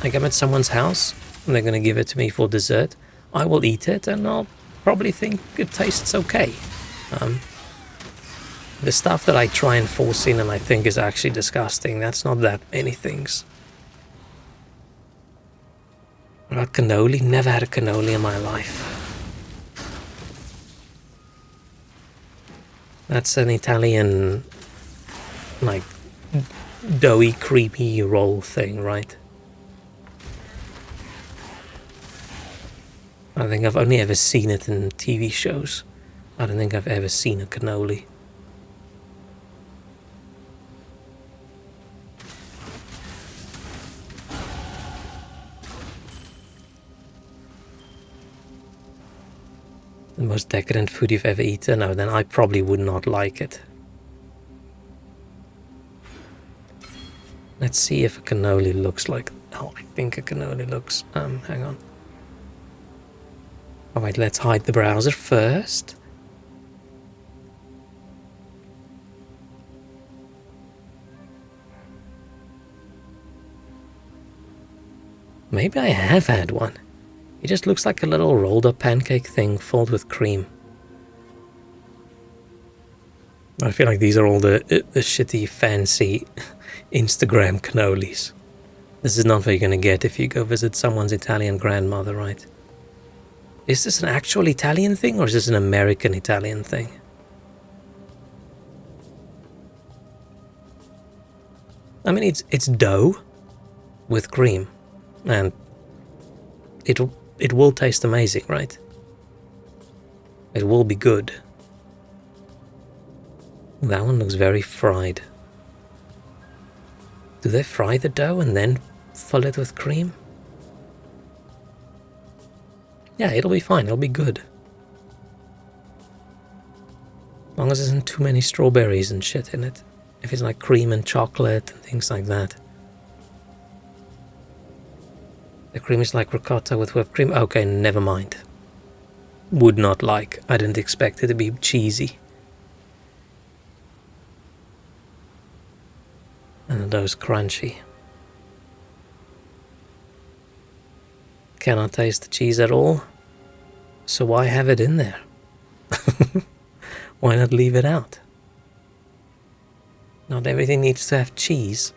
I'm at someone's house and they're going to give it to me for dessert. I will eat it and I'll probably think it tastes okay. The stuff that I try and force in and I think is actually disgusting, that's not that many things. What about cannoli? Never had a cannoli in my life. That's an Italian, like, doughy, creepy roll thing, right? I think I've only ever seen it in TV shows. I don't think I've ever seen a cannoli. The most decadent food you've ever eaten? No, then I probably would not like it. Let's see if a cannoli looks like... Oh, I think a cannoli looks... hang on. Oh wait, let's hide the browser first. Maybe I have had one. It just looks like a little rolled up pancake thing filled with cream. I feel like these are all the shitty, fancy Instagram cannolis. This is not what you're gonna get if you go visit someone's Italian grandmother, right? Is this an actual Italian thing or is this an American Italian thing? I mean, it's dough with cream, and it will taste amazing, right? It will be good. That one looks very fried. Do they fry the dough and then fill it with cream? Yeah, it'll be fine. It'll be good. As long as there isn't too many strawberries and shit in it. If it's like cream and chocolate and things like that. The cream is like ricotta with whipped cream. Okay, never mind. Would not like. I didn't expect it to be cheesy. And the dough's crunchy. Cannot taste the cheese at all. So why have it in there? Why not leave it out? Not everything needs to have cheese.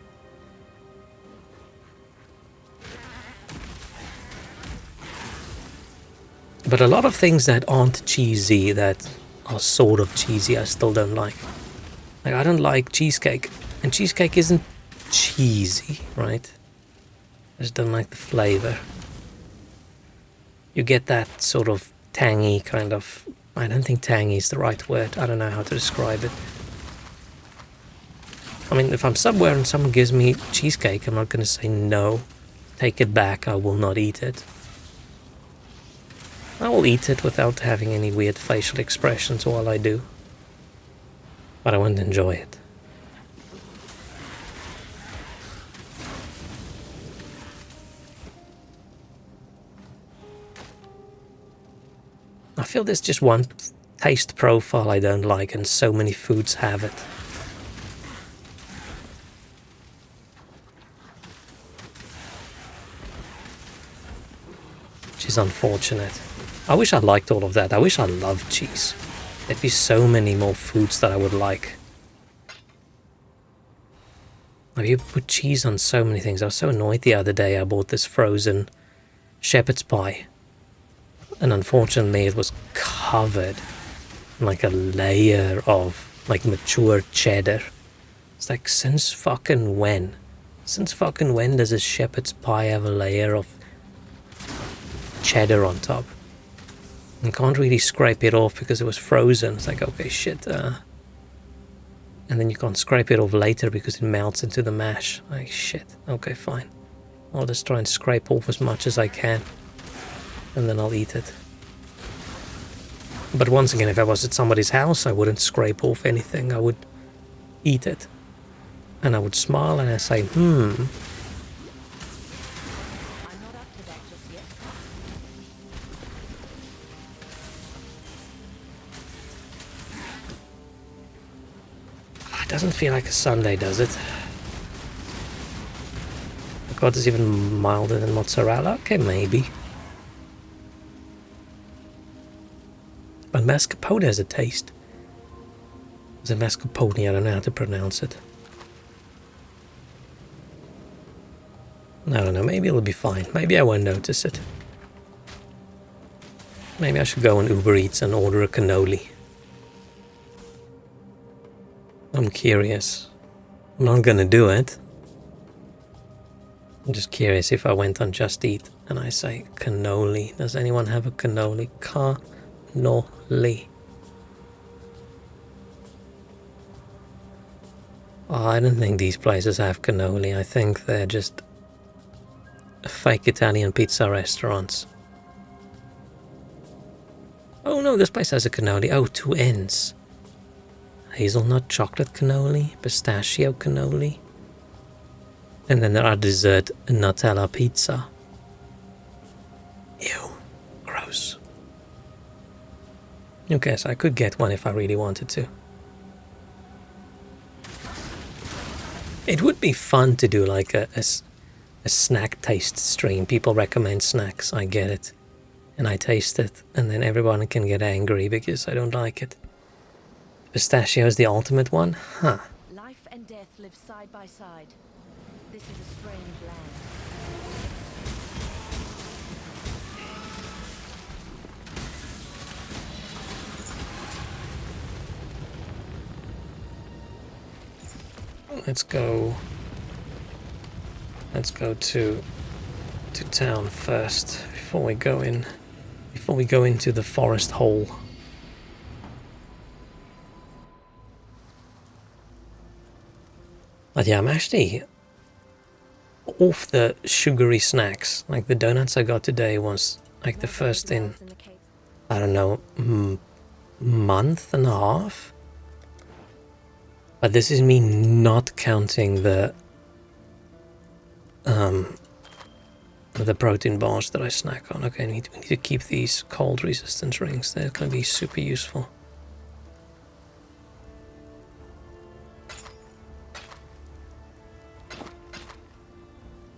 But a lot of things that aren't cheesy, that are sort of cheesy, I still don't like. Like, I don't like cheesecake. And cheesecake isn't cheesy, right? I just don't like the flavor. You get that sort of tangy kind of... I don't think tangy is the right word. I don't know how to describe it. I mean, if I'm somewhere and someone gives me cheesecake, I'm not going to say no. Take it back, I will not eat it. I will eat it without having any weird facial expressions while I do. But I won't enjoy it. I feel there's just one taste profile I don't like, and so many foods have it. Which is unfortunate. I wish I liked all of that. I wish I loved cheese. There'd be so many more foods that I would like. Like, you put cheese on so many things. I was so annoyed the other day. I bought this frozen shepherd's pie. And unfortunately it was covered in like a layer of like mature cheddar. It's like, since fucking when? Since fucking when does a shepherd's pie have a layer of cheddar on top? And can't really scrape it off because it was frozen. It's like, okay, shit. And then you can't scrape it off later because it melts into the mash. Like, shit. Okay, fine. I'll just try and scrape off as much as I can. And then I'll eat it. But once again, if I was at somebody's house, I wouldn't scrape off anything. I would eat it. And I would smile and I'd say, I'm not up to that just yet. It doesn't feel like a Sunday, does it? God, it's even milder than mozzarella? Okay, maybe. But mascarpone has a taste. Is it mascarpone? I don't know how to pronounce it. I don't know, maybe it'll be fine. Maybe I won't notice it. Maybe I should go on Uber Eats and order a cannoli. I'm curious. I'm not gonna do it. I'm just curious if I went on Just Eat and I say cannoli. Does anyone have a cannoli? Cannoli. Oh, I don't think these places have cannoli. I think they're just fake Italian pizza restaurants. Oh no, this place has a cannoli. Oh, 2 ends. Hazelnut chocolate cannoli, pistachio cannoli. And then there are dessert Nutella pizza. Ew, gross. Okay, so I could get one if I really wanted to. It would be fun to do like a snack taste stream. People recommend snacks, I get it. And I taste it, and then everyone can get angry because I don't like it. Pistachio is the ultimate one? Huh. Life and death live side by side. This is a strange land. Let's go to town first before we go into the forest hole. But yeah, I'm actually off the sugary snacks. Like the donuts I got today was like the first in, I don't know, month and a half. But this is me not counting the protein bars that I snack on. Okay, we need to keep these cold resistance rings. They're going to be super useful.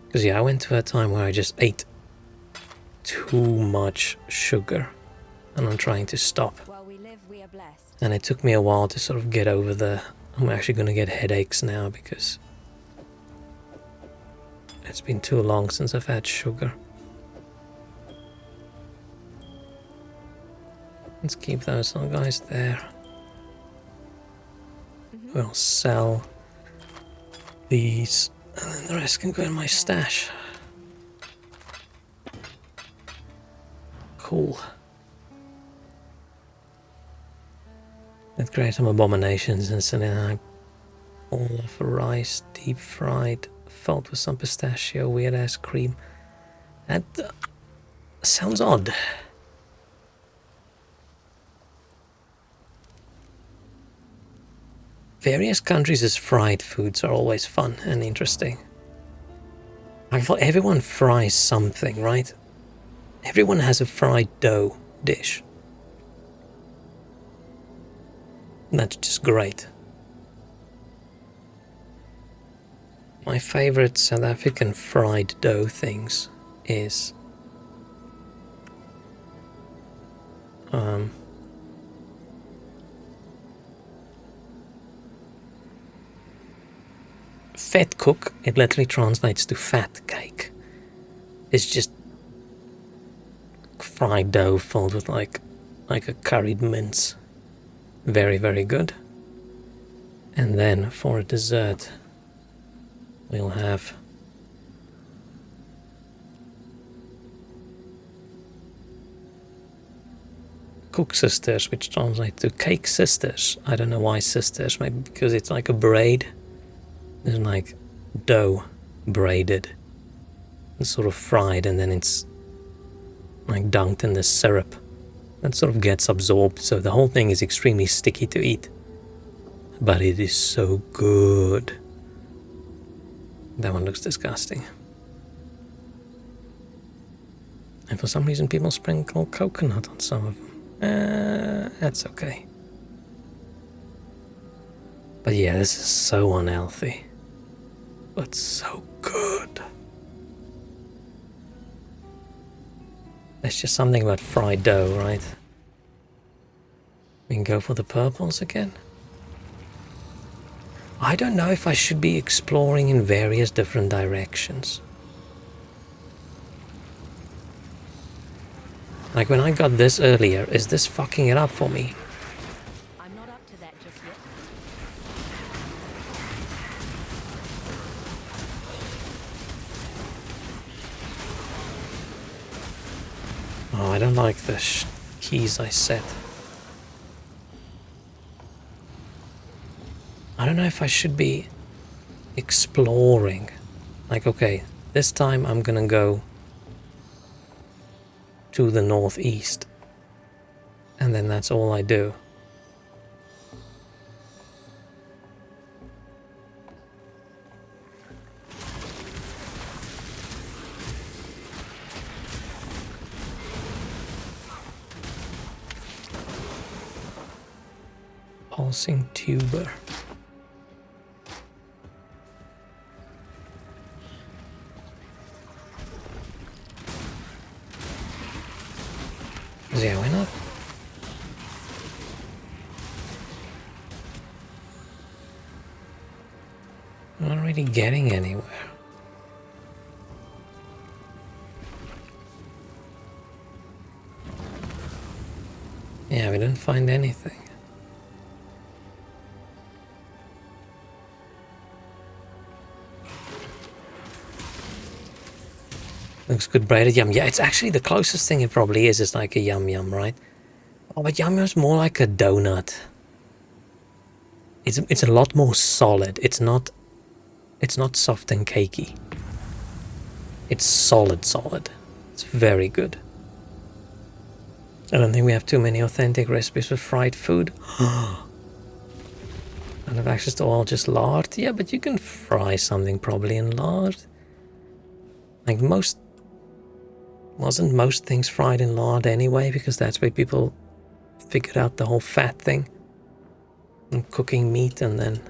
Because yeah, I went to a time where I just ate too much sugar, and I'm trying to stop. While we live, we are blessed. And it took me a while to sort of get over the... I'm actually going to get headaches now because it's been too long since I've had sugar. Let's keep those little guys there. We'll sell these, and then the rest can go in my stash. Cool. Let's create some abominations and send in all of rice, deep fried, filled with some pistachio, weird ass cream. That sounds odd. Various countries' fried foods are always fun and interesting. I feel everyone fries something, right? Everyone has a fried dough dish. That's just great. My favorite South African fried dough things is fat cook. It literally translates to fat cake. It's just fried dough filled with like a curried mince. Very, very good. And then for a dessert, we'll have Cook Sisters, which translates to Cake Sisters. I don't know why sisters, maybe because it's like a braid. It's like dough braided and sort of fried, and then it's like dunked in this syrup that sort of gets absorbed, so the whole thing is extremely sticky to eat. But it is so good. That one looks disgusting. And for some reason people sprinkle coconut on some of them. That's okay. But yeah, this is so unhealthy. But so good. There's just something about fried dough, right? We can go for the purples again. I don't know if I should be exploring in various different directions. Like when I got this earlier, is this fucking it up for me? I'm not up to that just yet. I don't like the keys I set. I don't know if I should be exploring. Like, okay, this time I'm gonna go to the northeast. And then that's all I do. Pulsing tuber. Yeah, why not? I'm not really getting anywhere. Yeah, we didn't find anything. Looks good braided yum. Yeah, it's actually the closest thing it probably is like a yum yum, right? Oh, but yum yum's more like a donut. It's a lot more solid. It's not soft and cakey. It's solid. It's very good. I don't think we have too many authentic recipes for fried food. And have access to all just lard. Yeah, but you can fry something probably in lard. Like wasn't most things fried in lard anyway, because that's where people figured out the whole fat thing. And cooking meat and then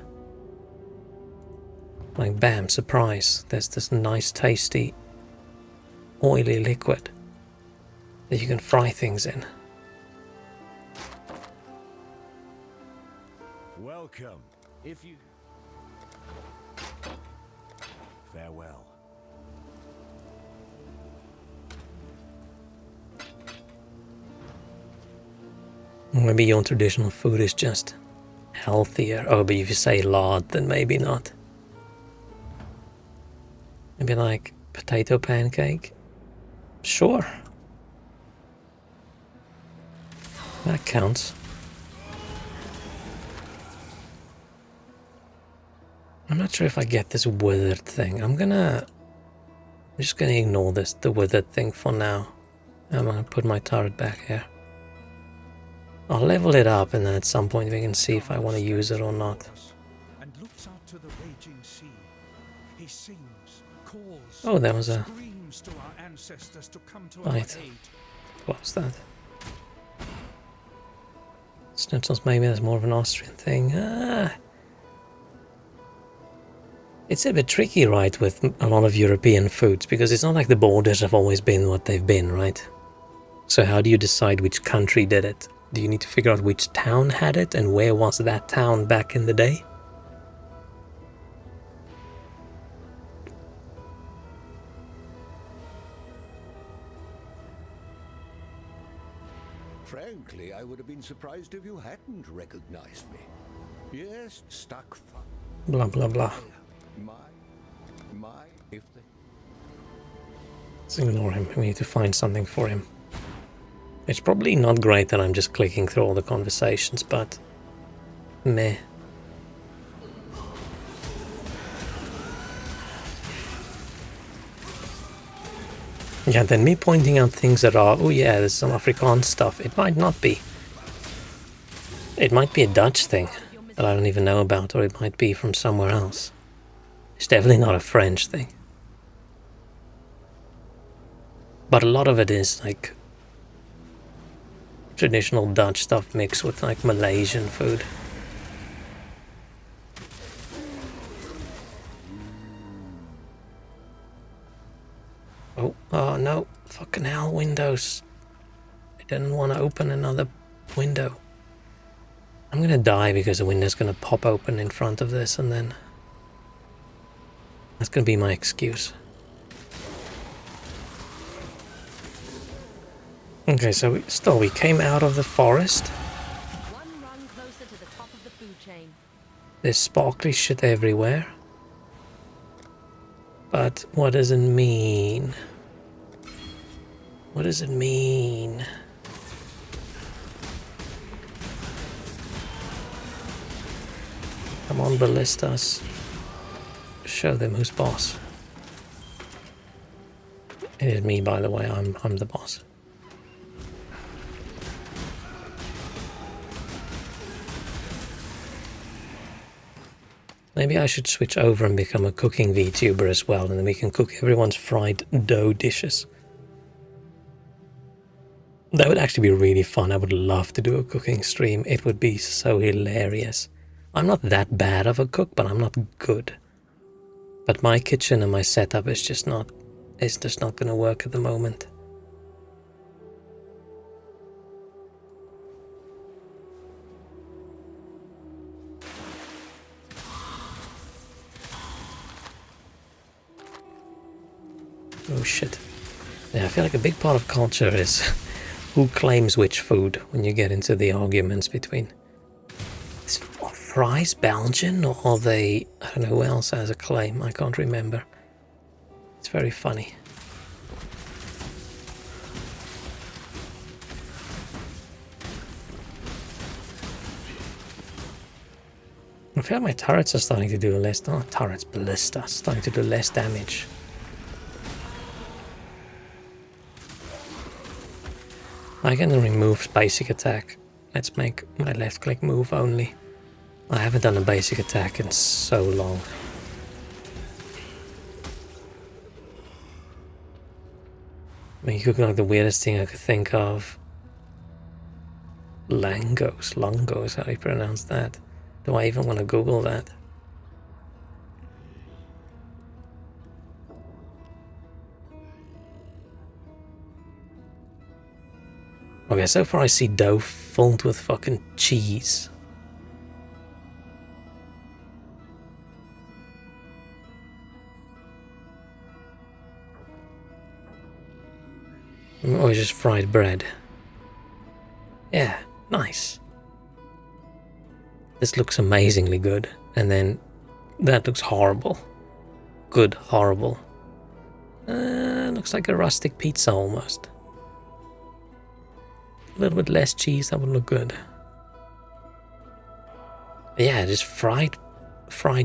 like bam, surprise, there's this nice tasty oily liquid that you can fry things in. Welcome. If you... Farewell. Maybe your traditional food is just healthier. Oh, but if you say lard, then maybe not. Maybe like potato pancake? Sure. That counts. I'm not sure if I get this withered thing. I'm just gonna ignore the withered thing for now. I'm gonna put my turret back here. I'll level it up and then at some point we can see if I want to use it or not. And looks out to the raging sea. He sings, calls, Oh, there was a... screams to our ancestors to come to Right. our aid. What was that? Schnitzels, maybe that's more of an Austrian thing. It's a bit tricky, right, with a lot of European foods, because it's not like the borders have always been what they've been, right? So how do you decide which country did it? Do you need to figure out which town had it and where was that town back in the day? Frankly, I would have been surprised if you hadn't recognized me. Yes, stuck fun. Blah, blah, blah. If they... Let's ignore him. We need to find something for him. It's probably not great that I'm just clicking through all the conversations, but... meh. Yeah, then me pointing out things that are, oh yeah, there's some Afrikaans stuff. It might not be. It might be a Dutch thing that I don't even know about, or it might be from somewhere else. It's definitely not a French thing. But a lot of it is like traditional Dutch stuff mixed with like Malaysian food. Oh no, fucking hell, Windows. I didn't want to open another window. I'm gonna die because the window's gonna pop open in front of this and then... that's gonna be my excuse. Okay, so we came out of the forest. One rung closer to the top of the food chain. There's sparkly shit everywhere. But what does it mean? What does it mean? Come on, ballistas. Show them who's boss. It is me, by the way. I'm the boss. Maybe I should switch over and become a cooking VTuber as well, and then we can cook everyone's fried dough dishes. That would actually be really fun. I would love to do a cooking stream. It would be so hilarious. I'm not that bad of a cook, but I'm not good. But my kitchen and my setup is just not gonna work at the moment. Oh shit. Yeah, I feel like a big part of culture is who claims which food when you get into the arguments between. Are fries Belgian, or are they... I don't know who else has a claim, I can't remember. It's very funny. I feel like my turrets are starting to do less... Not turrets, ballistas, starting to do less damage. I can remove basic attack. Let's make my left click move only. I haven't done a basic attack in so long. I mean, you could like the weirdest thing I could think of. Lungos, how do you pronounce that? Do I even want to Google that? Okay, so far I see dough filled with fucking cheese. Or just fried bread. Yeah, nice. This looks amazingly good. And then that looks horrible. Good, horrible. Looks like a rustic pizza almost. A little bit less cheese, that would look good. Yeah, just fried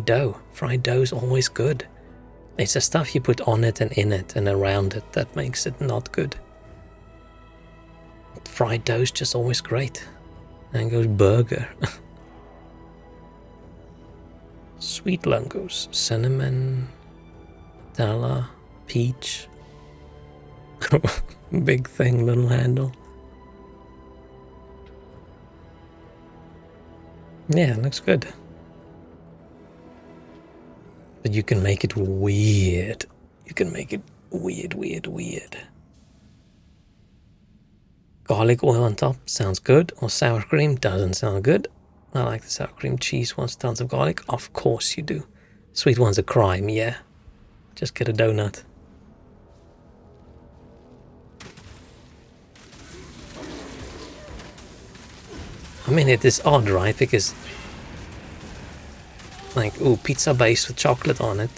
dough. Fried dough is always good. It's the stuff you put on it and in it and around it that makes it not good. Fried dough's just always great. And goes burger. Sweet lungos. Cinnamon. Nutella. Peach. Big thing, little handle. Yeah, it looks good. But you can make it weird. You can make it weird. Garlic oil on top sounds good. Or sour cream doesn't sound good. I like the sour cream. Cheese wants tons of garlic. Of course you do. Sweet one's a crime, yeah. Just get a donut. I mean, it is odd, right? Because, like, ooh, pizza base with chocolate on it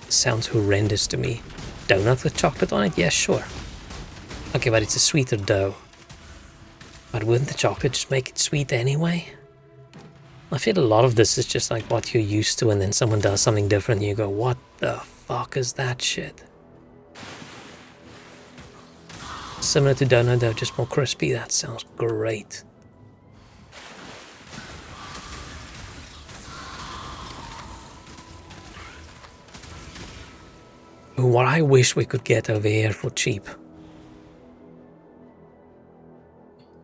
sounds horrendous to me. Donut with chocolate on it? Yeah, sure. Okay, but it's a sweeter dough. But wouldn't the chocolate just make it sweet anyway? I feel a lot of this is just like what you're used to, and then someone does something different and you go, what the fuck is that shit? Similar to donut dough, just more crispy. That sounds great. What I wish we could get over here for cheap.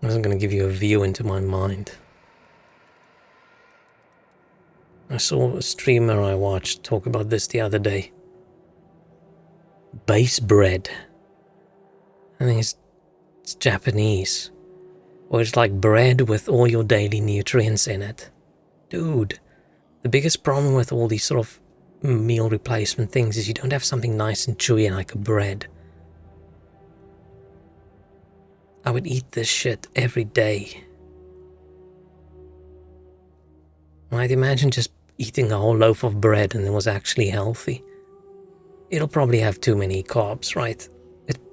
I wasn't going to give you a view into my mind. I saw a streamer I watched talk about this the other day. Base bread. I think it's Japanese. Or it's like bread with all your daily nutrients in it. Dude, the biggest problem with all these sort of meal replacement things is you don't have something nice and chewy like a bread. I would eat this shit every day. I'd imagine just eating a whole loaf of bread and it was actually healthy. It'll probably have too many carbs, right?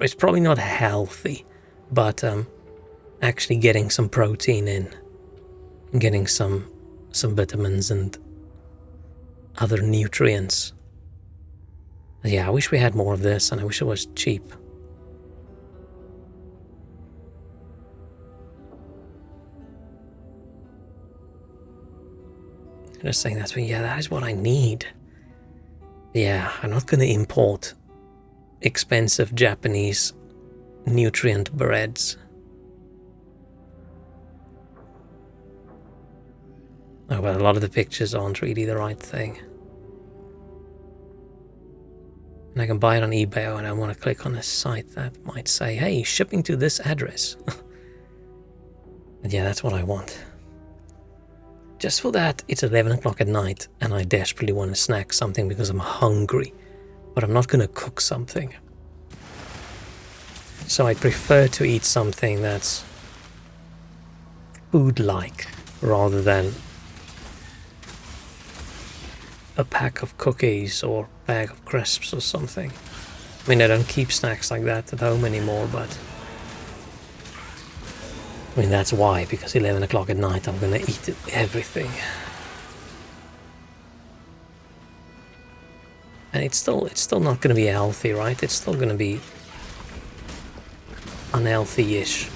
It's probably not healthy, but actually getting some protein in, getting some vitamins and other nutrients. Yeah, I wish we had more of this, and I wish it was cheap. Just saying that, but yeah, that is what I need. Yeah, I'm not going to import expensive Japanese nutrient breads. Oh, but a lot of the pictures aren't really the right thing. And I can buy it on eBay, and I want to click on a site that might say, hey, shipping to this address. And yeah, that's what I want. Just for that, it's 11 o'clock at night, and I desperately want to snack something because I'm hungry. But I'm not going to cook something. So I prefer to eat something that's food-like, rather than a pack of cookies or bag of crisps or something. I mean, I don't keep snacks like that at home anymore, but I mean, that's why, because 11 o'clock at night I'm gonna eat everything. And it's still not gonna be healthy, right? It's still gonna be unhealthy-ish.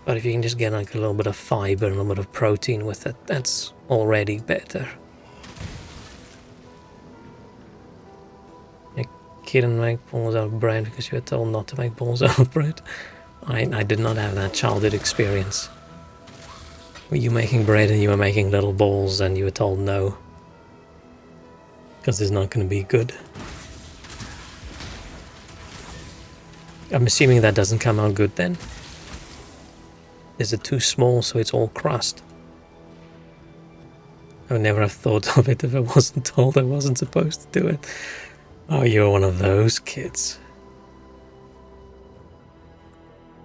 But if you can just get like a little bit of fiber and a little bit of protein with it, that's already better. You couldn't make balls out of bread because you were told not to make balls out of bread. I did not have that childhood experience. Were you making bread and you were making little balls and you were told no? Because it's not going to be good. I'm assuming that doesn't come out good then. Is it too small so it's all crust? I would never have thought of it if I wasn't told I wasn't supposed to do it. Oh, you're one of those kids.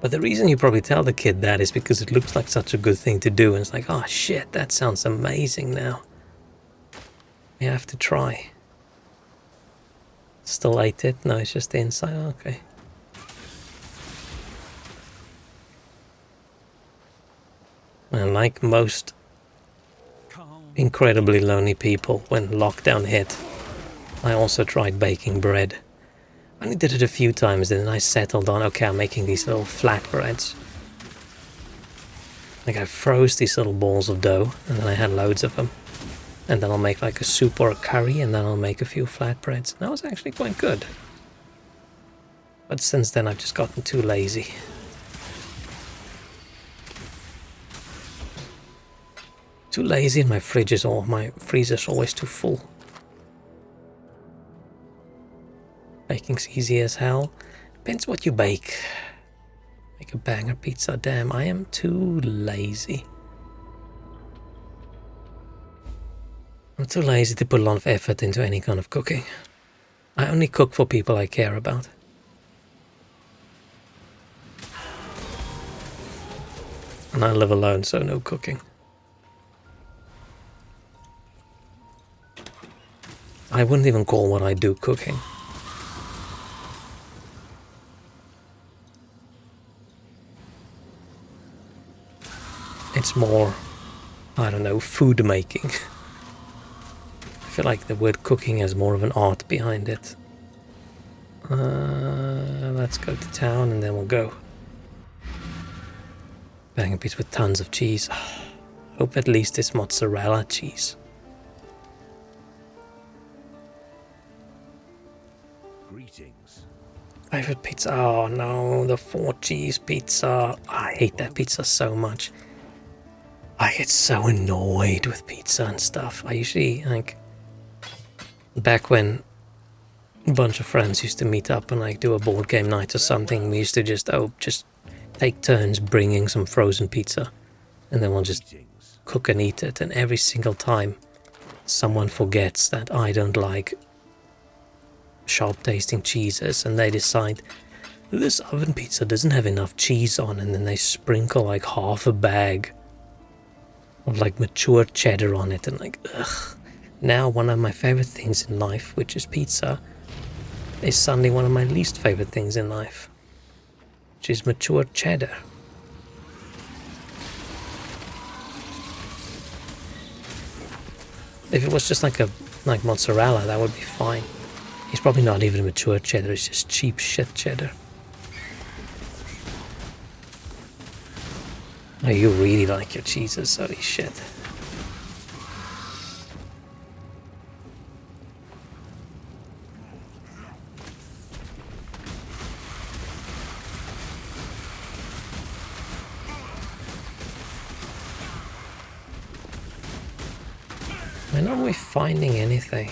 But the reason you probably tell the kid that is because it looks like such a good thing to do, and it's like, oh shit, that sounds amazing now. We have to try. Still ate it? No, it's just the inside. Okay. And like most incredibly lonely people, when lockdown hit, I also tried baking bread. I only did it a few times, and then I settled on, okay, I'm making these little flatbreads. Like I froze these little balls of dough, and then I had loads of them. And then I'll make like a soup or a curry, and then I'll make a few flatbreads. That was actually quite good. But since then I've just gotten too lazy. Too lazy, and my freezer's always too full. Baking's easy as hell. Depends what you bake. Make a banger pizza. Damn, I am too lazy. I'm too lazy to put a lot of effort into any kind of cooking. I only cook for people I care about. And I live alone, so no cooking. I wouldn't even call what I do cooking. It's more, I don't know, food making. I feel like the word cooking has more of an art behind it. Let's go to town and then we'll go. Bang a piece with tons of cheese. Hope at least it's mozzarella cheese. Greetings. Favorite pizza? Oh no, the 4 cheese pizza. I hate that pizza so much. I get so annoyed with pizza and stuff. I usually, like, back when a bunch of friends used to meet up and like do a board game night or something, we used to just take turns bringing some frozen pizza, and then we'll just cook and eat it. And every single time someone forgets that I don't like sharp tasting cheeses, and they decide this oven pizza doesn't have enough cheese on, and then they sprinkle like half a bag of like mature cheddar on it, and like, ugh, now one of my favorite things in life, which is pizza, is suddenly one of my least favorite things in life, which is mature cheddar. If it was just like mozzarella, that would be fine. It's probably not even mature cheddar, it's just cheap shit cheddar. Oh, you really like your cheeses, holy shit. When are we finding anything?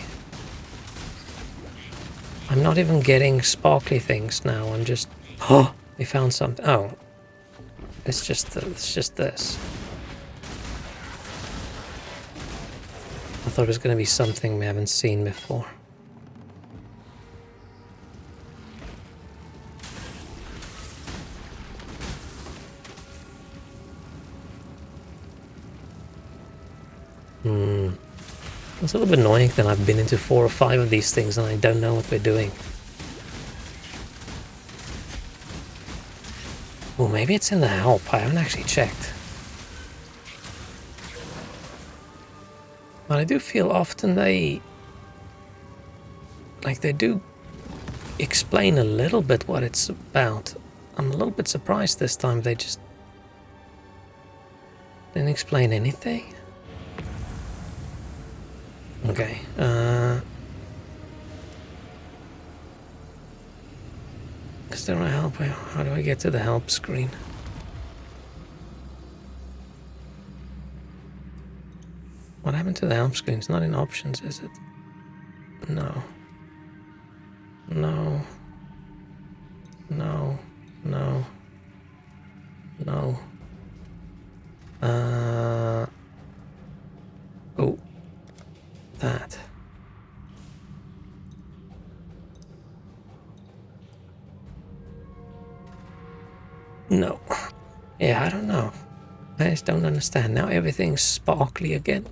I'm not even getting sparkly things now, I'm just... Oh, we found something. Oh. It's just this. I thought it was going to be something we haven't seen before. It's a little bit annoying that I've been into 4 or 5 of these things and I don't know what we're doing. Well, maybe it's in the help. I haven't actually checked. But I do feel often they do explain a little bit what it's about. I'm a little bit surprised this time they just didn't explain anything. Okay, is there a help? How do I get to the help screen? What happened to the help screen? It's not in options, is it? No. No. No. No. No. Oh. That. No. Yeah, I don't know. I just don't understand. Now everything's sparkly again.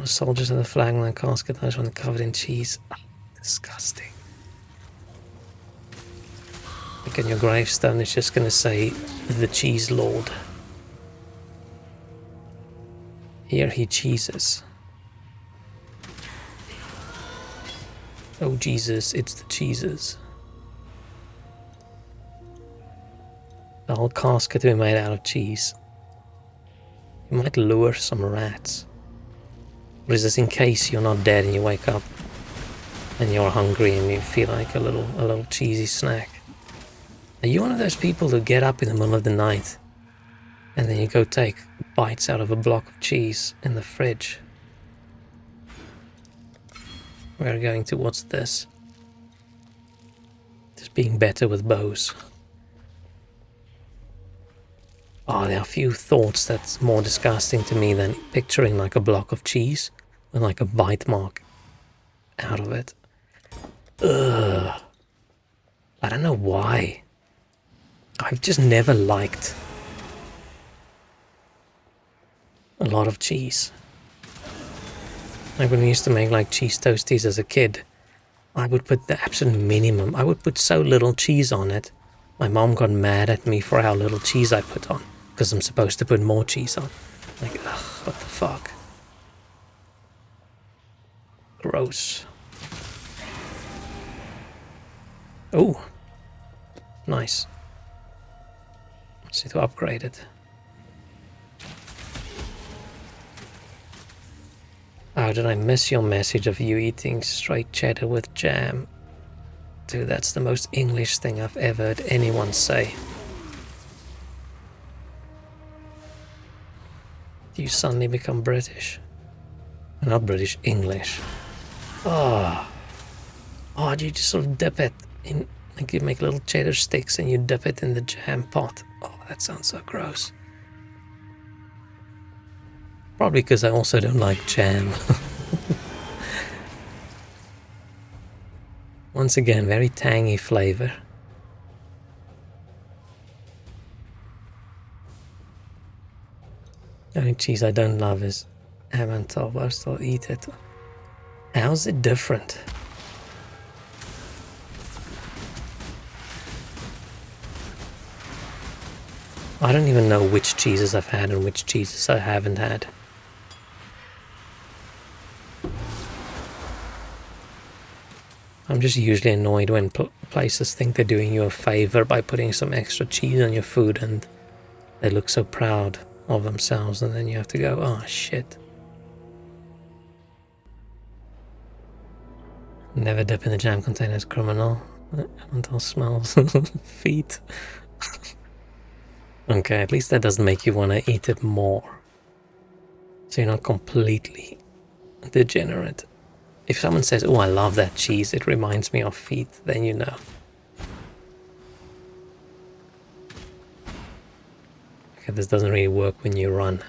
Soldiers of the flagline casket, those one covered in cheese. Oh, disgusting. Like on your gravestone, it's just gonna say the cheese lord. Here he cheeses. Oh Jesus, it's the cheeses. The whole casket will be made out of cheese. You might lure some rats. Or is this in case you're not dead and you wake up and you're hungry and you feel like a little cheesy snack? Are you one of those people who get up in the middle of the night and then you go take bites out of a block of cheese in the fridge? We're going towards this. Just being better with bows. Oh, there are a few thoughts that's more disgusting to me than picturing like a block of cheese with like a bite mark out of it. Ugh. I don't know why. I've just never liked a lot of cheese. Like when we used to make like cheese toasties as a kid, I would put the absolute minimum. I would put so little cheese on it. My mom got mad at me for how little cheese I put on. Because I'm supposed to put more cheese on. Like, ugh, what the fuck? Gross. Oh. Nice. Let's see to upgrade it. Oh, did I miss your message of you eating straight cheddar with jam? Dude, that's the most English thing I've ever heard anyone say. Do you suddenly become British? Not British, English. Oh. Oh, you just sort of dip it in, like you make little cheddar sticks and you dip it in the jam pot. Oh, that sounds so gross. Probably because I also don't like jam. Once again, very tangy flavor. The only cheese I don't love is ham and top, but I still eat it. How's it different? I don't even know which cheeses I've had and which cheeses I haven't had. I'm just usually annoyed when places think they're doing you a favor by putting some extra cheese on your food and they look so proud of themselves, and then you have to go, oh shit. Never dip in the jam container as criminal. Elemental smells. Feet. Okay, at least that doesn't make you want to eat it more. So you're not completely degenerate. If someone says, oh, I love that cheese, it reminds me of feet, then you know. Okay, this doesn't really work when you run.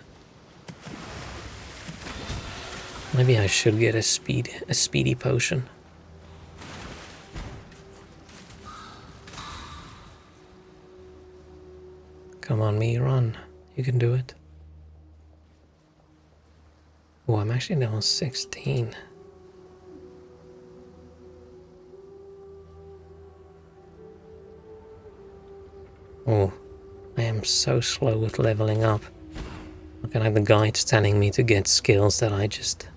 Maybe I should get a speedy potion. Come on, me, run. You can do it. Oh, I'm actually now 16. Oh, I am so slow with leveling up. Looking at the guides telling me to get skills that I just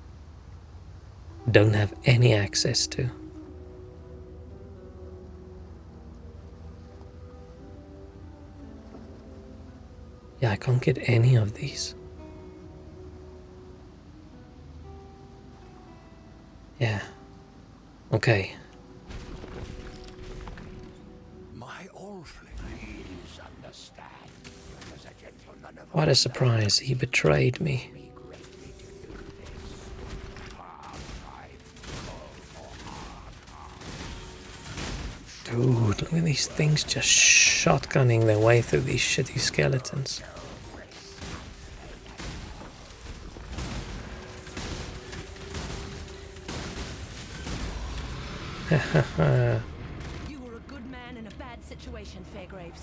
don't have any access to. Yeah, I can't get any of these. Yeah. Okay. What a surprise, he betrayed me. Dude, look at these things just shotgunning their way through these shitty skeletons. You were a good man in a bad situation, Fairgraves.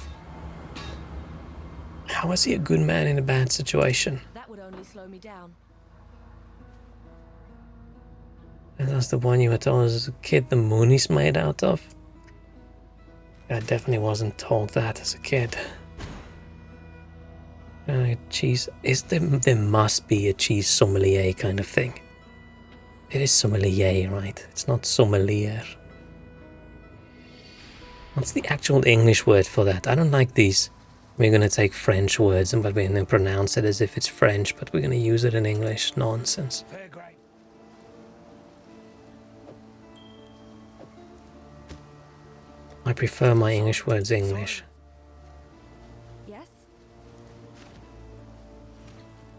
How is he a good man in a bad situation? That would only slow me down. And that's the one you were told as a kid the moon is made out of? I definitely wasn't told that as a kid. Cheese. There must be a cheese sommelier kind of thing. It is sommelier, right? It's not sommelier. What's the actual English word for that? I don't like these. We're going to take French words, but we're going to pronounce it as if it's French, but we're going to use it in English. Nonsense. I prefer my English words English. Yes?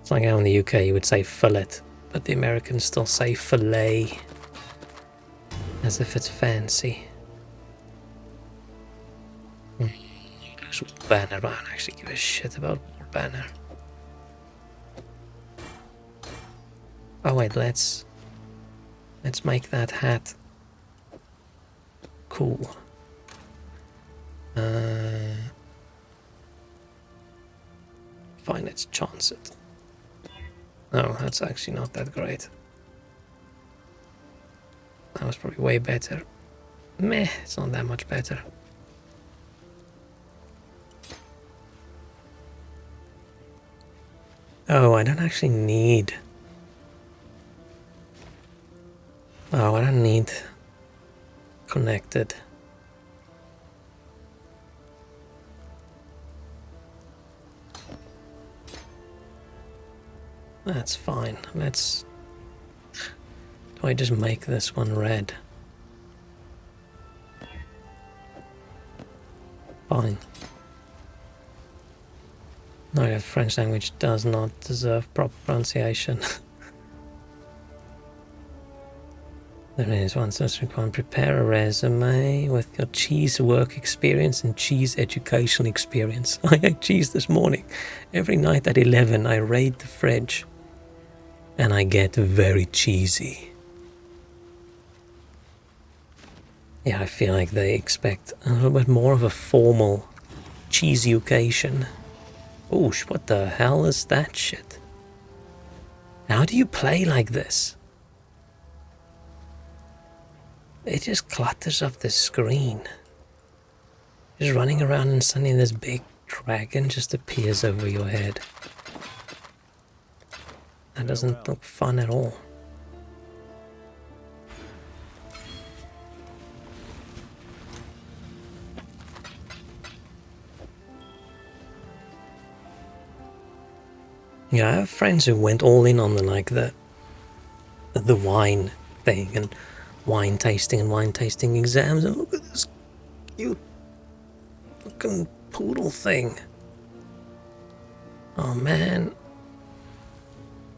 It's like how in the UK you would say fillet, but the Americans still say fillet, as if it's fancy. Banner, I don't actually give a shit about War Banner. Oh wait, let's make that hat cool. Fine, let's chance it. No, that's actually not that great. That was probably way better. Meh, it's not that much better. Oh, I don't actually need... Oh, I don't need connected. That's fine. Let's... Do I just make this one red? Fine. No, the French language does not deserve proper pronunciation. There is one such requirement. Prepare a resume with your cheese work experience and cheese education experience. I ate cheese this morning. Every night at 11 I raid the fridge. And I get very cheesy. Yeah, I feel like they expect a little bit more of a formal cheese education. Oh, what the hell is that shit? How do you play like this? It just clutters up the screen. Just running around and suddenly this big dragon just appears over your head. That doesn't look fun at all. Yeah, I have friends who went all in on the wine thing and wine tasting exams, and look at this cute looking poodle thing. Oh man.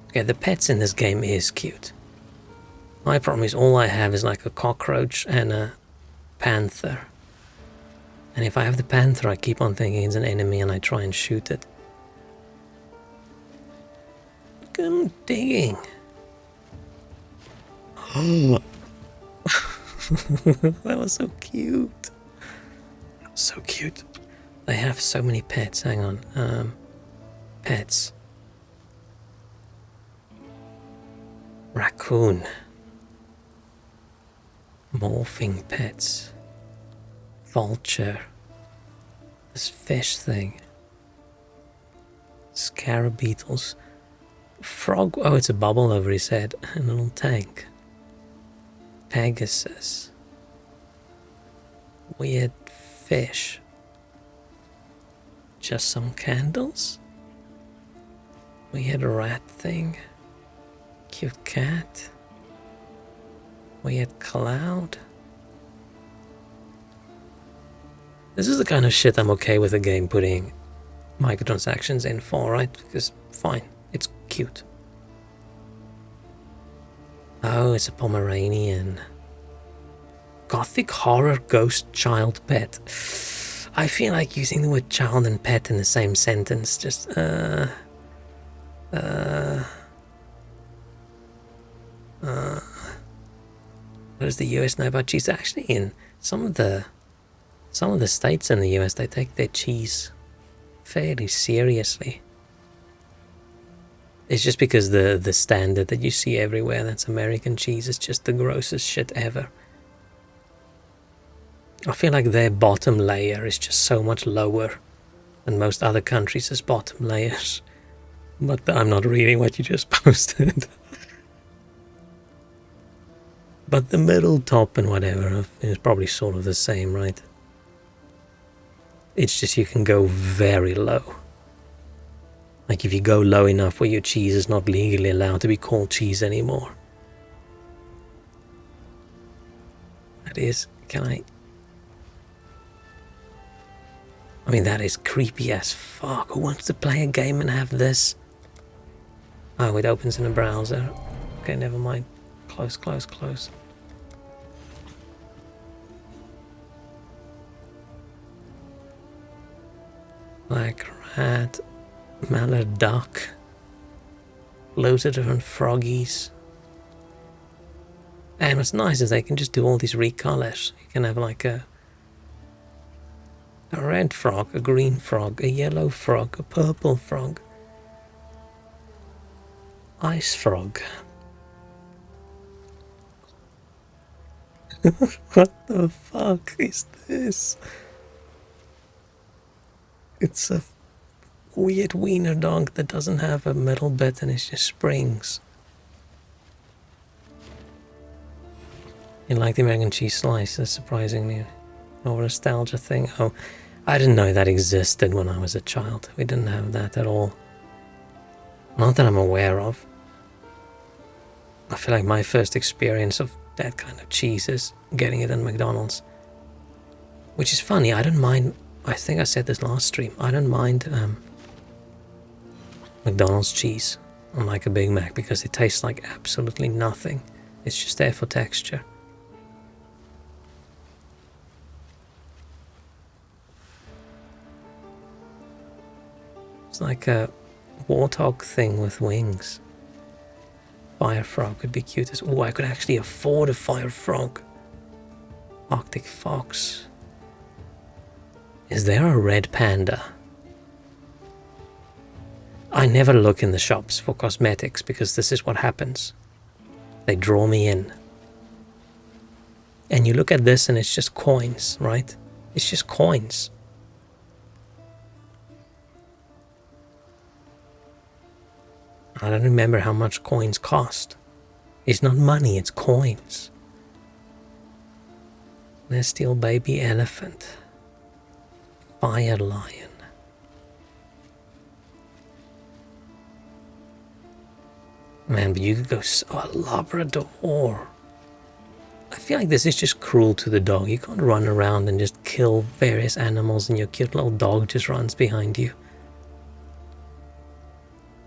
Okay, the pets in this game is cute. My problem is all I have is like a cockroach and a panther. And if I have the panther, I keep on thinking it's an enemy and I try and shoot it. Look at him digging. Oh. That was so cute. So cute. They have so many pets. Hang on. Pets. Raccoon. Morphing pets. Vulture. This fish thing. Scarab beetles. Frog. Oh, it's a bubble over his head. A little tank. Pegasus. Weird fish. Just some candles. Weird rat thing. Cute cat. Weird cloud. This is the kind of shit I'm okay with a game putting microtransactions in for, right? Because, fine, it's cute. Oh, it's a Pomeranian. Gothic horror ghost child pet. I feel like using the word child and pet in the same sentence. Just, what does the US know about cheese? Actually, in some of the states in the US, they take their cheese fairly seriously. It's just because the standard that you see everywhere, that's American cheese, is just the grossest shit ever. I feel like their bottom layer is just so much lower than most other countries' bottom layers. But I'm not reading what you just posted. But the middle, top, and whatever is probably sort of the same, right? It's just you can go very low. Like if you go low enough where your cheese is not legally allowed to be called cheese anymore. That is, I mean, that is creepy as fuck. Who wants to play a game and have this? Oh, it opens in a browser. Okay, never mind. Close, close, close. Black rat, mallard duck, loads of different froggies. And what's nice is they can just do all these recolors. You can have like a red frog, a green frog, a yellow frog, a purple frog, ice frog. What the fuck is this? It's a weird wiener dog that doesn't have a metal bit and it's just springs. You like the American cheese slice, that's surprisingly more nostalgia thing. Oh, I didn't know that existed when I was a child. We didn't have that at all. Not that I'm aware of. I feel like my first experience of that kind of cheese is getting it in McDonald's. Which is funny, I don't mind. I think I said this last stream. I don't mind McDonald's cheese on like a Big Mac because it tastes like absolutely nothing. It's just there for texture. It's like a warthog thing with wings. Fire frog could be cute as... Oh, I could actually afford a fire frog. Arctic fox. Is there a red panda? I never look in the shops for cosmetics because this is what happens. They draw me in. And you look at this and it's just coins, right? It's just coins. I don't remember how much coins cost. It's not money, it's coins. There's still baby elephant. Fire lion. Man, but you could go... Oh, a Labrador. I feel like this is just cruel to the dog. You can't run around and just kill various animals and your cute little dog just runs behind you.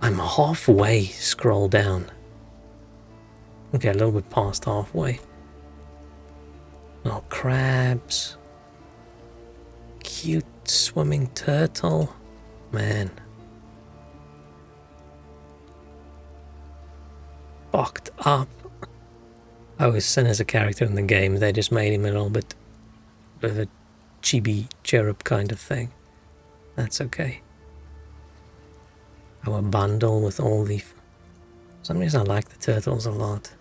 I'm halfway scroll down. Okay, a little bit past halfway. Little crabs. Cute swimming turtle. Man. Fucked up. Oh, his son is a character in the game. They just made him a little bit of a chibi cherub kind of thing. That's okay. Oh, a bundle with all the... For some reason I like the turtles a lot.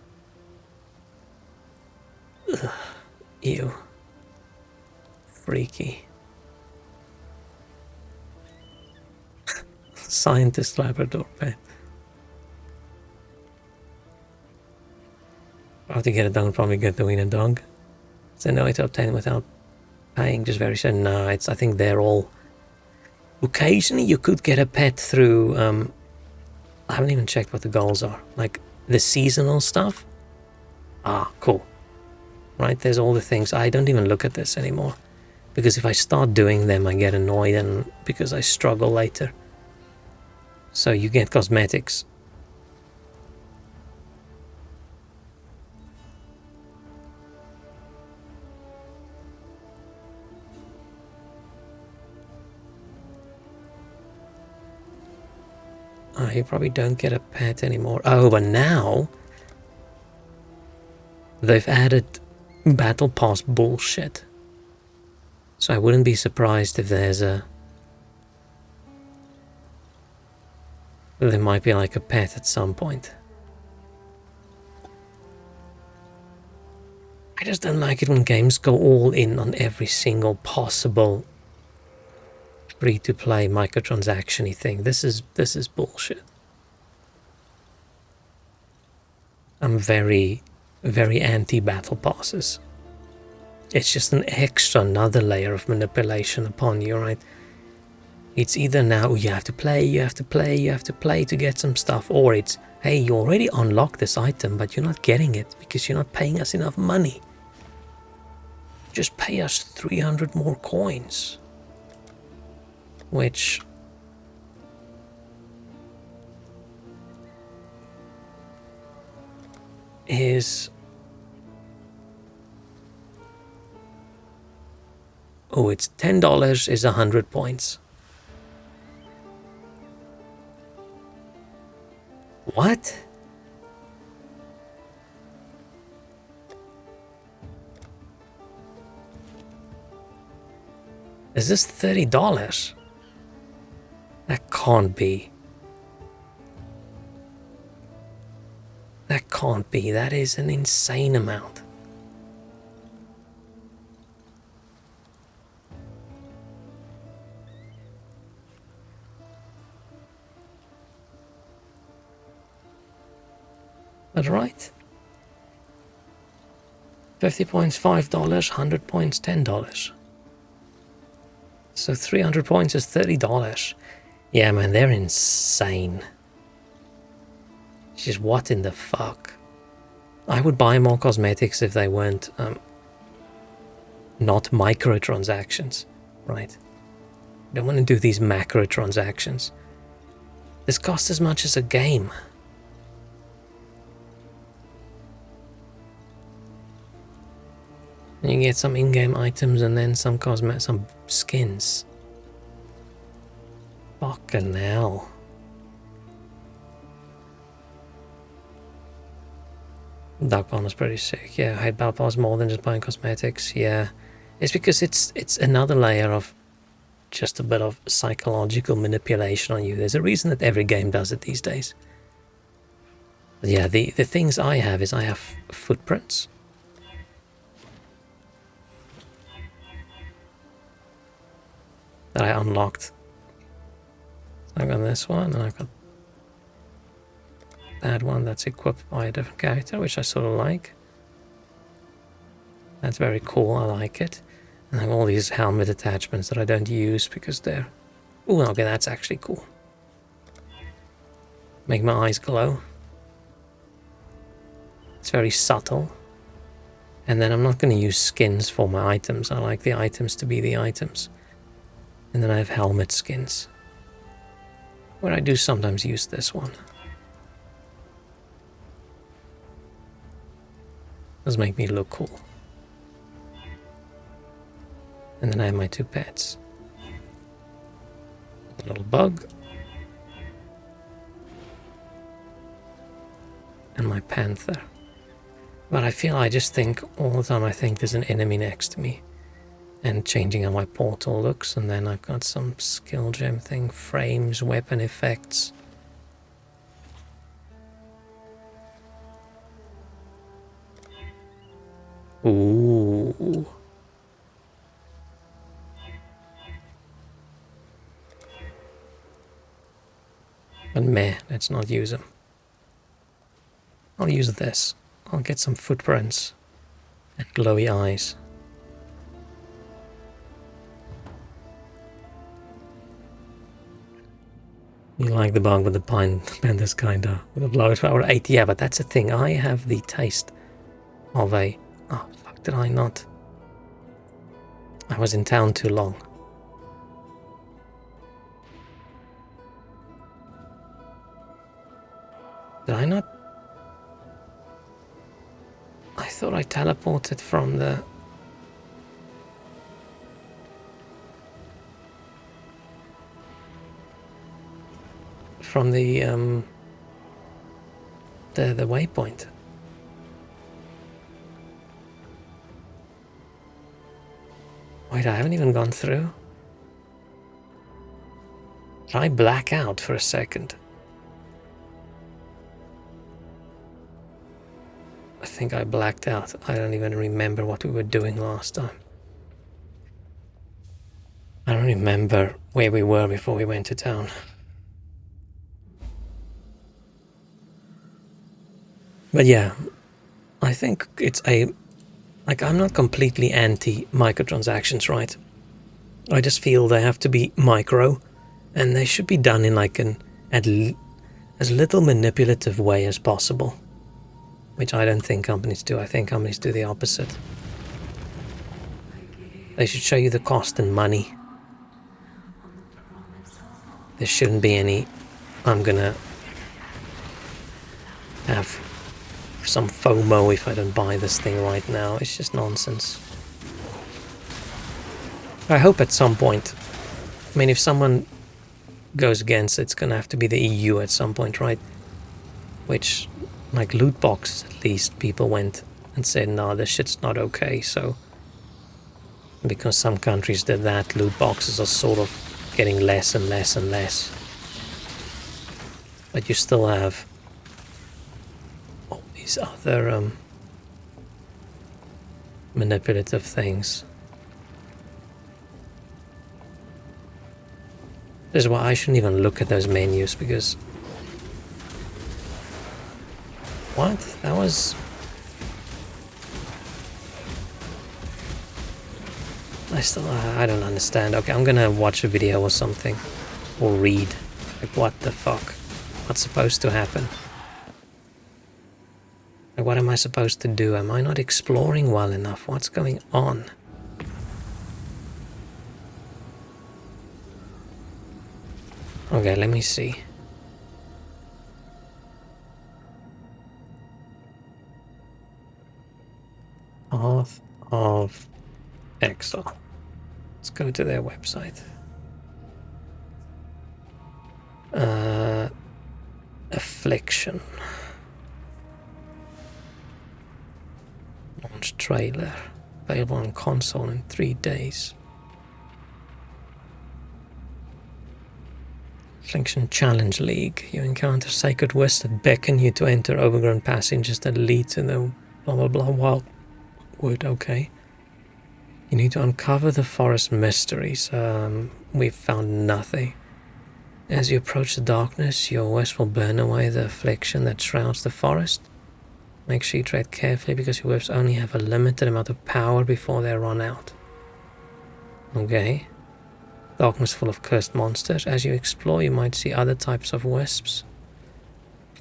Ugh. Ew. Freaky. Scientist Labrador pet. How to get a dog, probably get the wiener dog. So no way to obtain without paying, just very soon. No, it's, I think they're all... Occasionally you could get a pet through, I haven't even checked what the goals are. Like the seasonal stuff. Ah, cool. Right, there's all the things. I don't even look at this anymore. Because if I start doing them, I get annoyed and because I struggle later. So you get cosmetics. Oh, you probably don't get a pet anymore. Oh, but now they've added battle pass bullshit. So I wouldn't be surprised if there's a... There might be like a pet at some point. I just don't like it when games go all in on every single possible free-to-play microtransaction-y thing. This is bullshit. I'm very, very anti-battle passes. It's just an extra, another layer of manipulation upon you, right? It's either now you have to play, you have to play, you have to play to get some stuff, or it's, hey, you already unlocked this item, but you're not getting it because you're not paying us enough money. Just pay us 300 more coins. Which... is... Oh, it's $10 is 100 points. What? Is this $30? That can't be. That can't be. That is an insane amount. But right. 50 points, $5, 100 points, $10. So 300 points is $30. Yeah, man, they're insane. It's just what in the fuck? I would buy more cosmetics if they weren't not microtransactions, right? I don't want to do these macro transactions. This costs as much as a game. And you get some in-game items and then some some skins. Fucking hell. Dark Bond is pretty sick. Yeah, I hate Battle Pass more than just buying cosmetics. Yeah. It's because it's another layer of just a bit of psychological manipulation on you. There's a reason that every game does it these days. But yeah, the things I have is I have footprints. That I unlocked. I've got this one, and I've got that one that's equipped by a different character, which I sort of like. That's very cool, I like it. And I have all these helmet attachments that I don't use because they're... Ooh, okay, that's actually cool. Make my eyes glow. It's very subtle. And then I'm not going to use skins for my items. I like the items to be the items. And then I have helmet skins, where I do sometimes use this one. Does make me look cool. And then I have my two pets. A little bug. And my panther. But I just think all the time, I think there's an enemy next to me. And changing how my portal looks. And then I've got some skill gem thing, frames, weapon effects. Ooh. But meh, let's not use them. I'll use this. I'll get some footprints and glowy eyes. You like the bug with the pine pandas, kinda. With a blow power 8. Yeah, but that's the thing. I have the taste of a... Oh, fuck, did I not? I was in town too long. Did I not? I thought I teleported from the... From the waypoint. Wait, I haven't even gone through. Did I black out for a second? I think I blacked out. I don't even remember what we were doing last time. I don't remember where we were before we went to town. But yeah, I think it's a... Like, I'm not completely anti-microtransactions, right? I just feel they have to be micro, and they should be done in like as little manipulative way as possible. Which I don't think companies do. I think companies do the opposite. They should show you the cost and money. There shouldn't be any, I'm gonna have some FOMO if I don't buy this thing right now. It's just nonsense. I hope at some point, I mean, if someone goes against it, it's gonna have to be the EU at some point, right? Which, like loot boxes at least, people went and said, no, this shit's not okay, so... Because some countries did that, loot boxes are sort of getting less and less and less. But you still have all these other manipulative things. This is why I shouldn't even look at those menus, because... What? That was... I don't understand. Okay, I'm gonna watch a video or something. Or read. Like, what the fuck? What's supposed to happen? Like, what am I supposed to do? Am I not exploring well enough? What's going on? Okay, let me see. Path of Exile. Let's go to their website. Affliction. Launch trailer. Available on console in 3 days. Affliction Challenge League. You encounter sacred wisps that beckon you to enter overgrown passages that lead to the blah blah blah wildwood. Okay. You need to uncover the forest mysteries. We've found nothing. As you approach the darkness, your wisp will burn away the affliction that shrouds the forest. Make sure you tread carefully because your wisps only have a limited amount of power before they run out. Okay. Darkness full of cursed monsters. As you explore, you might see other types of wisps.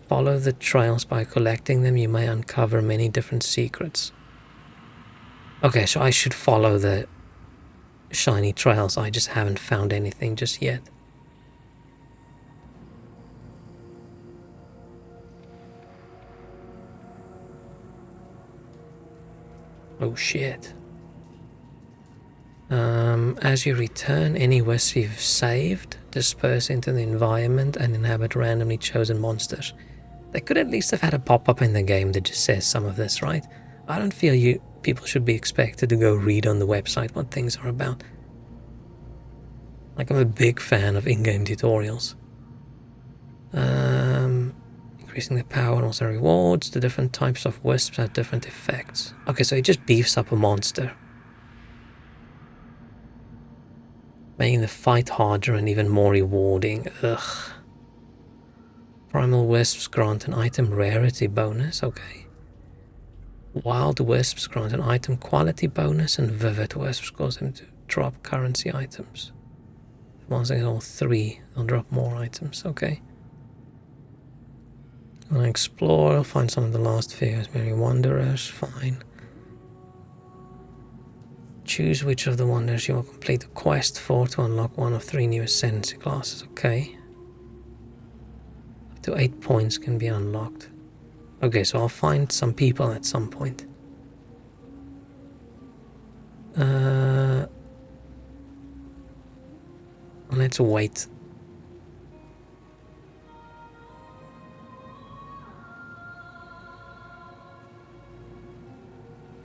Follow the trails. By collecting them, you may uncover many different secrets. Okay, so I should follow the shiny trails. I just haven't found anything just yet. Oh shit. As you return, any wisps you've saved disperse into the environment and inhabit randomly chosen monsters. They could at least have had a pop-up in the game that just says some of this, right? I don't feel people should be expected to go read on the website what things are about. Like, I'm a big fan of in-game tutorials. Increasing the power and also rewards. The different types of wisps have different effects. Okay, so it just beefs up a monster, making the fight harder and even more rewarding. Ugh. Primal wisps grant an item rarity bonus. Okay. Wild wisps grant an item quality bonus, and vivid wisps cause them to drop currency items. Once they get all three, they'll drop more items. Okay. When I explore, I'll find some of the lost figures, maybe wanderers. Fine. Choose which of the wanderers you will complete the quest for to unlock one of 3 new ascendancy classes. Okay. Up to 8 points can be unlocked. Okay, so I'll find some people at some point. Let's wait.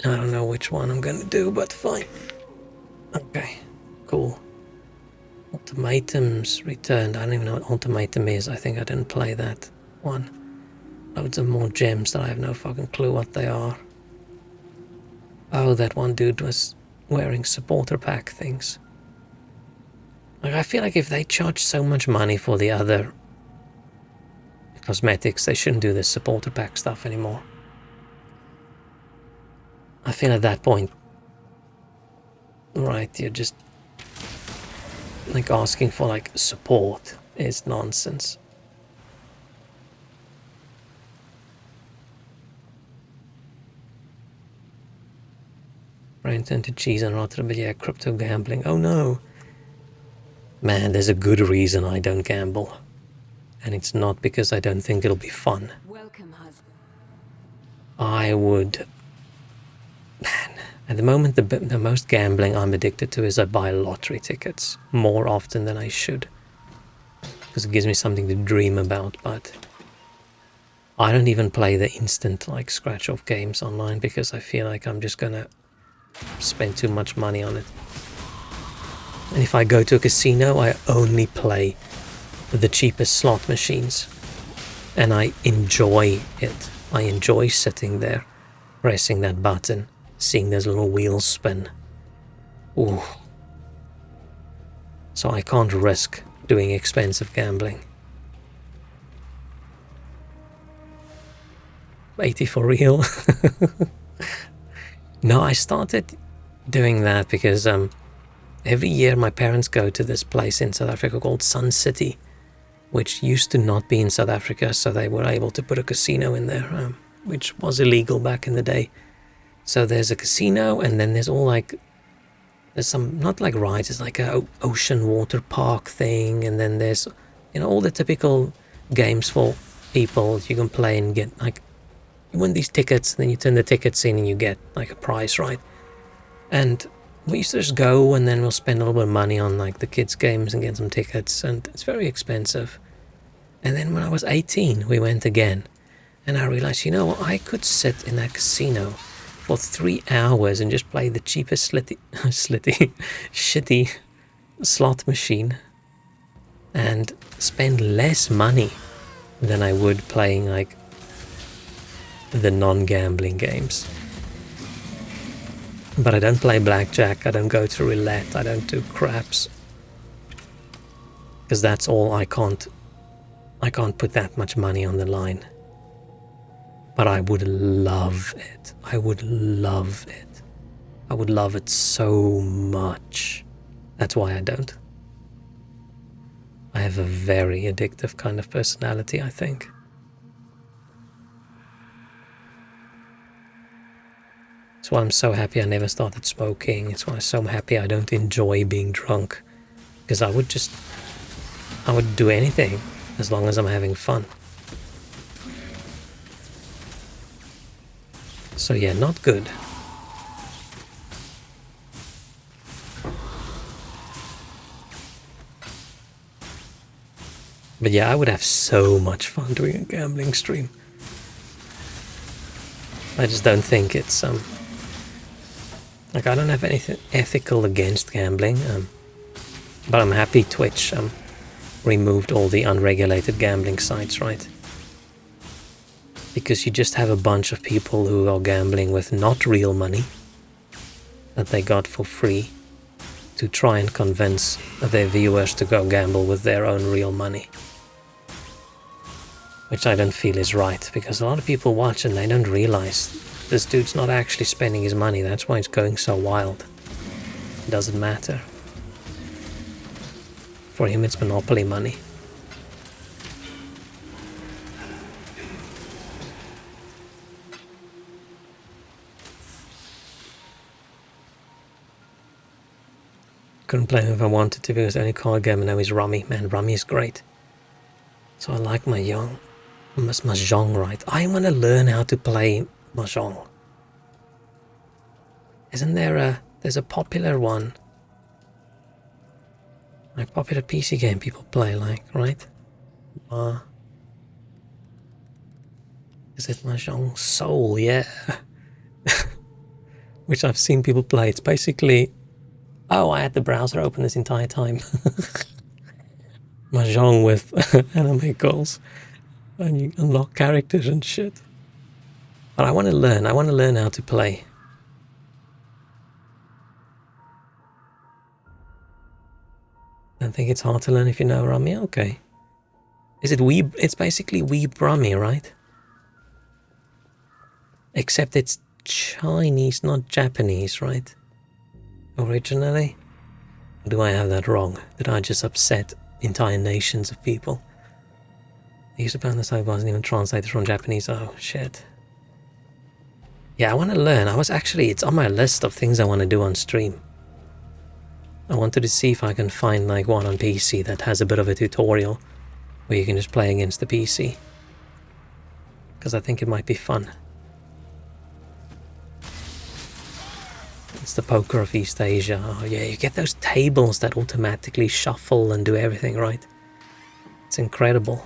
I don't know which one I'm gonna do, but fine. Okay, cool. Ultimatums returned. I don't even know what ultimatum is. I think I didn't play that one. Loads of more gems that I have no fucking clue what they are. Oh, that one dude was wearing supporter pack things. Like, I feel like if they charge so much money for the other cosmetics, they shouldn't do this supporter pack stuff anymore. I feel at that point, right, you're just like asking for like support is nonsense. Brain turned to cheese and rotted, but yeah, crypto gambling. Oh no. Man, there's a good reason I don't gamble. And it's not because I don't think it'll be fun. Welcome, husband. I would... Man, at the moment, the most gambling I'm addicted to is I buy lottery tickets more often than I should. Because it gives me something to dream about, but... I don't even play the instant, like, scratch-off games online because I feel like I'm just gonna spend too much money on it. And if I go to a casino, I only play the cheapest slot machines. And I enjoy it. I enjoy sitting there, pressing that button, seeing those little wheels spin. Ooh. So I can't risk doing expensive gambling. 80 for real? No, I started doing that because every year my parents go to this place in South Africa called Sun City, which used to not be in South Africa, so they were able to put a casino in there, which was illegal back in the day. So there's a casino, and then there's all like, there's some, not like rides, it's like a ocean water park thing, and then there's, you know, all the typical games for people you can play and get, like, you win these tickets, then you turn the tickets in and you get like a prize, right? And we used to just go, and then we'll spend a little bit of money on like the kids' games and get some tickets, and it's very expensive. And then when I was 18, we went again, and I realized, you know what, I could sit in that casino for 3 hours and just play the cheapest shitty slot machine. and spend less money than I would playing like the non-gambling games. But I don't play blackjack, I don't go to roulette, I don't do craps. Because that's all I can't put that much money on the line. But I would love it. I would love it. I would love it so much. That's why I don't. I have a very addictive kind of personality, I think. That's why I'm so happy I never started smoking. It's why I'm so happy I don't enjoy being drunk. Because I would do anything as long as I'm having fun. So yeah, not good. But yeah, I would have so much fun doing a gambling stream. I just don't think it's like, I don't have anything ethical against gambling, but I'm happy Twitch removed all the unregulated gambling sites, right? Because you just have a bunch of people who are gambling with not real money that they got for free to try and convince their viewers to go gamble with their own real money. Which I don't feel is right, because a lot of people watch and they don't realize this dude's not actually spending his money. That's why it's going so wild. It doesn't matter. For him it's monopoly money. Couldn't play him if I wanted to, because the only card game I know is Rummy. Man, Rummy is great. So I like Mahjong, right? I want to learn how to play Mahjong. Isn't there there's a popular one, like popular PC game people play, like, right? Is it Mahjong Soul? Yeah. Which I've seen people play. It's basically, oh, I had the browser open this entire time. Mahjong with anime goals, and you unlock characters and shit. But I want to learn how to play. I don't think it's hard to learn if you know Rummy. Okay. Is it Weeb? It's basically Weeb Rummy, right? Except it's Chinese, not Japanese, right? Originally? Or do I have that wrong? Did I just upset entire nations of people? I used to play on the side, wasn't even translated from Japanese. Oh, shit. Yeah, I want to learn. It's on my list of things I want to do on stream. I wanted to see if I can find like one on PC that has a bit of a tutorial where you can just play against the PC. Because I think it might be fun. It's the poker of East Asia. Oh yeah, you get those tables that automatically shuffle and do everything, right? It's incredible.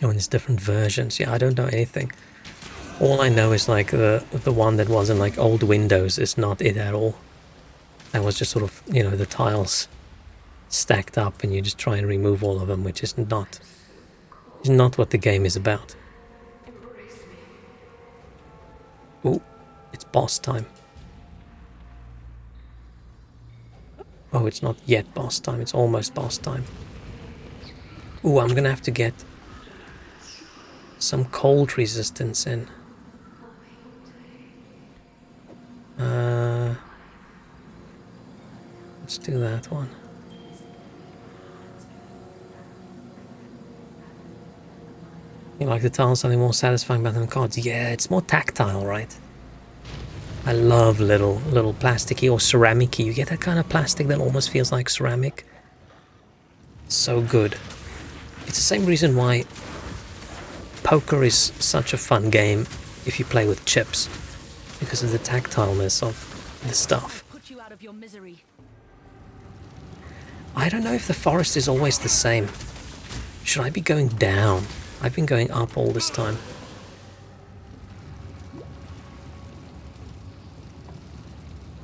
Oh, and there's different versions. Yeah, I don't know anything. All I know is like the one that was in like old Windows is not it at all. That was just sort of, you know, the tiles stacked up and you just try and remove all of them, which is not what the game is about. Ooh, it's boss time. Oh, it's not yet boss time, it's almost boss time. Ooh, I'm gonna have to get some cold resistance in. Let's do that one. You like the tiles something more satisfying about them cards? Yeah, it's more tactile, right? I love little plasticky or ceramic-y. You get that kind of plastic that almost feels like ceramic. So good. It's the same reason why poker is such a fun game if you play with chips, because of the tactileness of the stuff. Put you out of your misery. I don't know if the forest is always the same. Should I be going down? I've been going up all this time.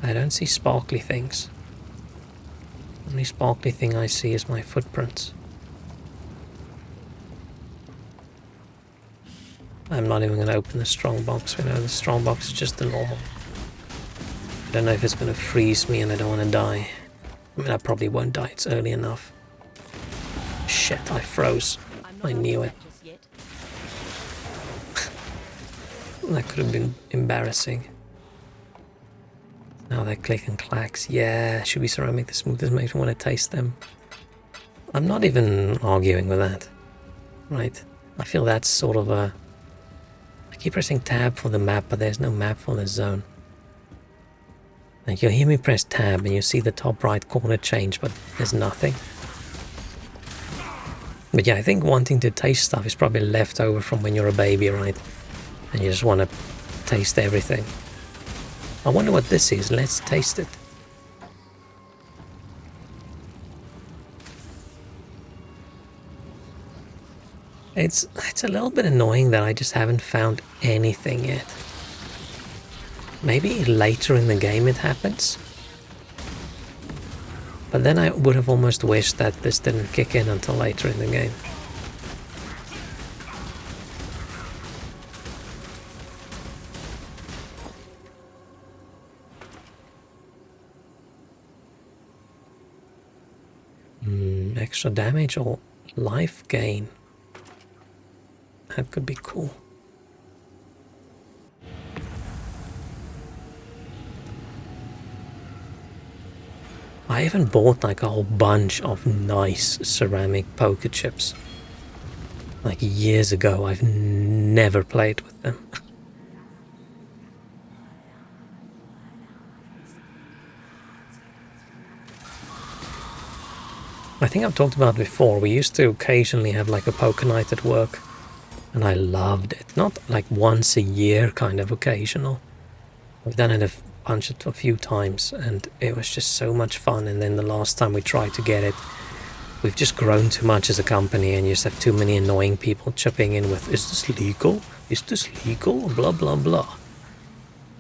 I don't see sparkly things. The only sparkly thing I see is my footprints. I'm not even going to open the strong box. We know the strong box is just the normal. I don't know if it's going to freeze me and I don't want to die. I mean, I probably won't die. It's early enough. Shit, I froze. I knew it. That could have been embarrassing. Now they're click and clacks. Yeah, should be ceramic the smoothest, makes me want to taste them. I'm not even arguing with that. Right? I feel that's sort of a... I keep pressing tab for the map, but there's no map for the zone. Like, you'll hear me press tab and you see the top right corner change, but there's nothing. But yeah, I think wanting to taste stuff is probably left over from when you're a baby, right? And you just want to taste everything. I wonder what this is. Let's taste it. It's a little bit annoying that I just haven't found anything yet. Maybe later in the game it happens. But then I would have almost wished that this didn't kick in until later in the game. Extra damage or life gain. That could be cool. I even bought like a whole bunch of nice ceramic poker chips. Like years ago. I've never played with them. I think I've talked about it before. We used to occasionally have like a poker night at work. And I loved it. Not like once a year kind of occasional. We've done it a few times and it was just so much fun. And then the last time we tried to get it, we've just grown too much as a company and you just have too many annoying people chipping in with, is this legal? Is this legal? Blah, blah, blah.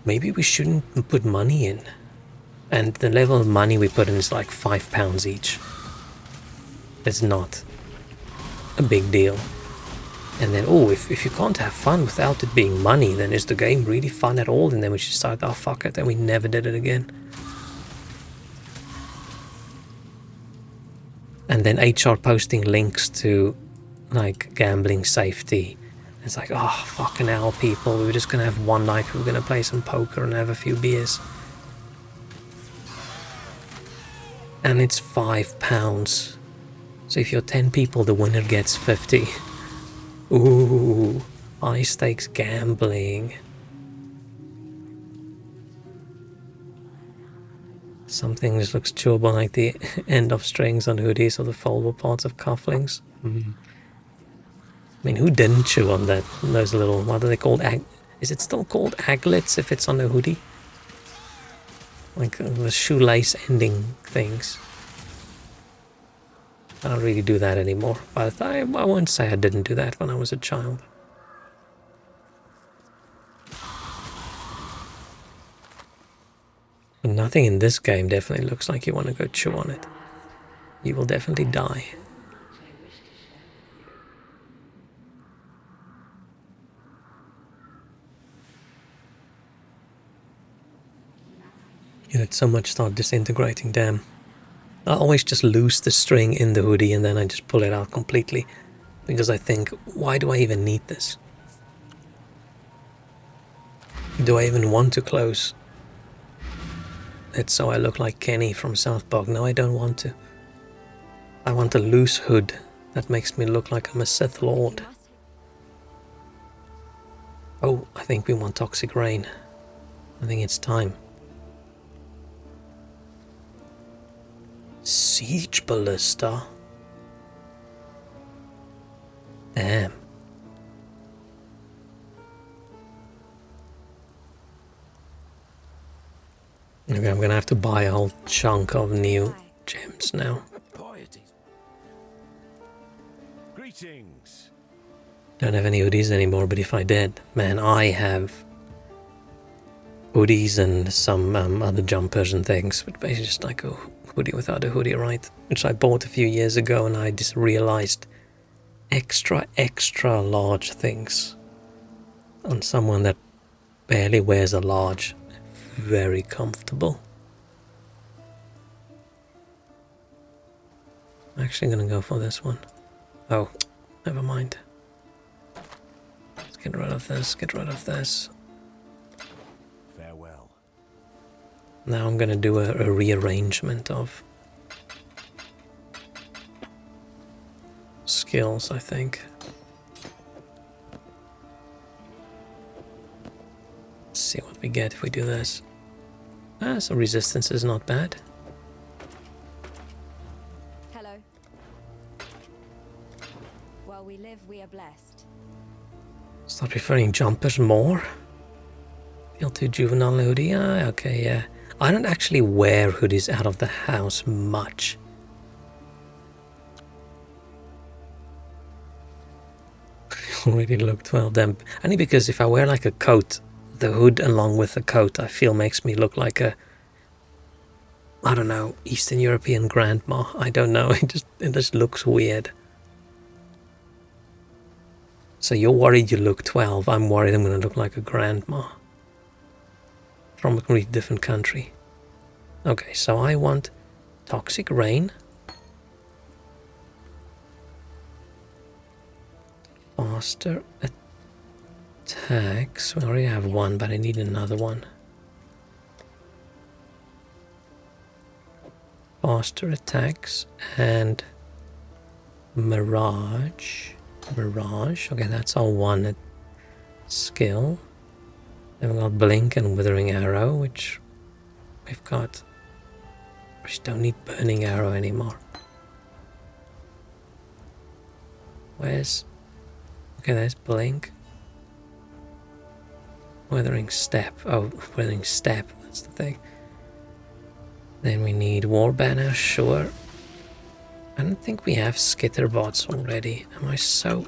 Maybe we shouldn't put money in. And the level of money we put in is like £5 each. It's not a big deal. And then, oh, if you can't have fun without it being money, then is the game really fun at all? And then we just decided, oh, fuck it, and we never did it again. And then HR posting links to, like, gambling safety. It's like, oh, fucking hell, people, we were just gonna have one night, we were gonna play some poker and have a few beers. And it's £5. So if you're 10 people, the winner gets 50. Ooh, high stakes gambling. Something just looks chewable, like the end of strings on hoodies or the foldable parts of cufflinks. I mean, who didn't chew on that? Those little, what are they called? Is it still called aglets if it's on a hoodie? Like the shoelace ending things. I don't really do that anymore, but I won't say I didn't do that when I was a child. But nothing in this game definitely looks like you want to go chew on it. You will definitely die. You let so much start disintegrating, damn. I always just lose the string in the hoodie and then I just pull it out completely. Because I think, why do I even need this? Do I even want to close it so I look like Kenny from South Park? No, I don't want to. I want a loose hood that makes me look like I'm a Sith Lord. Oh, I think we want Toxic Rain. I think it's time. Siege Ballista. Damn. Okay, I'm gonna have to buy a whole chunk of new gems now. Greetings. Don't have any hoodies anymore, but if I did, man, I have hoodies and some other jumpers and things, but basically just like a hoodie without a hoodie, right? Which I bought a few years ago, and I just realized extra large things on someone that barely wears a large. Very comfortable. I'm actually gonna go for this one. Oh, never mind. Let's get rid of this, get rid of this. Farewell. Now I'm gonna do a rearrangement of skills, I think. Let's see what we get if we do this. Ah, so resistance is not bad. Hello. While we live, we are blessed. Start preferring jumpers more. Feel too juvenile hoodie. Ah, okay, yeah. I don't actually wear hoodies out of the house much. Already look 12 then. Only because if I wear like a coat, the hood along with the coat I feel makes me look like a, I don't know, Eastern European grandma. I don't know, it just looks weird. So you're worried you look 12, I'm worried I'm gonna look like a grandma. From a completely different country. Okay, so I want Toxic Rain. Faster attacks. We already have one, but I need another one. Faster attacks and Mirage. Mirage. Okay, that's all one skill. Then we've got Blink and Withering Arrow, which we've got. We just don't need Burning Arrow anymore. Where's... Okay, there's Blink. Withering Step. Oh, Withering Step, that's the thing. Then we need War Banner, sure. I don't think we have Skitterbots already. Am I so...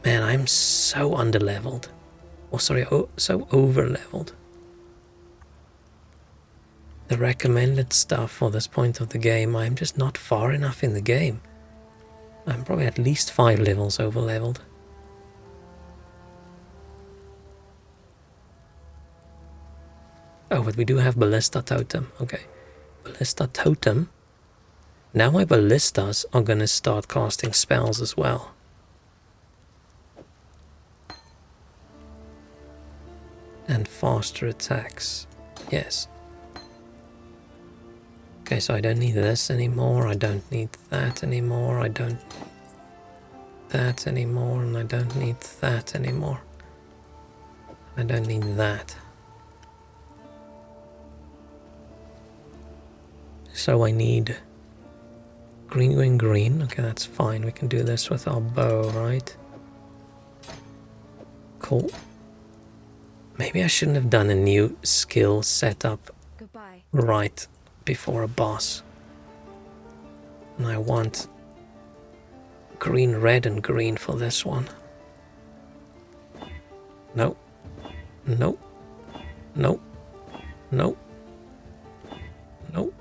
Man, I'm so underleveled. Oh, sorry, so overleveled. The recommended stuff for this point of the game, I'm just not far enough in the game. I'm probably at least 5 levels overleveled. Oh, but we do have Ballista Totem. Okay. Ballista Totem. Now my Ballistas are gonna start casting spells as well. And faster attacks. Yes. Okay, so I don't need this anymore. I don't need that anymore. I don't need that anymore. And I don't need that anymore. I don't need that. So I need green, green, green. Okay, that's fine. We can do this with our bow, right? Cool. Maybe I shouldn't have done a new skill setup Goodbye. right before a boss. And I want green, red, and green for this one. Nope. Nope. Nope. Nope. Nope.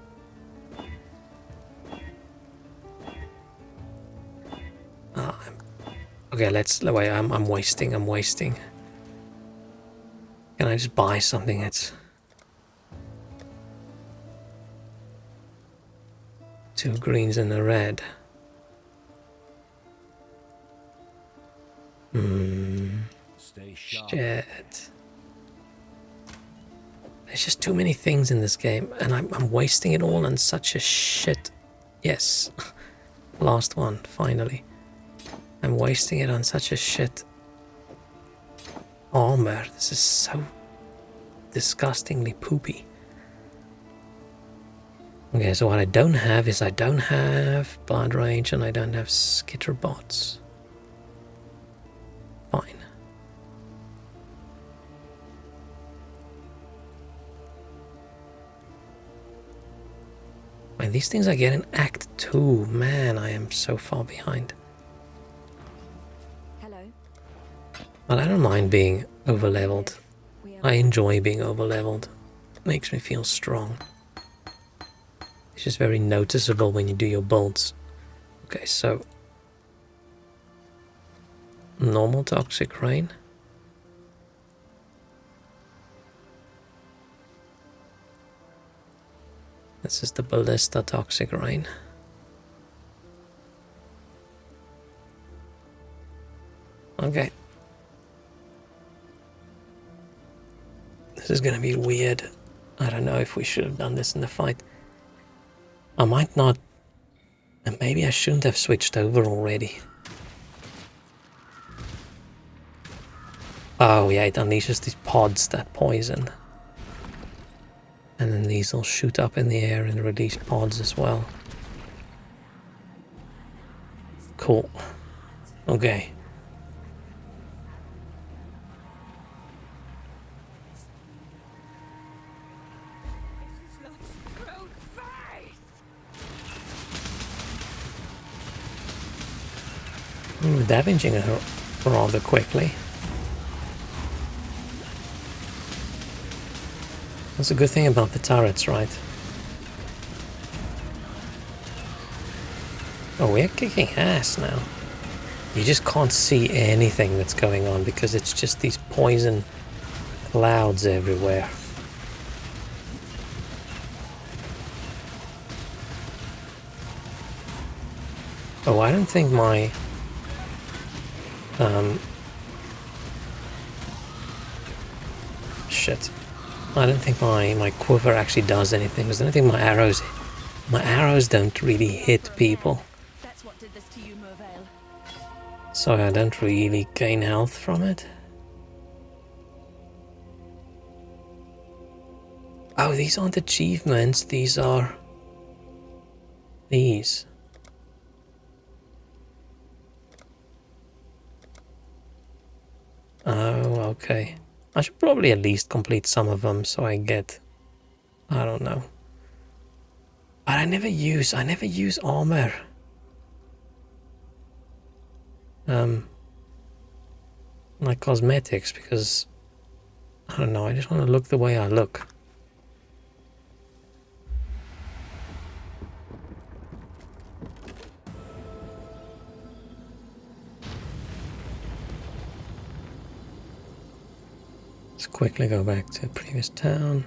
Okay, let's... Wait, I'm wasting. Can I just buy something that's... 2 greens and a red. Stay sharp. Shit. There's just too many things in this game, and I'm wasting it all on such a shit... Yes. Last one, finally. I'm wasting it on such a shit armor. This is so disgustingly poopy. Okay, so what I don't have is I don't have Blood Rage and I don't have Skitterbots. Fine. Man, these things I get in Act 2. Man, I am so far behind. Hello. But I don't mind being overleveled. We I enjoy being overleveled. Makes me feel strong. It's just very noticeable when you do your builds. Okay, so normal toxic rain. This is the ballista toxic rain. Okay. This is gonna be weird. I don't know if we should have done this in the fight. I might not. And maybe I shouldn't have switched over already. Oh yeah, it unleashes these pods that poison. And then these will shoot up in the air and release pods as well. Cool. Okay. We're damaging her rather quickly. That's a good thing about the turrets, right? Oh, we're kicking ass now. You just can't see anything that's going on because it's just these poison clouds everywhere. Oh, I don't think my... shit. I don't think my quiver actually does anything, because I don't think my arrows don't really hit people. That's what did this to you, Mervale. So I don't really gain health from it. Oh, these aren't achievements, these are... these. Oh, okay. I should probably at least complete some of them so I get... I don't know. But I never use armor. Like cosmetics, because... I don't know, I just want to look the way I look. Let's quickly go back to the previous town.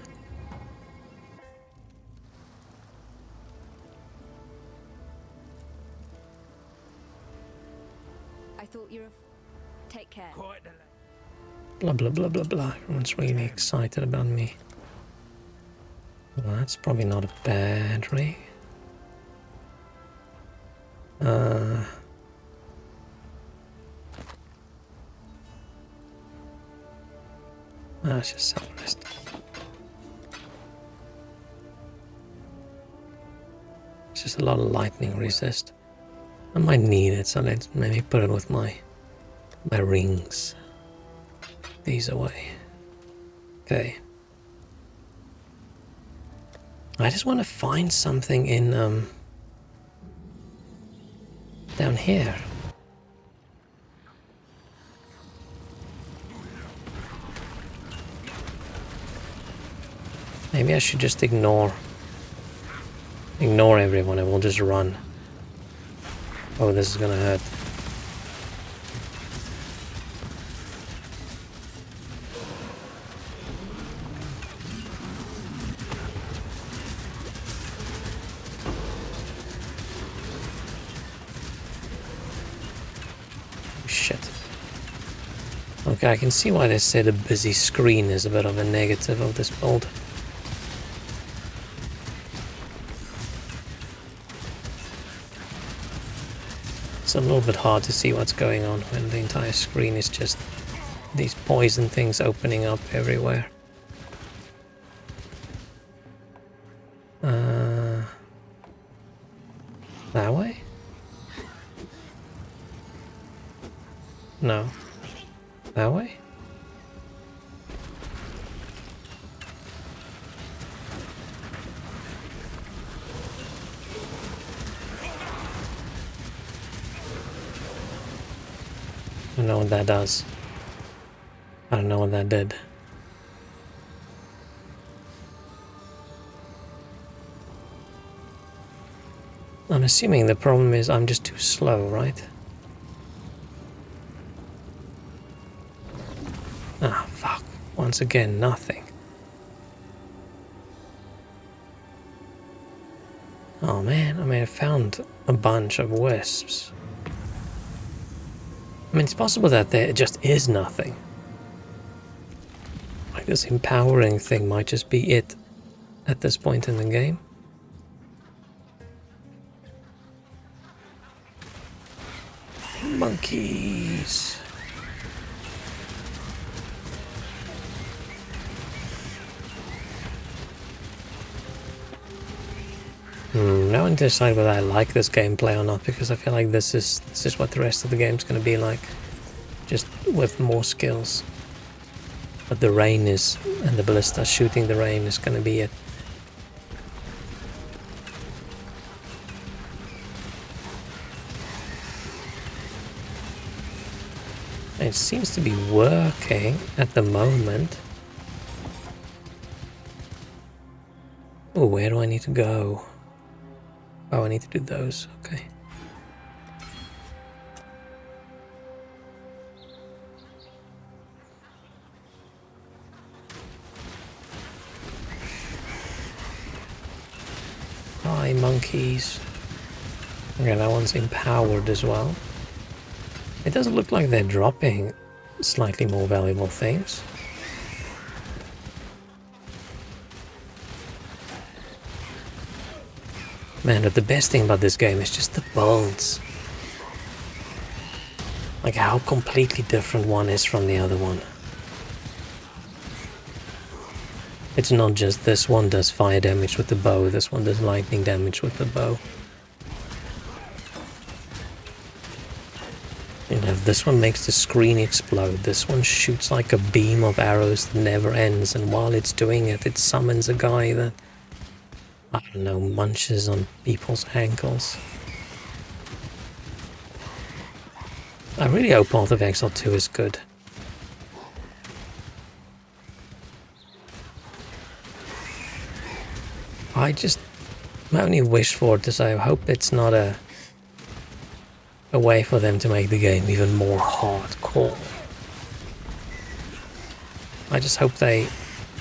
I thought you were. Take care. Blah blah blah blah blah. Everyone's really excited about me. Well, that's probably not a bad ring. It's just sell the rest. It's just a lot of lightning resist. I might need it, so let's maybe put it with my rings. These away. Okay. I just want to find something in down here. Maybe I should just ignore everyone and we'll just run. Oh, this is gonna hurt. Shit. Okay, I can see why they said a busy screen is a bit of a negative of this build. It's a little bit hard to see what's going on when the entire screen is just these poison things opening up everywhere. That way? No. That way? I don't know what that does. I don't know what that did. I'm assuming the problem is I'm just too slow, right? Ah, fuck. Once again, nothing. Oh man, I may have found a bunch of wisps. I mean, it's possible that there just is nothing. Like this empowering thing might just be it at this point in the game. Monkeys! Now I need to decide whether I like this gameplay or not, because I feel like this is what the rest of the game's gonna be like. Just with more skills. But the rain is, and the ballista shooting the rain is gonna be it. It seems to be working at the moment. Oh, where do I need to go? Oh, I need to do those, okay. Hi, monkeys. Okay, that one's empowered as well. It doesn't look like they're dropping slightly more valuable things. Man, but the best thing about this game is just the builds. Like how completely different one is from the other one. It's not just this one does fire damage with the bow, this one does lightning damage with the bow. You know, this one makes the screen explode, this one shoots like a beam of arrows that never ends, and while it's doing it, it summons a guy that, I don't know, munches on people's ankles. I really hope Path of Exile 2 is good. My only wish for it is I hope it's not a way for them to make the game even more hardcore. I just hope they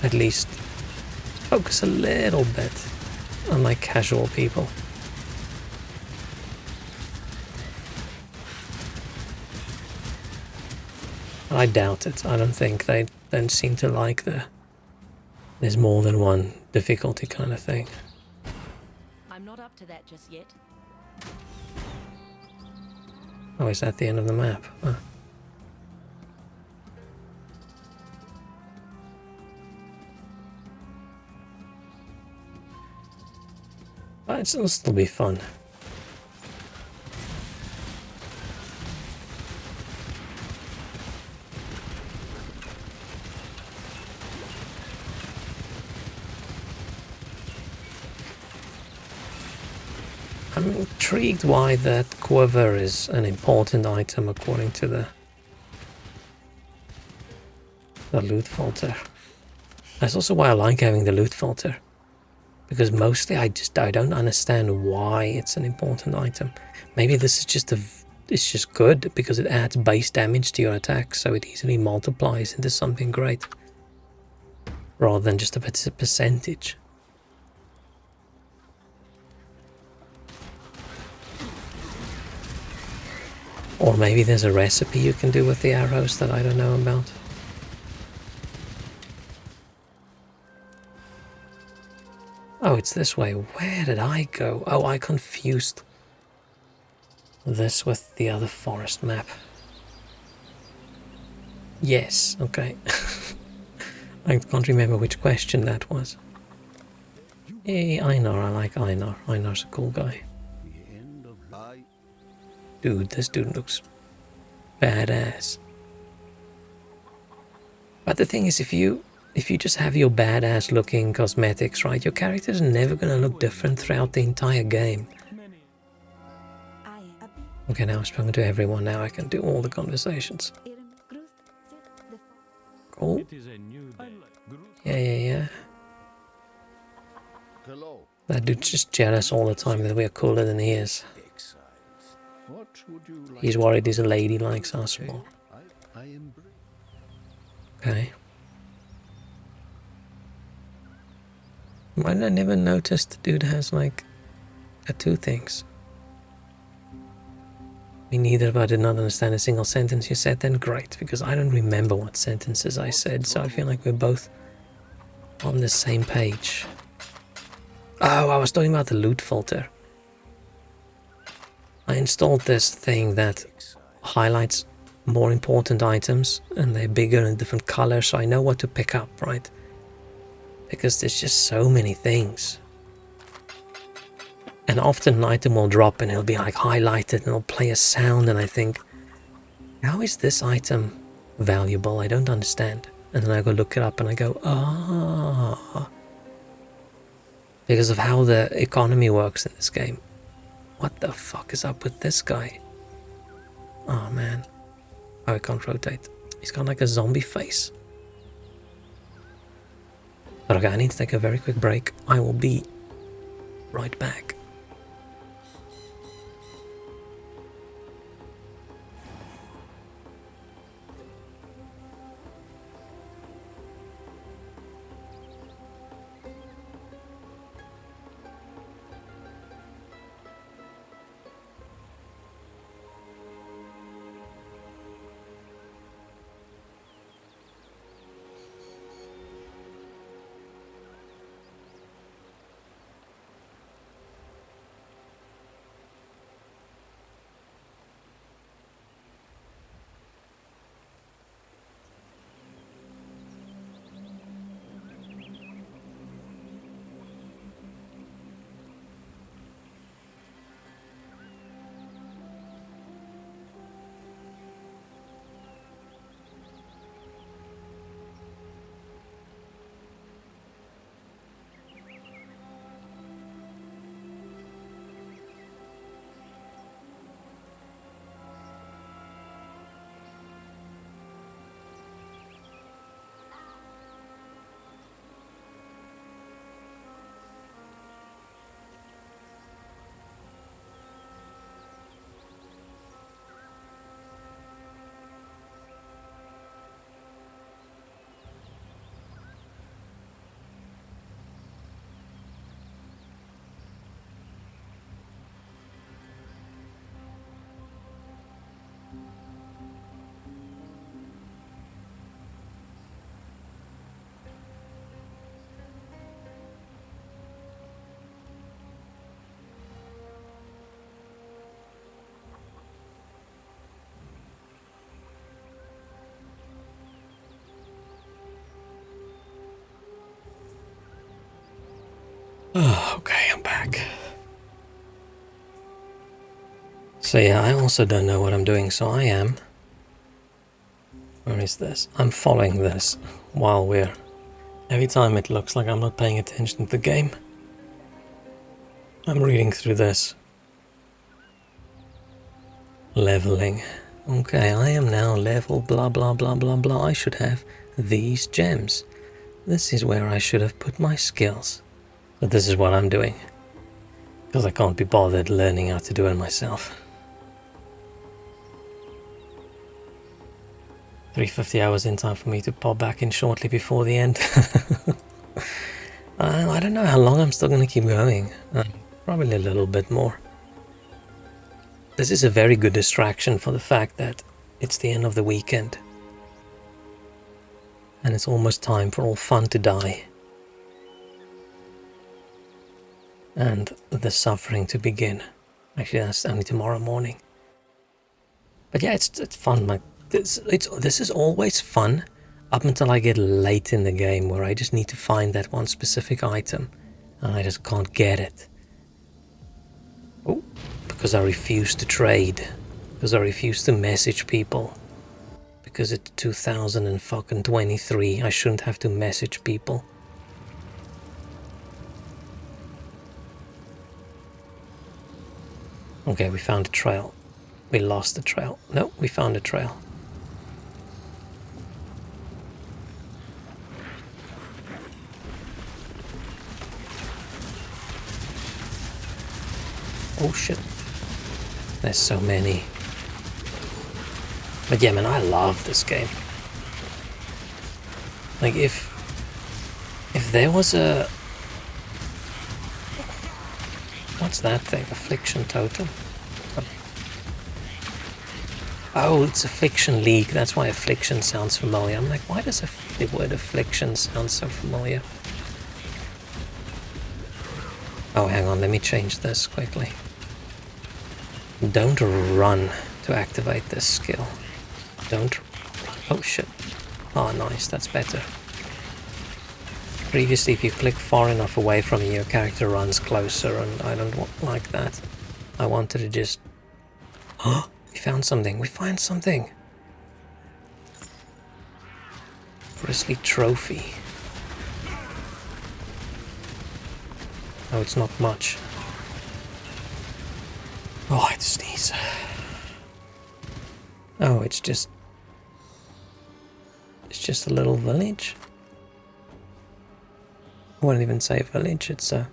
at least focus a little bit on like casual people. I doubt it. I don't think they don't seem to like there's more than one difficulty kind of thing. I'm not up to that just yet. Oh, is that the end of the map? Huh. But it'll still be fun. I'm intrigued why that quiver is an important item according to the loot filter. That's also why I like having the loot filter, because mostly I don't understand why it's an important item. Maybe this is just it's just good because it adds base damage to your attack, so it easily multiplies into something great rather than just a percentage. Or maybe there's a recipe you can do with the arrows that I don't know about. Oh, it's this way. Where did I go? Oh, I confused this with the other forest map. Yes, okay. I can't remember which question that was. Hey, Einar, I like Einar. Einar's a cool guy. Dude, this dude looks badass. But the thing is, if you just have your badass looking cosmetics, right, your character's never gonna look different throughout the entire game. Okay, now I've spoken to everyone, now I can do all the conversations. Cool. Yeah. Hello. That dude's just jealous all the time that we're cooler than he is. Exiles. What would you like? He's worried his lady likes us more. I embrace. Okay. Why did I never notice the dude has like two things? Me neither, but I did not understand a single sentence you said. Then great, because I don't remember what sentences I said, so I feel like we're both on the same page. Oh, I was talking about the loot filter. I installed this thing that highlights more important items, and they're bigger and different colors, so I know what to pick up, right? Because there's just so many things. And often an item will drop and it'll be like highlighted and it'll play a sound, and I think, how is this item valuable? I don't understand. And then I go look it up and I go, ah. Because of how the economy works in this game. What the fuck is up with this guy? Oh man. Oh, I can't rotate. He's got like a zombie face. But okay, I need to take a very quick break. I will be right back. Oh, okay, I'm back. So yeah, I also don't know what I'm doing, so I am... Where is this? I'm following this while we're... Every time it looks like I'm not paying attention to the game, I'm reading through this. Leveling. Okay, I am now level blah blah blah blah blah. I should have these gems. This is where I should have put my skills. But this is what I'm doing. Because I can't be bothered learning how to do it myself. 350 hours in, time for me to pop back in shortly before the end. I don't know how long I'm still going to keep going. Probably a little bit more. This is a very good distraction for the fact that it's the end of the weekend. And it's almost time for all fun to die. And the suffering to begin. Actually, that's only tomorrow morning. But yeah, it's fun. Like this is always fun up until I get late in the game, where I just need to find that one specific item, and I just can't get it. Oh, because I refuse to trade, because I refuse to message people, because it's 2023. I shouldn't have to message people. Okay, we found a trail. We lost the trail. No, we found a trail. Oh shit. There's so many. But yeah, man, I love this game. Like, if there was a... What's that thing? Affliction totem? Oh, it's Affliction League. That's why Affliction sounds familiar. I'm like, why does the word Affliction sound so familiar? Oh, hang on. Let me change this quickly. Don't run to activate this skill. Don't... Oh, shit. Oh, nice. That's better. Previously, if you click far enough away from you, your character runs closer, and I don't like that. I wanted to just... Oh, we found something. We find something. Grizzly trophy. Oh, it's not much. Oh, I sneeze. Oh, it's just a little village. I wouldn't even say village, it's a...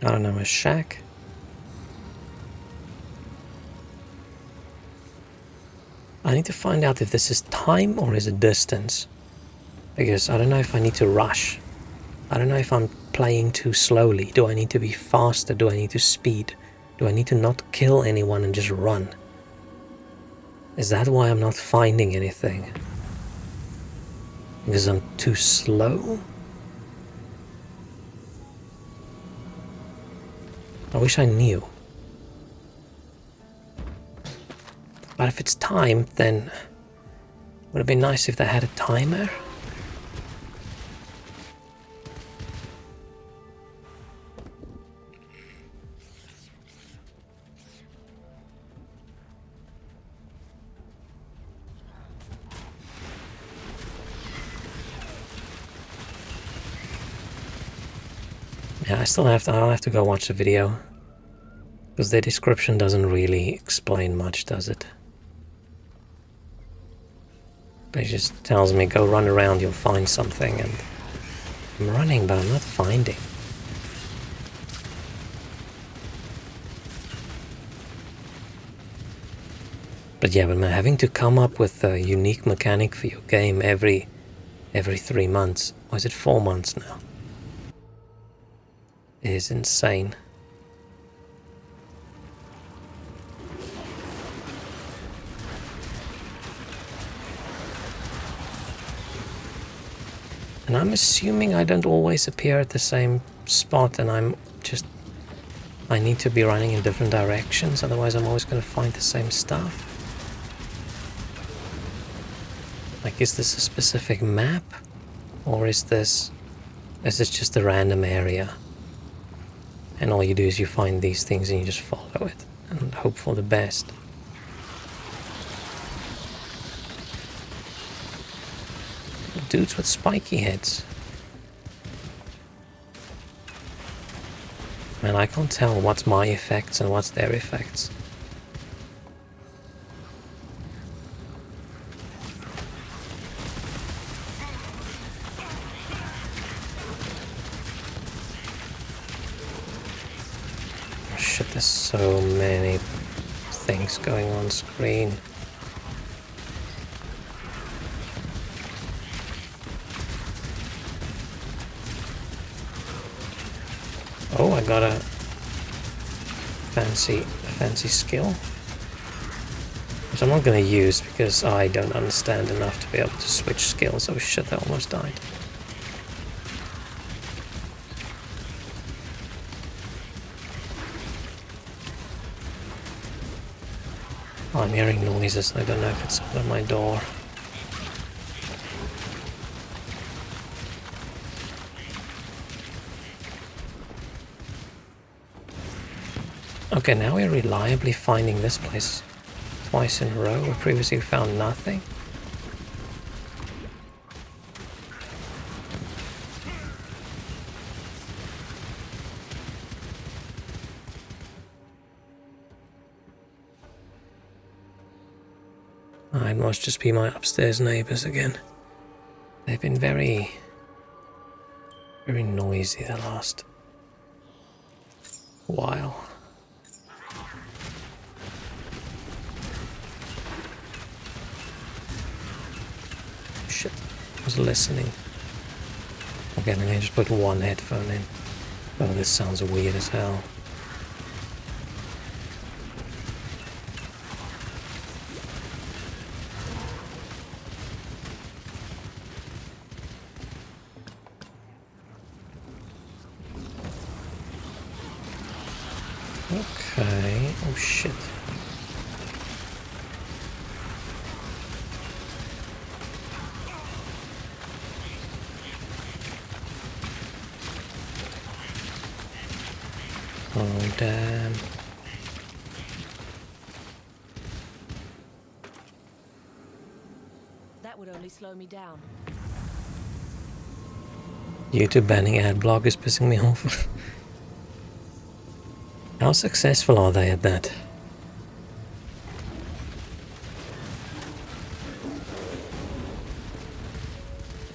I don't know, a shack? I need to find out if this is time or is it distance. Because I don't know if I need to rush. I don't know if I'm playing too slowly. Do I need to be faster? Do I need to speed? Do I need to not kill anyone and just run? Is that why I'm not finding anything? Because I'm too slow? I wish I knew. But if it's time, then would it be nice if they had a timer? Yeah, I'll have to go watch the video. Because the description doesn't really explain much, does it? It just tells me, go run around, you'll find something, and I'm running, but I'm not finding. But yeah, but having to come up with a unique mechanic for your game every 3 months, or is it 4 months now? It is insane. And I'm assuming I don't always appear at the same spot, and I need to be running in different directions, otherwise I'm always going to find the same stuff. Like, is this a specific map? Or is this just a random area? And all you do is you find these things and you just follow it and hope for the best. Dudes with spiky heads. Man, I can't tell what's my effects and what's their effects. Oh shit, there's so many things going on screen. Oh, I got a fancy skill, which I'm not going to use because I don't understand enough to be able to switch skills. Oh shit, I almost died. Oh, I'm hearing noises. I don't know if it's under my door. Okay, now we're reliably finding this place twice in a row, where previously we found nothing. It must just be my upstairs neighbors again. They've been very noisy the last while. Shit, I was listening. Okay, then I just put one headphone in. Oh, this sounds weird as hell. Okay, oh shit. Oh damn. That would only slow me down. YouTube banning ad block is pissing me off. How successful are they at that?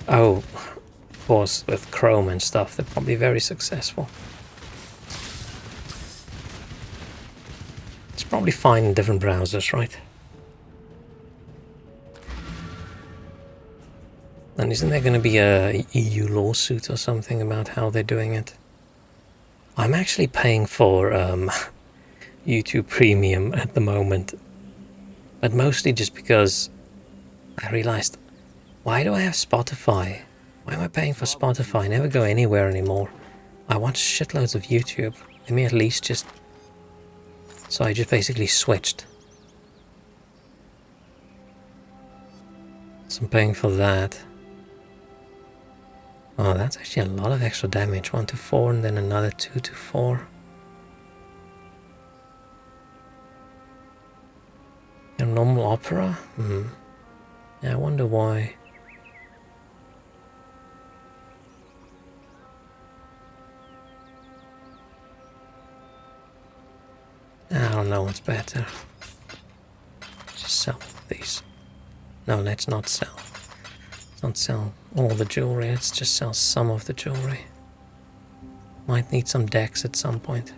Oh, of course, with Chrome and stuff, they're probably very successful. It's probably fine in different browsers, right? And isn't there going to be a EU lawsuit or something about how they're doing it? I'm actually paying for YouTube Premium at the moment, but mostly just because I realized, why do I have Spotify? Why am I paying for Spotify? I never go anywhere anymore. I watch shitloads of YouTube. Let me at least just... So I just basically switched. So I'm paying for that. Oh, that's actually a lot of extra damage. 1 to 4 and then another 2 to 4. A normal opera? Yeah, I wonder why. I don't know what's better. Just sell these. No, let's not sell. Let's not sell all the jewelry, let's just sell some of the jewelry. Might need some decks at some point.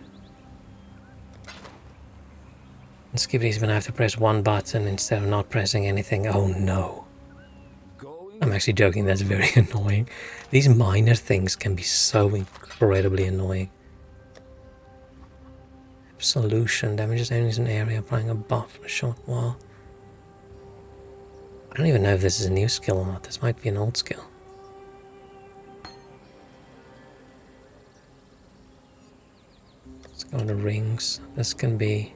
And Skibbity's gonna have to press one button instead of not pressing anything. Oh no. I'm actually joking, that's very annoying. These minor things can be so incredibly annoying. Absolution, damages enemies in an area, applying a buff for a short while. I don't even know if this is a new skill or not. This might be an old skill. Let's go to rings. This can be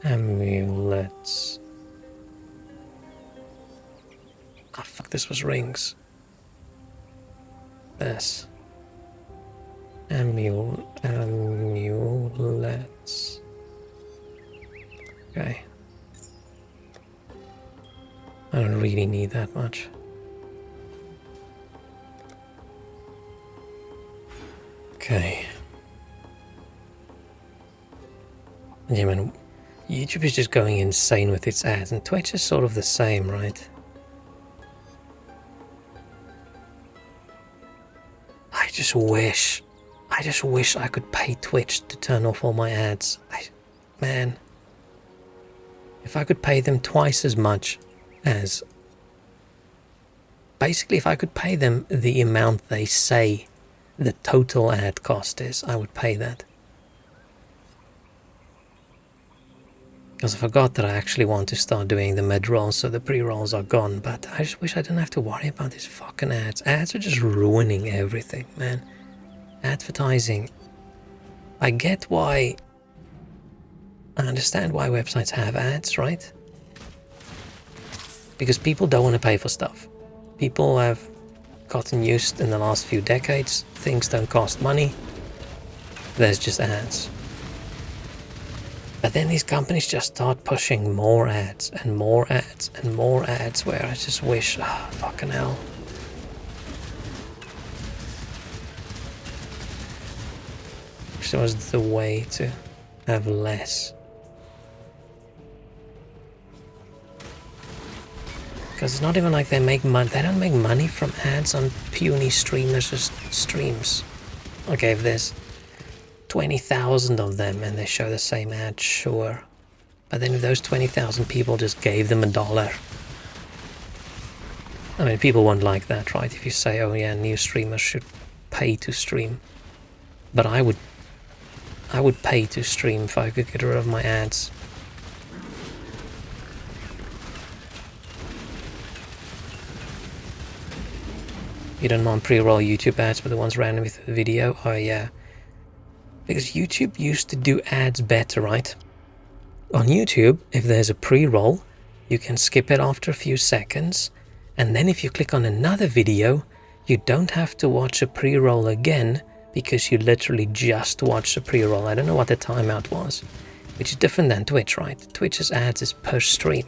amulets. Oh fuck, this was rings. This. Amulets. Okay. I don't really need that much. Okay. Yeah, man, YouTube is just going insane with its ads, and Twitch is sort of the same, right? I just wish I could pay Twitch to turn off all my ads. Man, if I could pay them twice as much as... Basically, if I could pay them the amount they say the total ad cost is, I would pay that. Because I forgot that I actually want to start doing the mid-rolls, so the pre-rolls are gone, but I just wish I didn't have to worry about these fucking ads. Ads are just ruining everything, man. Advertising. I get why... I understand why websites have ads, right? Because people don't want to pay for stuff. People have gotten used in the last few decades. Things don't cost money. There's just ads. But then these companies just start pushing more ads and more ads and more ads, where I just wish, fucking hell. Wish there was the way to have less. Because it's not even like they make money. They don't make money from ads on puny streamers' streams. Okay, if there's 20,000 of them and they show the same ad, sure. But then if those 20,000 people just gave them $1, I mean, people won't like that, right? If you say, oh yeah, new streamers should pay to stream. But I would pay to stream if I could get rid of my ads. You don't want pre-roll YouTube ads, but the ones randomly through the video? Oh yeah. Because YouTube used to do ads better, right? On YouTube, if there's a pre-roll, you can skip it after a few seconds, and then if you click on another video, you don't have to watch a pre-roll again, because you literally just watched a pre-roll. I don't know what the timeout was, which is different than Twitch, right? Twitch's ads is per stream.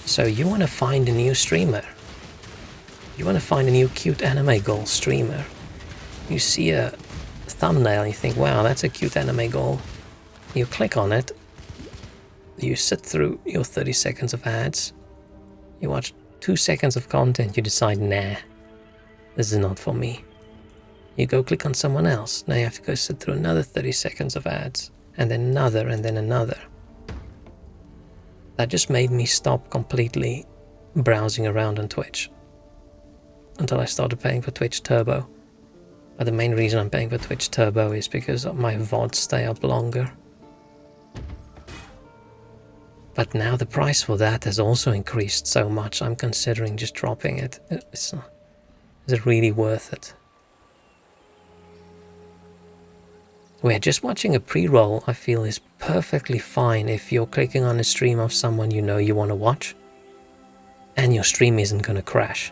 So you want to find a new streamer. You want to find a new cute anime girl streamer. You see a thumbnail, you think, wow, that's a cute anime girl. You click on it. You sit through your 30 seconds of ads. You watch 2 seconds of content. You decide, nah, this is not for me. You go click on someone else. Now you have to go sit through another 30 seconds of ads. And then another, and then another. That just made me stop completely browsing around on Twitch. Until I started paying for Twitch Turbo. But the main reason I'm paying for Twitch Turbo is because my VODs stay up longer. But now the price for that has also increased so much, I'm considering just dropping it. Is it really worth it? Where just watching a pre-roll, I feel, is perfectly fine if you're clicking on a stream of someone you know you want to watch, and your stream isn't going to crash.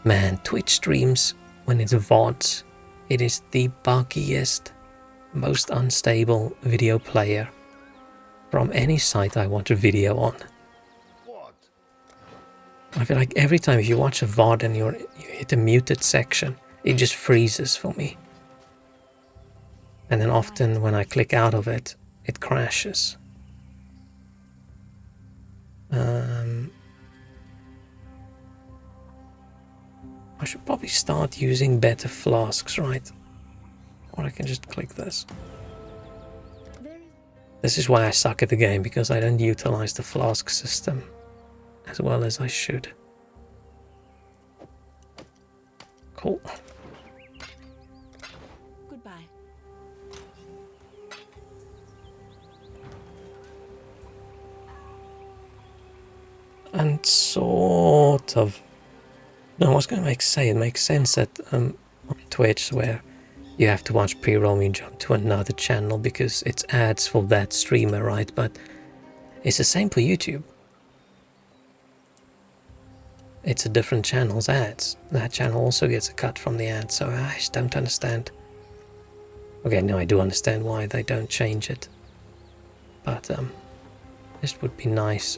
Man, Twitch streams, when it's VODs, it is the buggiest, most unstable video player from any site I watch a video on. I feel like every time if you watch a VOD and you hit a muted section, it just freezes for me. And then often when I click out of it, it crashes. I should probably start using better flasks, right? Or I can just click this. This is why I suck at the game, because I don't utilize the flask system as well as I should. Cool. Goodbye. And sort of... No, I was going to say it makes sense that on Twitch, where you have to watch pre-roll and jump to another channel because it's ads for that streamer, right? But it's the same for YouTube. It's a different channel's ads. That channel also gets a cut from the ads, so I just don't understand. Okay, no, I do understand why they don't change it. But this would be nice.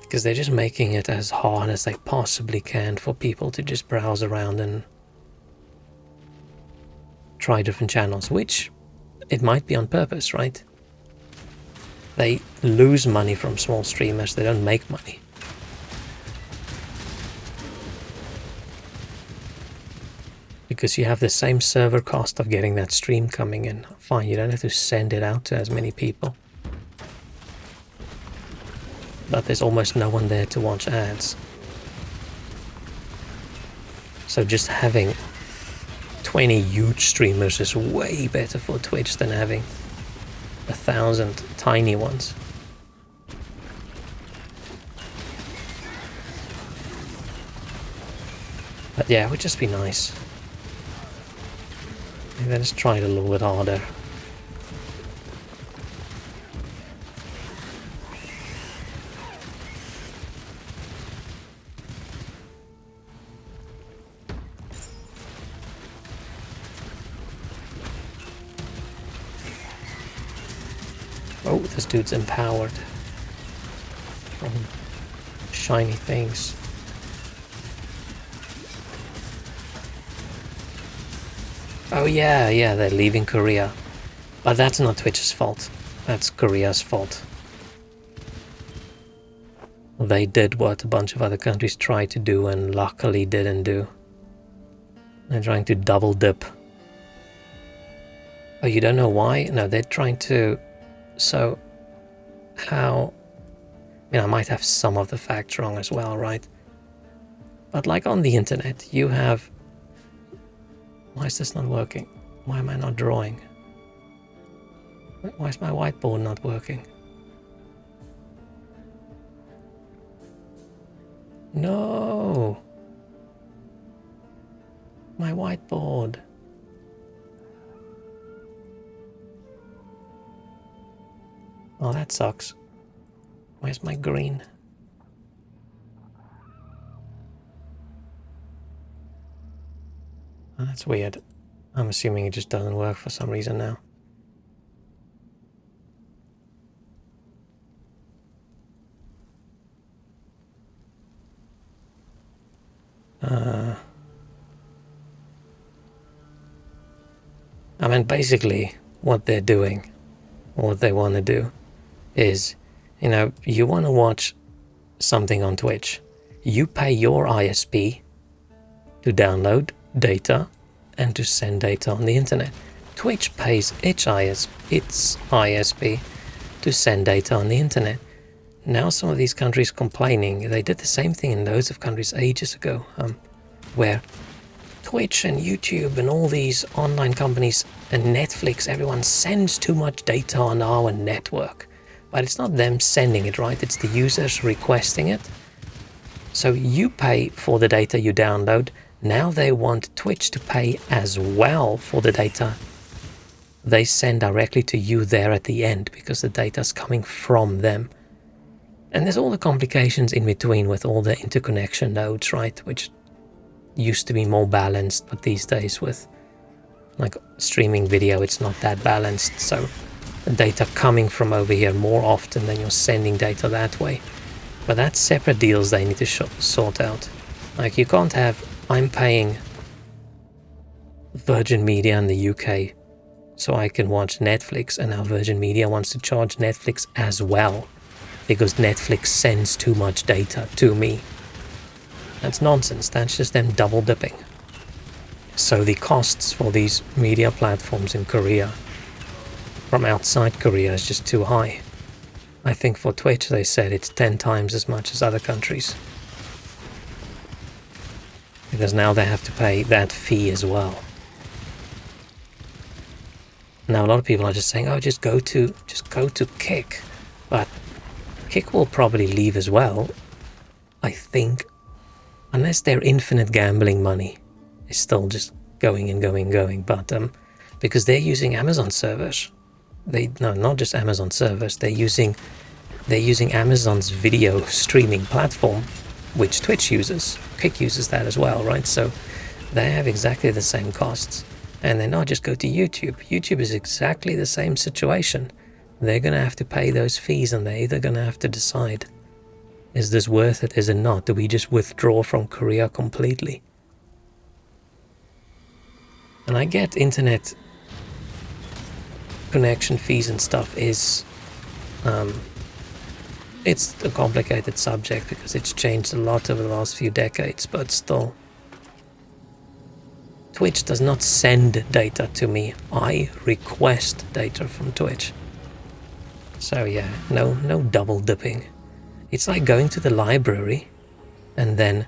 Because they're just making it as hard as they possibly can for people to just browse around and try different channels, which it might be on purpose, right? They lose money from small streamers, they don't make money. Because you have the same server cost of getting that stream coming in. Fine, you don't have to send it out to as many people. But there's almost no one there to watch ads. So just having 20 huge streamers is way better for Twitch than having 1,000 tiny ones. But yeah, it would just be nice. Maybe let's try it a little bit harder. Oh, this dude's empowered. From shiny things. Oh yeah, they're leaving Korea. But that's not Twitch's fault. That's Korea's fault. They did what a bunch of other countries tried to do and luckily didn't do. They're trying to double dip. Oh, you don't know why? No, they're trying to... So, how... I mean, I might have some of the facts wrong as well, right? But like on the internet, you have... Why is this not working? Why am I not drawing? Why is my whiteboard not working? No! My whiteboard. Oh, that sucks. Where's my green? Oh, that's weird. I'm assuming it just doesn't work for some reason now. I mean, basically, what they're doing, or what they want to do, is, you know, you want to watch something on Twitch. You pay your ISP to download data and to send data on the internet. Twitch pays its ISP to send data on the internet. Now some of these countries complaining, they did the same thing in loads of countries ages ago, where Twitch and YouTube and all these online companies and Netflix, everyone sends too much data on our network. But it's not them sending it, right? It's the users requesting it. So you pay for the data you download. Now they want Twitch to pay as well for the data they send directly to you there at the end, because the data's coming from them. And there's all the complications in between with all the interconnection nodes, right? Which used to be more balanced, but these days with like streaming video, it's not that balanced. So the data coming from over here more often than you're sending data that way. But that's separate deals they need to sort out. Like, you can't have, I'm paying Virgin Media in the UK so I can watch Netflix, and now Virgin Media wants to charge Netflix as well because Netflix sends too much data to me. That's nonsense. That's just them double dipping. So the costs for these media platforms in Korea from outside Korea is just too high. I think for Twitch they said it's 10 times as much as other countries. Because now they have to pay that fee as well. Now a lot of people are just saying, oh, just go to Kick. But Kick will probably leave as well, I think. Unless their infinite gambling money is still just going and going and going. But because they're using Amazon servers. No, not just Amazon servers. They're using Amazon's video streaming platform, which Twitch uses. Kick uses that as well, right? So they have exactly the same costs. And they not just go to YouTube. YouTube is exactly the same situation. They're going to have to pay those fees, and they're either going to have to decide, is this worth it, is it not? Do we just withdraw from Korea completely? And I get internet connection fees and stuff is... it's a complicated subject because it's changed a lot over the last few decades, but still. Twitch does not send data to me. I request data from Twitch. So yeah, no double dipping. It's like going to the library and then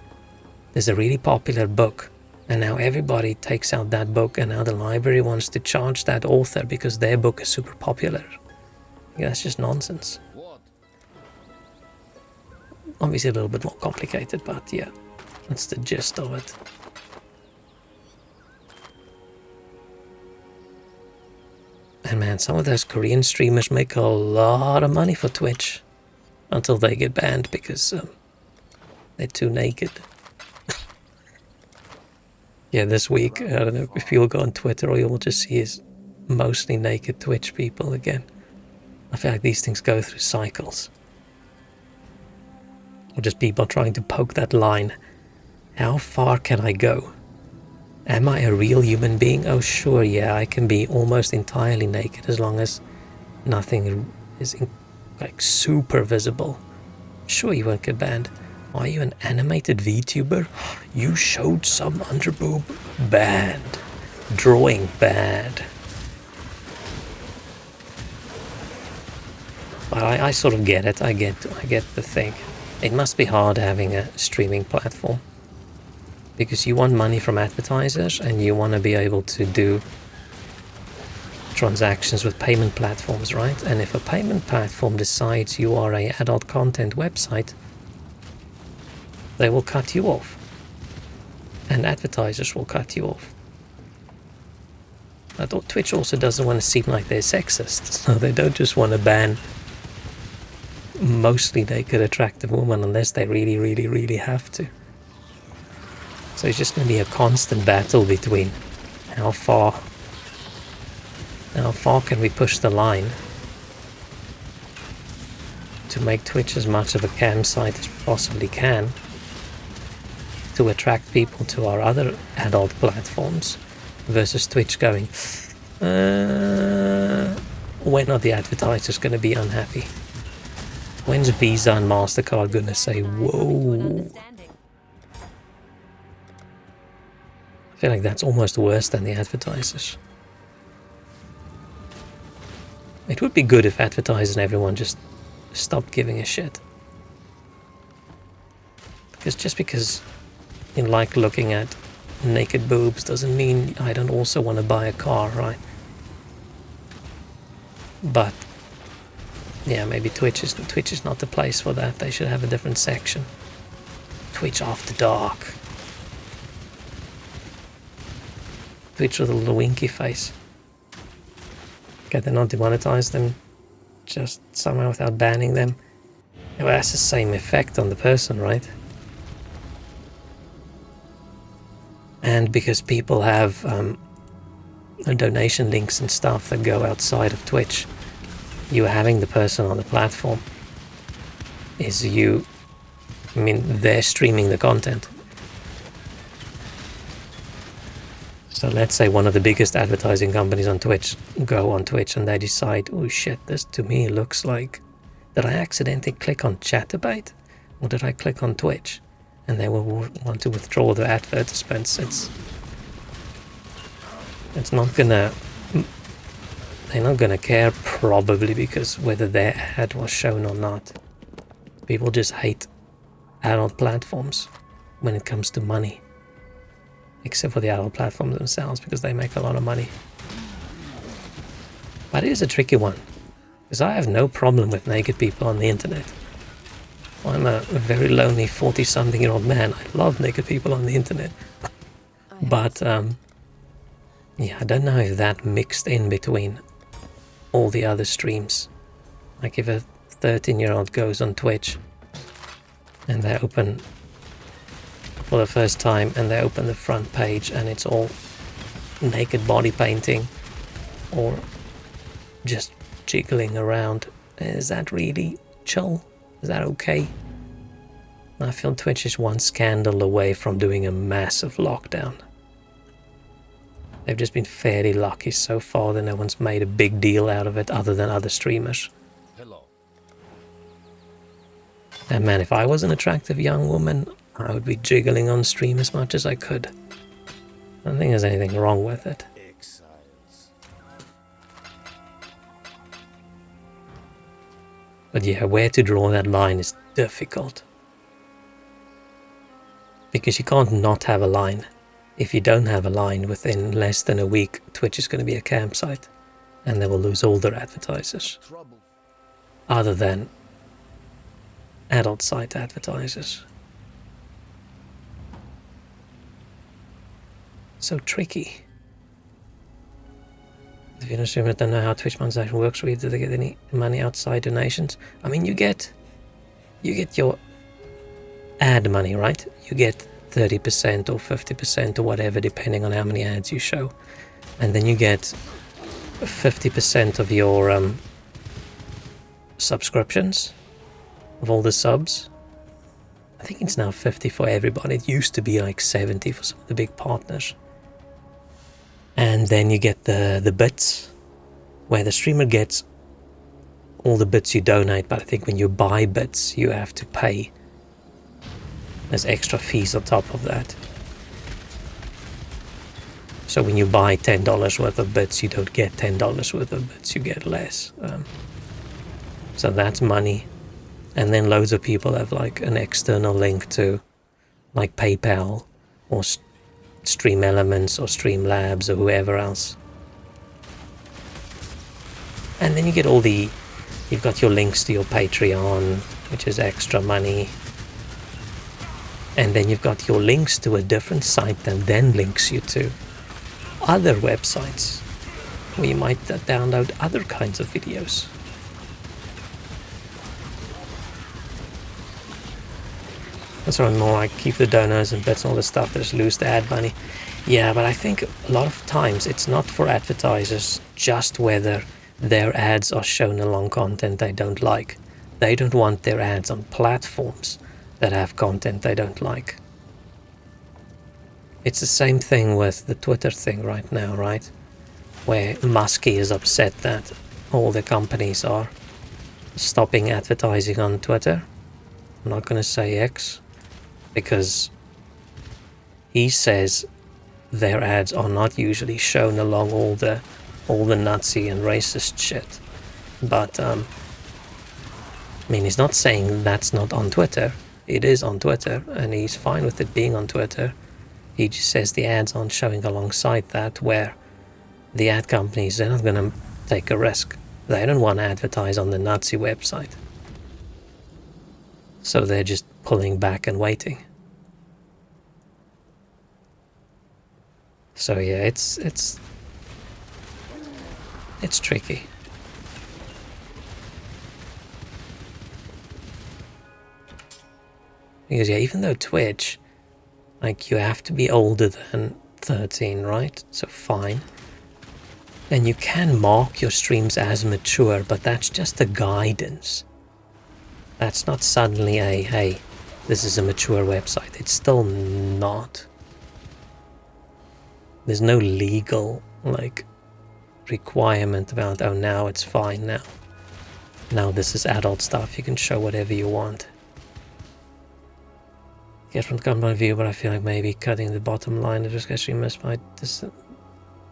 there's a really popular book and now everybody takes out that book and now the library wants to charge that author because their book is super popular. Yeah, that's just nonsense. Obviously a little bit more complicated, but yeah, that's the gist of it. And man, some of those Korean streamers make a lot of money for Twitch. Until they get banned because they're too naked. Yeah, this week, I don't know if you'll go on Twitter or you'll just see is mostly naked Twitch people again. I feel like these things go through cycles. Or just people trying to poke that line. How far can I go? Am I a real human being? Oh sure, yeah, I can be almost entirely naked as long as nothing is like super visible. Sure, you won't get banned. Are you an animated VTuber? You showed some underboob? Bad. Drawing bad. But I sort of get it. I get the thing. It must be hard having a streaming platform. Because you want money from advertisers and you want to be able to do transactions with payment platforms, right? And if a payment platform decides you are a adult content website, they will cut you off. And advertisers will cut you off. I thought Twitch also doesn't want to seem like they're sexist, so they don't just want to ban mostly naked attractive women unless they really, really, really have to. So it's just going to be a constant battle between how far can we push the line to make Twitch as much of a campsite as we possibly can to attract people to our other adult platforms versus Twitch going, when are the advertisers going to be unhappy? When's Visa and MasterCard going to say, whoa? I feel like that's almost worse than the advertisers. It would be good if advertisers and everyone just stopped giving a shit. Because just because you like looking at naked boobs doesn't mean I don't also want to buy a car, right? But yeah, maybe Twitch is not the place for that. They should have a different section. Twitch After Dark. Twitch with a little winky face. Can they not demonetize them just somehow without banning them? Well, that's the same effect on the person, right? And because people have donation links and stuff that go outside of Twitch, you having the person on the platform is they're streaming the content. So let's say one of the biggest advertising companies on Twitch go on Twitch and they decide, oh shit, this to me looks like, did I accidentally click on Chatterbait or did I click on Twitch? And they will want to withdraw the advertisements. It's not gonna, they're not gonna care probably because whether their ad was shown or not. People just hate adult platforms when it comes to money. Except for the adult platforms themselves, because they make a lot of money. But it is a tricky one, because I have no problem with naked people on the internet. I'm a very lonely 40-something-year-old man. I love naked people on the internet. But, yeah, I don't know if that mixed in between all the other streams. Like if a 13-year-old goes on Twitch and they open for the first time and they open the front page and it's all naked body painting or just jiggling around. Is that really chill? Is that okay? I feel Twitch is one scandal away from doing a massive lockdown. They've just been fairly lucky so far that no one's made a big deal out of it other than other streamers. Hello. And man, if I was an attractive young woman, I would be jiggling on stream as much as I could. I don't think there's anything wrong with it. Exiles. But yeah, where to draw that line is difficult. Because you can't not have a line. If you don't have a line within less than a week, Twitch is going to be a campsite. And they will lose all their advertisers. Trouble. Other than adult site advertisers. So tricky. If you're a streamer that don't know how Twitch monetization works, really, do they get any money outside donations? I mean, you get your ad money, right? You get 30% or 50% or whatever, depending on how many ads you show. And then you get 50% of your subscriptions, of all the subs. I think it's now 50 for everybody. It used to be like 70 for some of the big partners. And then you get the bits, where the streamer gets all the bits you donate, but I think when you buy bits, you have to pay There's extra fees on top of that. So when you buy $10 worth of bits, you don't get $10 worth of bits, you get less. So that's money. And then loads of people have like an external link to like PayPal or Stream Elements or Streamlabs or whoever else. And then you get you've got your links to your Patreon, which is extra money. And then you've got your links to a different site that then links you to other websites where you might download other kinds of videos. And so more like keep the donors and bits and all this stuff, just lose the ad money. Yeah, but I think a lot of times it's not for advertisers just whether their ads are shown along content they don't like. They don't want their ads on platforms that have content they don't like. It's the same thing with the Twitter thing right now, right? Where Muskie is upset that all the companies are stopping advertising on Twitter. I'm not going to say X, because he says their ads are not usually shown along all the Nazi and racist shit. But I mean, he's not saying that's not on Twitter. It is on Twitter, and he's fine with it being on Twitter. He just says the ads aren't showing alongside that, where the ad companies, they're not going to take a risk. They don't want to advertise on the Nazi website. So they're just pulling back and waiting. So yeah, it's tricky. Because yeah, even though Twitch, like, you have to be older than 13, right? So fine. And you can mark your streams as mature, but that's just a guidance. That's not suddenly a, hey, this is a mature website. It's still not. There's no legal, like, requirement about, oh, now it's fine now. Now this is adult stuff. You can show whatever you want. Get from the company point of view, but I feel like maybe cutting the bottom line of this streamers might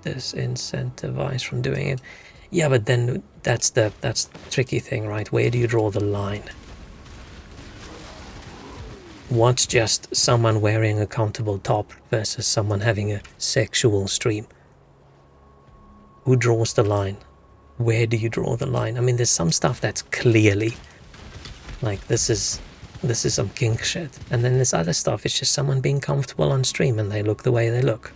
disincentivize from doing it. Yeah, but then that's the tricky thing, right? Where do you draw the line? What's just someone wearing a comfortable top versus someone having a sexual stream? Who draws the line? Where do you draw the line? I mean, there's some stuff that's clearly like, this is some kink shit. And then there's other stuff, it's just someone being comfortable on stream and they look the way they look.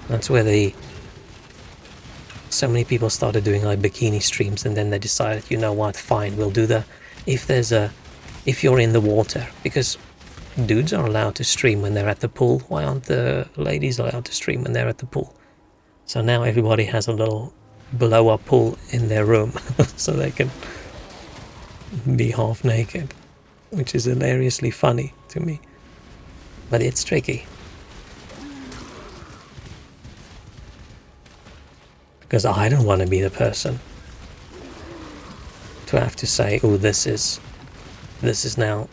That's where so many people started doing like bikini streams, and then they decided, you know what, fine, we'll do if you're in the water, because dudes are allowed to stream when they're at the pool. Why aren't the ladies allowed to stream when they're at the pool? So now everybody has a little blow-up pool in their room so they can be half naked, which is hilariously funny to me. But it's tricky. Because I don't want to be the person to have to say, oh, this is now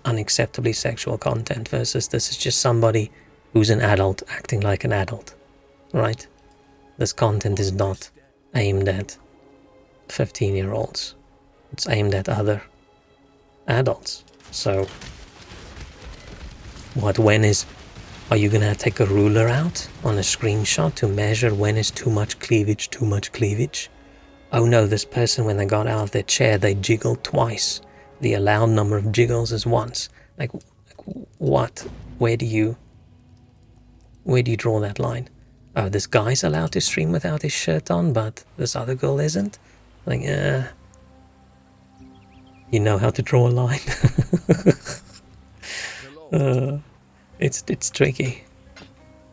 unacceptably sexual content, versus this is just somebody who's an adult acting like an adult, right? This content is not aimed at 15-year-olds. It's aimed at other adults. So are you gonna take a ruler out on a screenshot to measure when is too much cleavage, too much cleavage? Oh no, this person, when they got out of their chair, they jiggled twice. The allowed number of jiggles is once. Like what? Where do you draw that line? Oh, this guy's allowed to stream without his shirt on, but this other girl isn't? Like, you know how to draw a line. It's tricky.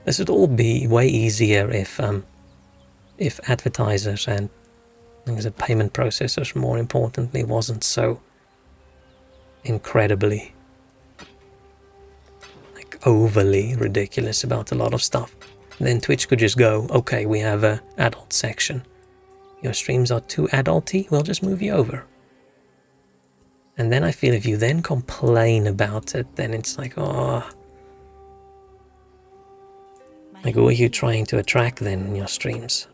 This would all be way easier if advertisers and the payment processors, more importantly, wasn't so incredibly, like, overly ridiculous about a lot of stuff. Then Twitch could just go, okay, we have a adult section. your streams are too adulty, we'll just move you over. And then I feel if you then complain about it, then it's like, oh, like who are you trying to attract then in your streams?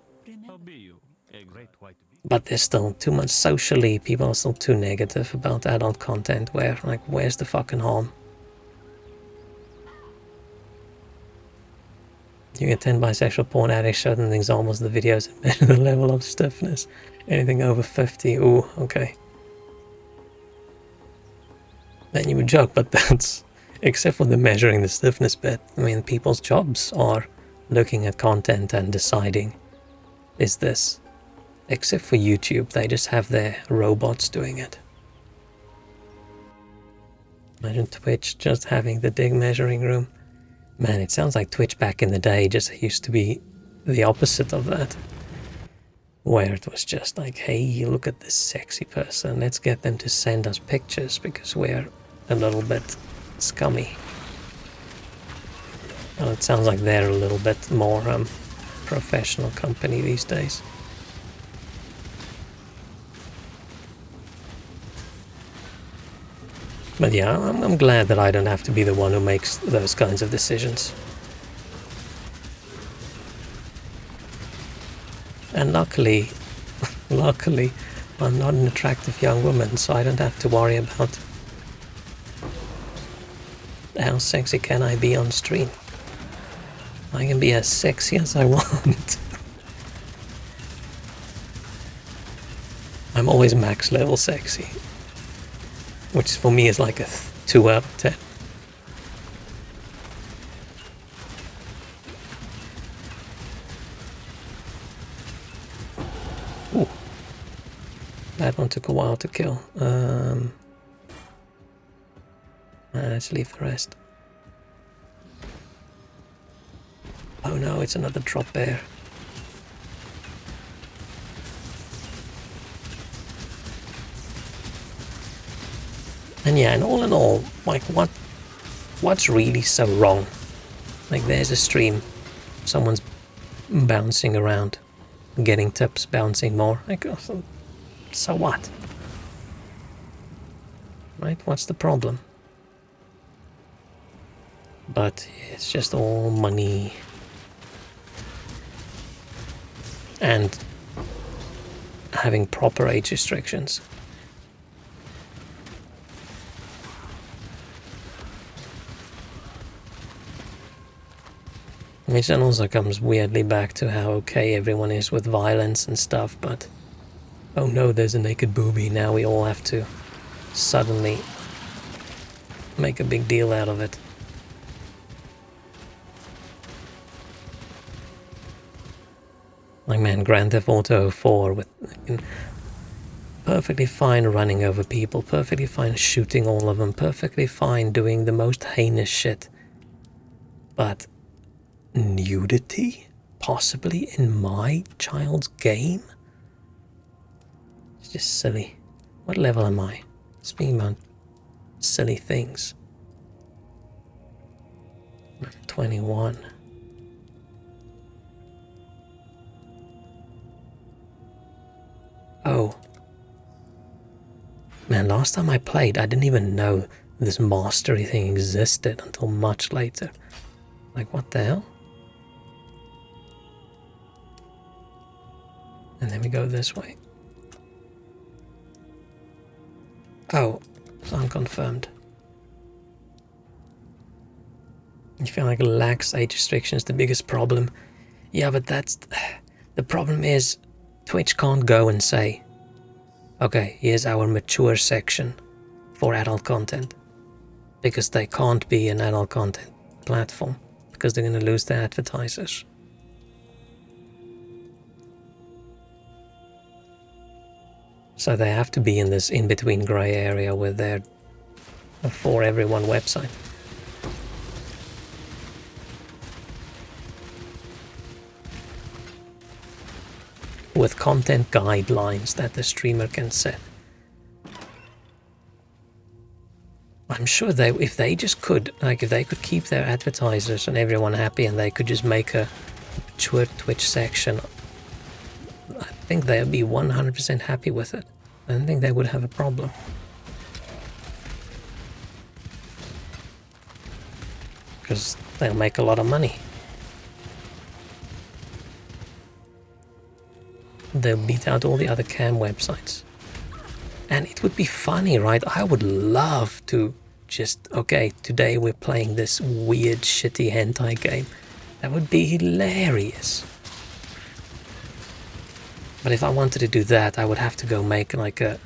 But there's still too much socially, people are still too negative about adult content, where, like, where's the fucking harm? You get 10 bisexual porn addicts certain examples of the videos and measure the level of stiffness. Anything over 50, ooh, okay. Then you would joke, but that's, except for the measuring the stiffness bit, I mean, people's jobs are looking at content and deciding, is this? Except for YouTube, they just have their robots doing it. Imagine Twitch just having the dig measuring room. Man, it sounds like Twitch back in the day just used to be the opposite of that. Where it was just like, hey, look at this sexy person, let's get them to send us pictures because we're a little bit scummy. Well, it sounds like they're a little bit more professional company these days. But yeah, I'm glad that I don't have to be the one who makes those kinds of decisions. And luckily, I'm not an attractive young woman, so I don't have to worry about how sexy can I be on stream. I can be as sexy as I want. I'm always max level sexy, which for me is like a 2 out of 10. Ooh. That one took a while to kill. Let's leave the rest. Oh no, it's another drop bear. And yeah, and all in all, like what's really so wrong? Like there's a stream, someone's bouncing around, getting tips, bouncing more. Like, so what? Right? What's the problem? But it's just all money. And having proper age restrictions. Which then also comes weirdly back to how okay everyone is with violence and stuff, but oh no, there's a naked boobie, now we all have to suddenly make a big deal out of it. Like man, Grand Theft Auto 4 with perfectly fine running over people, perfectly fine shooting all of them, perfectly fine doing the most heinous shit. But nudity? Possibly in my child's game? It's just silly. What level am I? Speaking about silly things. I'm 21. Oh. Man, last time I played, I didn't even know this mastery thing existed until much later. Like, what the hell? And then we go this way. Oh, it's unconfirmed. You feel like lax age restrictions the biggest problem. Yeah, but that's... The problem is, Twitch can't go and say, okay, here's our mature section for adult content. Because they can't be an adult content platform. Because they're going to lose their advertisers. So they have to be in this in-between grey area where they're a for everyone website. With content guidelines that the streamer can set. I'm sure they, if they just could, like if they could keep their advertisers and everyone happy and they could just make a mature Twitch section, think they'd be 100% happy with it. I don't think they would have a problem. Because they'll make a lot of money. They'll beat out all the other cam websites. And it would be funny, right? I would love to just, okay, today we're playing this weird, shitty hentai game. That would be hilarious. But if I wanted to do that, I would have to go make like a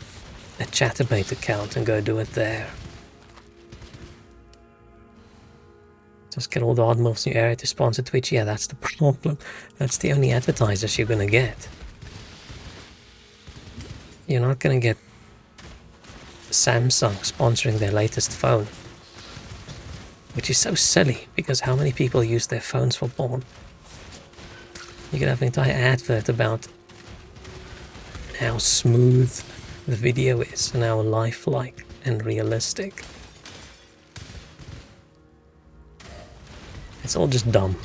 Chatterbait account and go do it there. Just get all the Oddmorphs in your area to sponsor Twitch. Yeah, that's the problem. That's the only advertisers you're gonna get. You're not gonna get Samsung sponsoring their latest phone. Which is so silly, because how many people use their phones for porn? You could have an entire advert about how smooth the video is and how lifelike and realistic. It's all just dumb.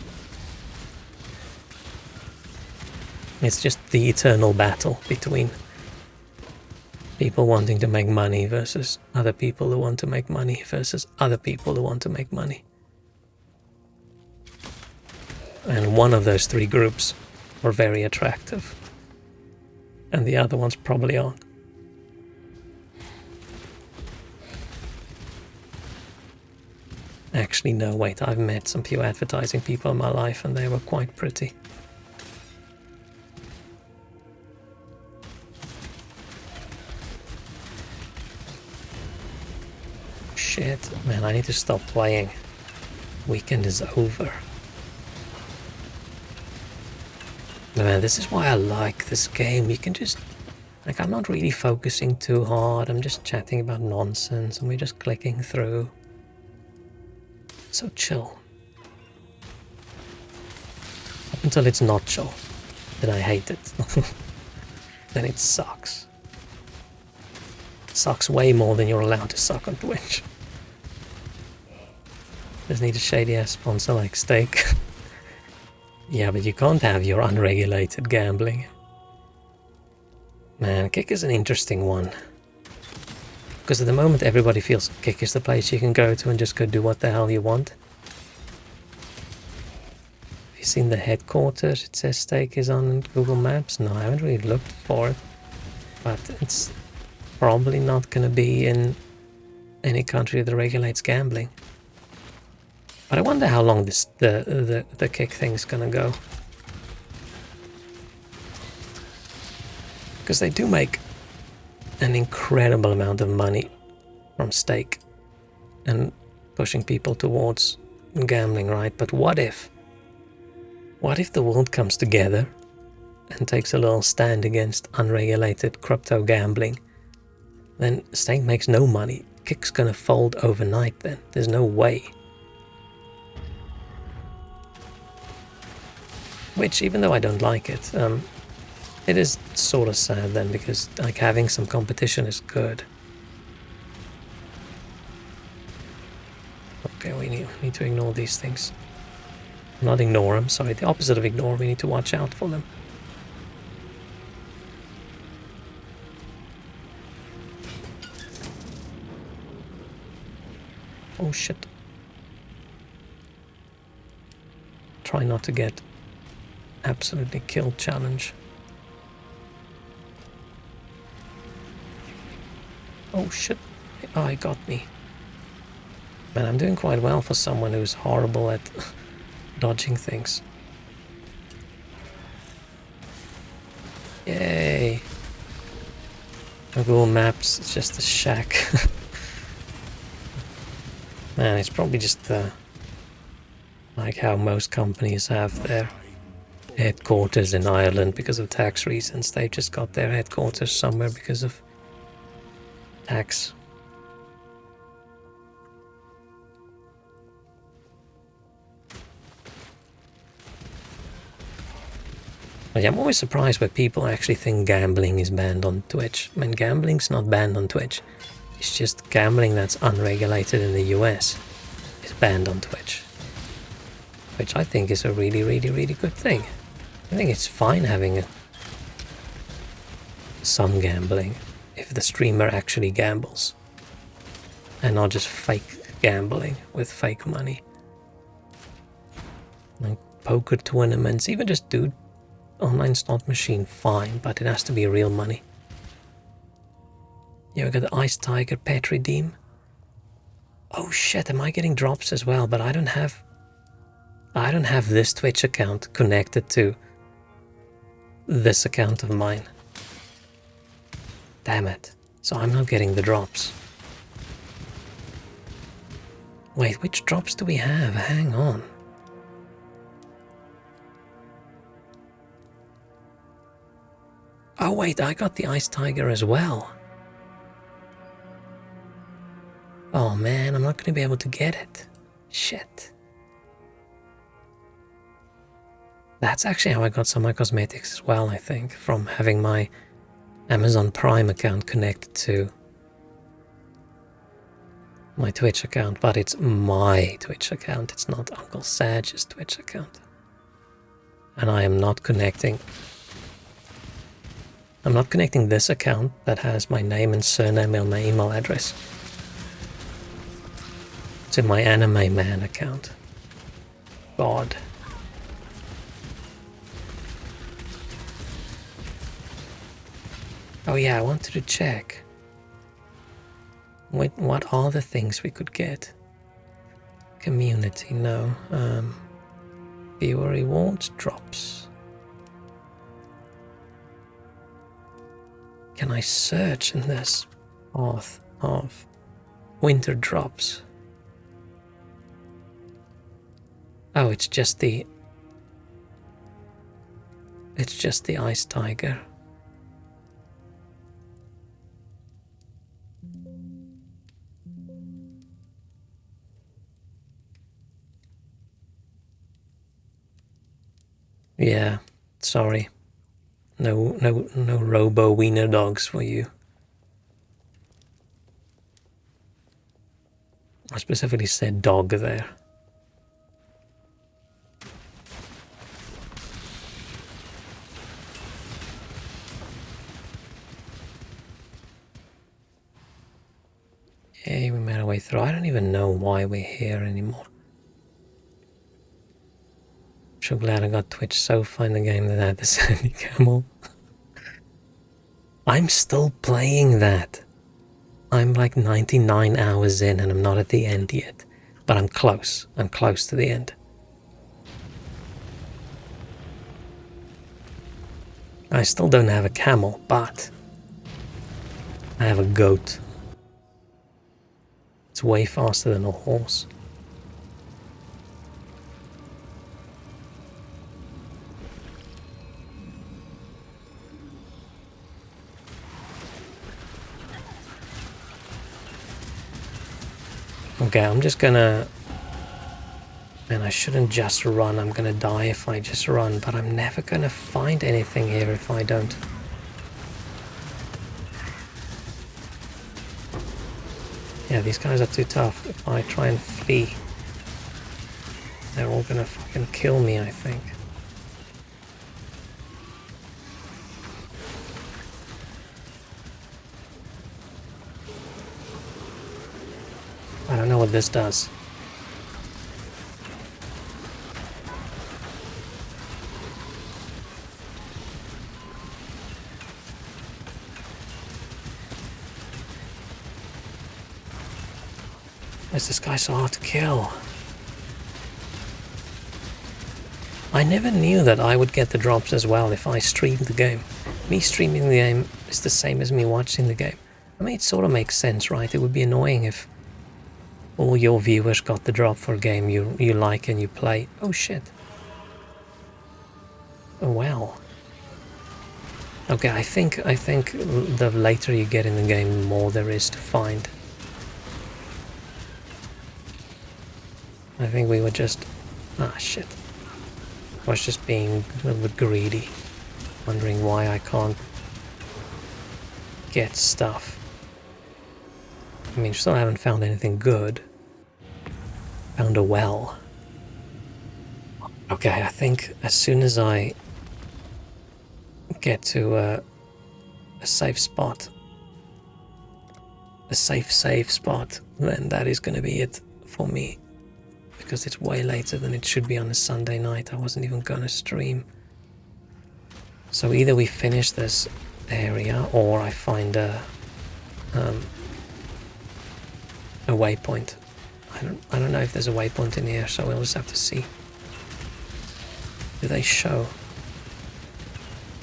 It's just the eternal battle between people wanting to make money versus other people who want to make money versus other people who want to make money. And one of those three groups are very attractive. And the other ones probably aren't. Actually, no, wait, I've met some few advertising people in my life and they were quite pretty. Shit, man, I need to stop playing. Weekend is over. Man, this is why I like this game. You can just... like, I'm not really focusing too hard. I'm just chatting about nonsense and we're just clicking through. So chill. Up until it's not chill. Then I hate it. Then it sucks. It sucks way more than you're allowed to suck on Twitch. Just need a shady ass sponsor like Steak. Yeah, but you can't have your unregulated gambling. Man, Kick is an interesting one. Because at the moment everybody feels Kick is the place you can go to and just go do what the hell you want. Have you seen the headquarters? It says Steak is on Google Maps. No, I haven't really looked for it. But it's probably not going to be in any country that regulates gambling. But I wonder how long this the Kick thing's gonna go. Because they do make an incredible amount of money from stake and pushing people towards gambling, right? But what if the world comes together and takes a little stand against unregulated crypto gambling? Then stake makes no money. Kick's gonna fold overnight then. There's no way. Which, even though I don't like it, it is sort of sad then, because like having some competition is good. Okay, we need to ignore these things. Not ignore them, sorry, the opposite of ignore, we need to watch out for them. Oh shit. Try not to get absolutely killed challenge. Oh shit. Oh, he got me. Man, I'm doing quite well for someone who's horrible at dodging things. Yay. Google Maps is just a shack. Man, it's probably just like how most companies have their headquarters in Ireland because of tax reasons. They've just got their headquarters somewhere because of tax. But yeah, I'm always surprised when people actually think gambling is banned on Twitch. I mean, gambling's not banned on Twitch. It's just gambling that's unregulated in the US is banned on Twitch. Which I think is a really, really, really good thing. I think it's fine having some gambling if the streamer actually gambles and not just fake gambling with fake money. Like poker tournaments, even just do online slot machine, fine, but it has to be real money. Yeah, we got the Ice Tiger pet redeem. Oh shit, am I getting drops as well? But I don't have this Twitch account connected to this account of mine. Damn it. So I'm not getting the drops. Wait, which drops do we have? Hang on. Oh wait, I got the Ice Tiger as well. Oh man, I'm not going to be able to get it. Shit. That's actually how I got some of my cosmetics as well, I think, from having my Amazon Prime account connected to my Twitch account, but it's my Twitch account, it's not Uncle Saj's Twitch account. And I am not connecting. I'm not connecting this account that has my name and surname and my email address to my Anime Man account. God. Oh yeah, I wanted to check. Wait, what are the things we could get? Community, no. Viewer rewards, drops. Can I search in this path of winter drops? Oh, it's just the Ice Tiger. Yeah, sorry. No robo wiener dogs for you. I specifically said dog there. Yay, we made our way through. I don't even know why we're here anymore. I'm so glad I got Twitch so far in the game that I had the Sandy Camel. I'm still playing that. I'm like 99 hours in and I'm not at the end yet. But I'm close. I'm close to the end. I still don't have a camel, but I have a goat. It's way faster than a horse. Okay, I'm just gonna... Man, I shouldn't just run. I'm gonna die if I just run, but I'm never gonna find anything here if I don't. Yeah, these guys are too tough. If I try and flee, they're all gonna fucking kill me, I think. I don't know what this does. Why is this guy so hard to kill? I never knew that I would get the drops as well if I streamed the game. Me streaming the game is the same as me watching the game. I mean, it sort of makes sense, right? It would be annoying if all your viewers got the drop for a game you like and you play. Oh shit. Oh wow. Okay, I think the later you get in the game, the more there is to find. I think we were just... Ah, shit. I was just being a little bit greedy. Wondering why I can't get stuff. I mean, still haven't found anything good. Found a well. Okay, I think as soon as I get to a safe spot, a safe spot, then that is going to be it for me. Because it's way later than it should be on a Sunday night. I wasn't even going to stream. So either we finish this area or I find a waypoint. I don't know if there's a waypoint in here, so we'll just have to see. Do they show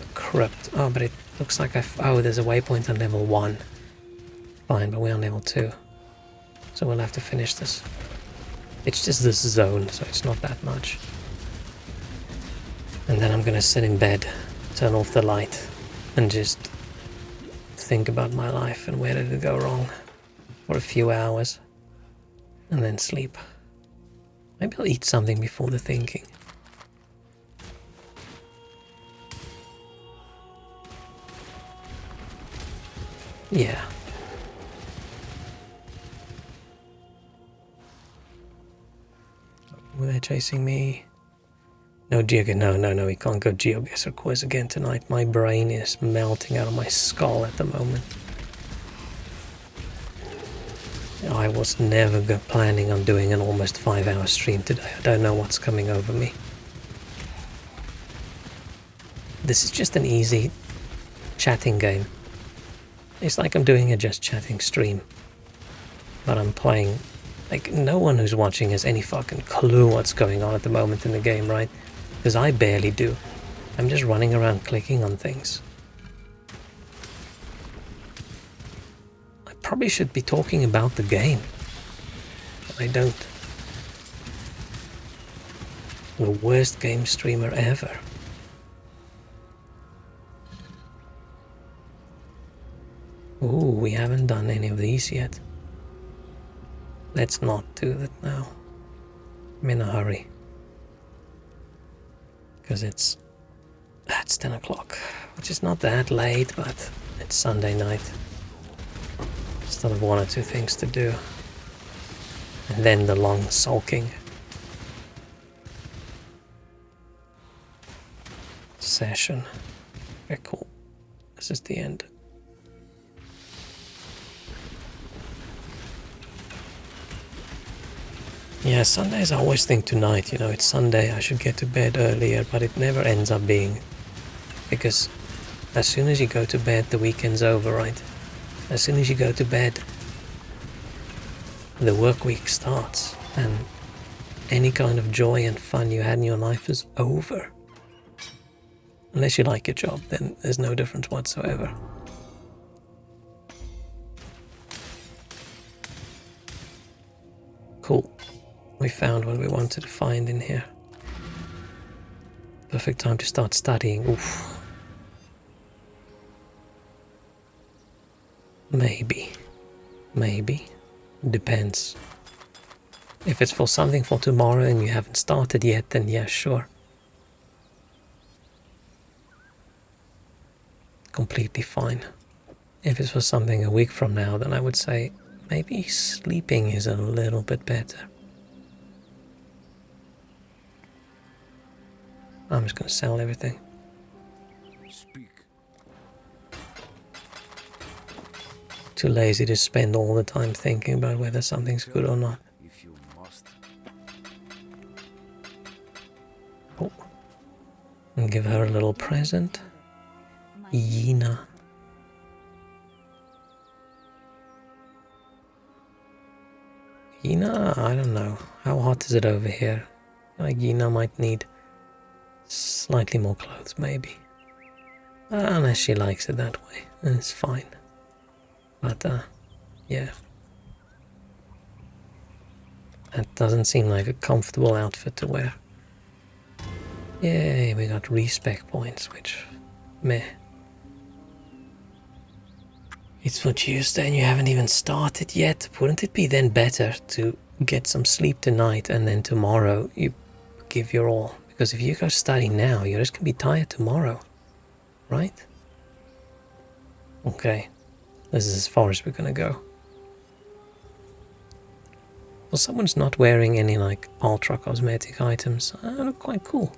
a crypt? Oh, but it looks like oh, there's a waypoint on level 1. Fine, but we're on level 2. So we'll have to finish this. It's just this zone, so it's not that much. And then I'm gonna sit in bed, turn off the light, and just think about my life and where did it go wrong for a few hours. And then sleep. Maybe I'll eat something before the thinking. Yeah. Were they chasing me? No, no, we can't go GeoGuessr quiz again tonight. My brain is melting out of my skull at the moment. I was never planning on doing an almost 5-hour stream today. I don't know what's coming over me. This is just an easy chatting game. It's like I'm doing a just chatting stream. But I'm playing... Like, no one who's watching has any fucking clue what's going on at the moment in the game, right? Because I barely do. I'm just running around clicking on things. I probably should be talking about the game. But I don't. The worst game streamer ever. Ooh, we haven't done any of these yet. Let's not do that now. I'm in a hurry. Because it's 10 o'clock, which is not that late, but it's Sunday night. Still have 1 or 2 things to do. And then the long sulking session. Very cool. This is the end. Yeah, Sundays I always think tonight, you know, it's Sunday, I should get to bed earlier, but it never ends up being. Because as soon as you go to bed, the weekend's over, right? As soon as you go to bed, the work week starts, and any kind of joy and fun you had in your life is over. Unless you like your job, then there's no difference whatsoever. Cool. We found what we wanted to find in here. Perfect time to start studying. Oof. Maybe. Depends. If it's for something for tomorrow and you haven't started yet, then yeah, sure. Completely fine. If it's for something a week from now, then I would say maybe sleeping is a little bit better. I'm just gonna sell everything. Speak. Too lazy to spend all the time thinking about whether something's good or not. If you must. Oh. And give her a little present. Yina. Yina, I don't know. How hot is it over here? Like Yina might need slightly more clothes, maybe. Unless she likes it that way. It's fine. But, yeah. That doesn't seem like a comfortable outfit to wear. Yay, we got respec points, which... meh. It's for Tuesday and you haven't even started yet. Wouldn't it be then better to get some sleep tonight and then tomorrow you give your all? Because if you go study now, you're just going to be tired tomorrow. Right? Okay. This is as far as we're going to go. Well, someone's not wearing any, like, ultra cosmetic items. Look quite cool.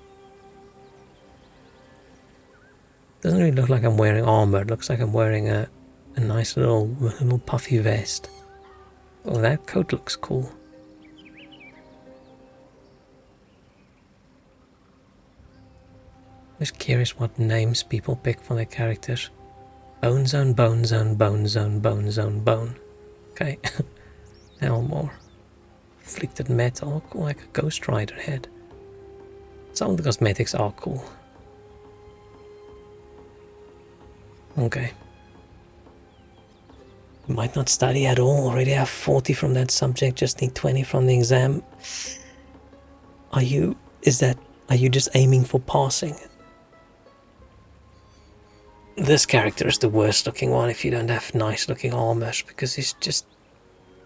Doesn't really look like I'm wearing armor. It looks like I'm wearing a nice little puffy vest. Oh, that coat looks cool. Just curious what names people pick for their characters. Bone zone, bone zone, bone zone, bone zone, bone. Okay. Elmore. Afflicted metal, cool, like a Ghost Rider head. Some of the cosmetics are cool. Okay. Might not study at all. Already have 40 from that subject, just need 20 from the exam. Are you just aiming for passing? This character is the worst looking one if you don't have nice looking armor, because he's just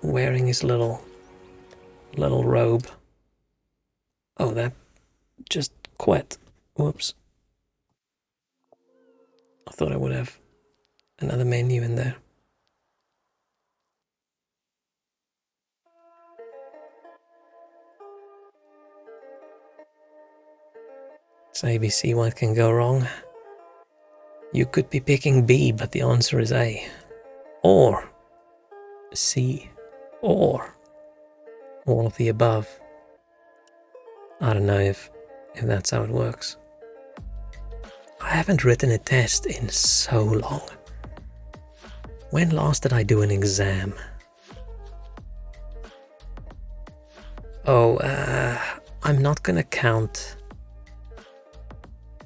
wearing his little robe. Oh, that just quit. Whoops. I thought I would have another menu in there. It's ABC, what can go wrong? You could be picking B, but the answer is A. Or C. Or all of the above. I don't know if that's how it works. I haven't written a test in so long. When last did I do an exam? Oh, I'm not gonna count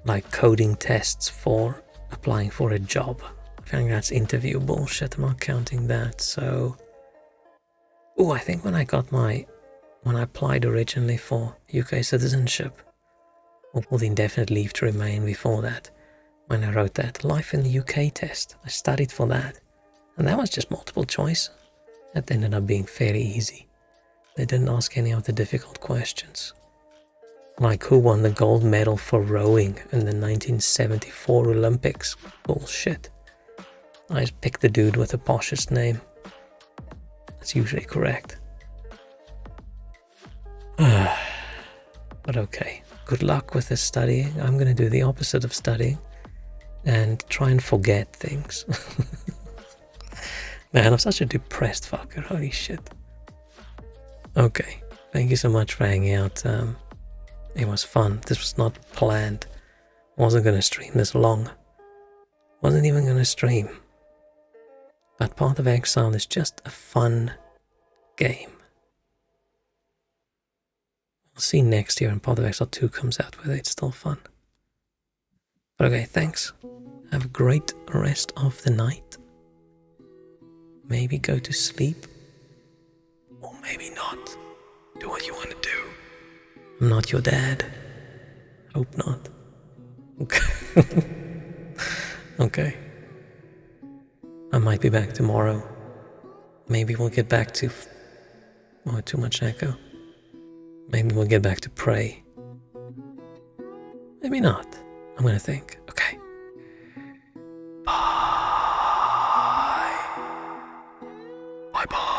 like coding tests for applying for a job. I think that's interview bullshit. I'm not counting that. So, oh, I think when I applied originally for UK citizenship, or for the indefinite leave to remain before that, when I wrote that life in the UK test, I studied for that, and that was just multiple choice. That ended up being fairly easy. They didn't ask any of the difficult questions. Like who won the gold medal for rowing in the 1974 Olympics? Bullshit. I just picked the dude with the poshest name. That's usually correct. But okay. Good luck with the studying. I'm gonna do the opposite of studying and try and forget things. Man, I'm such a depressed fucker. Holy shit. Okay. Thank you so much for hanging out. It was fun. This was not planned. I wasn't going to stream this long. Wasn't even going to stream. But Path of Exile is just a fun game. We'll see next year when Path of Exile 2 comes out whether it's still fun. But okay, thanks. Have a great rest of the night. Maybe go to sleep. Or maybe not. Do what you want to do. I'm not your dad. Hope not. Okay. Okay. I might be back tomorrow. Maybe we'll get back to... Oh, too much echo. Maybe we'll get back to pray. Maybe not. I'm gonna think. Okay. Bye. Bye-bye.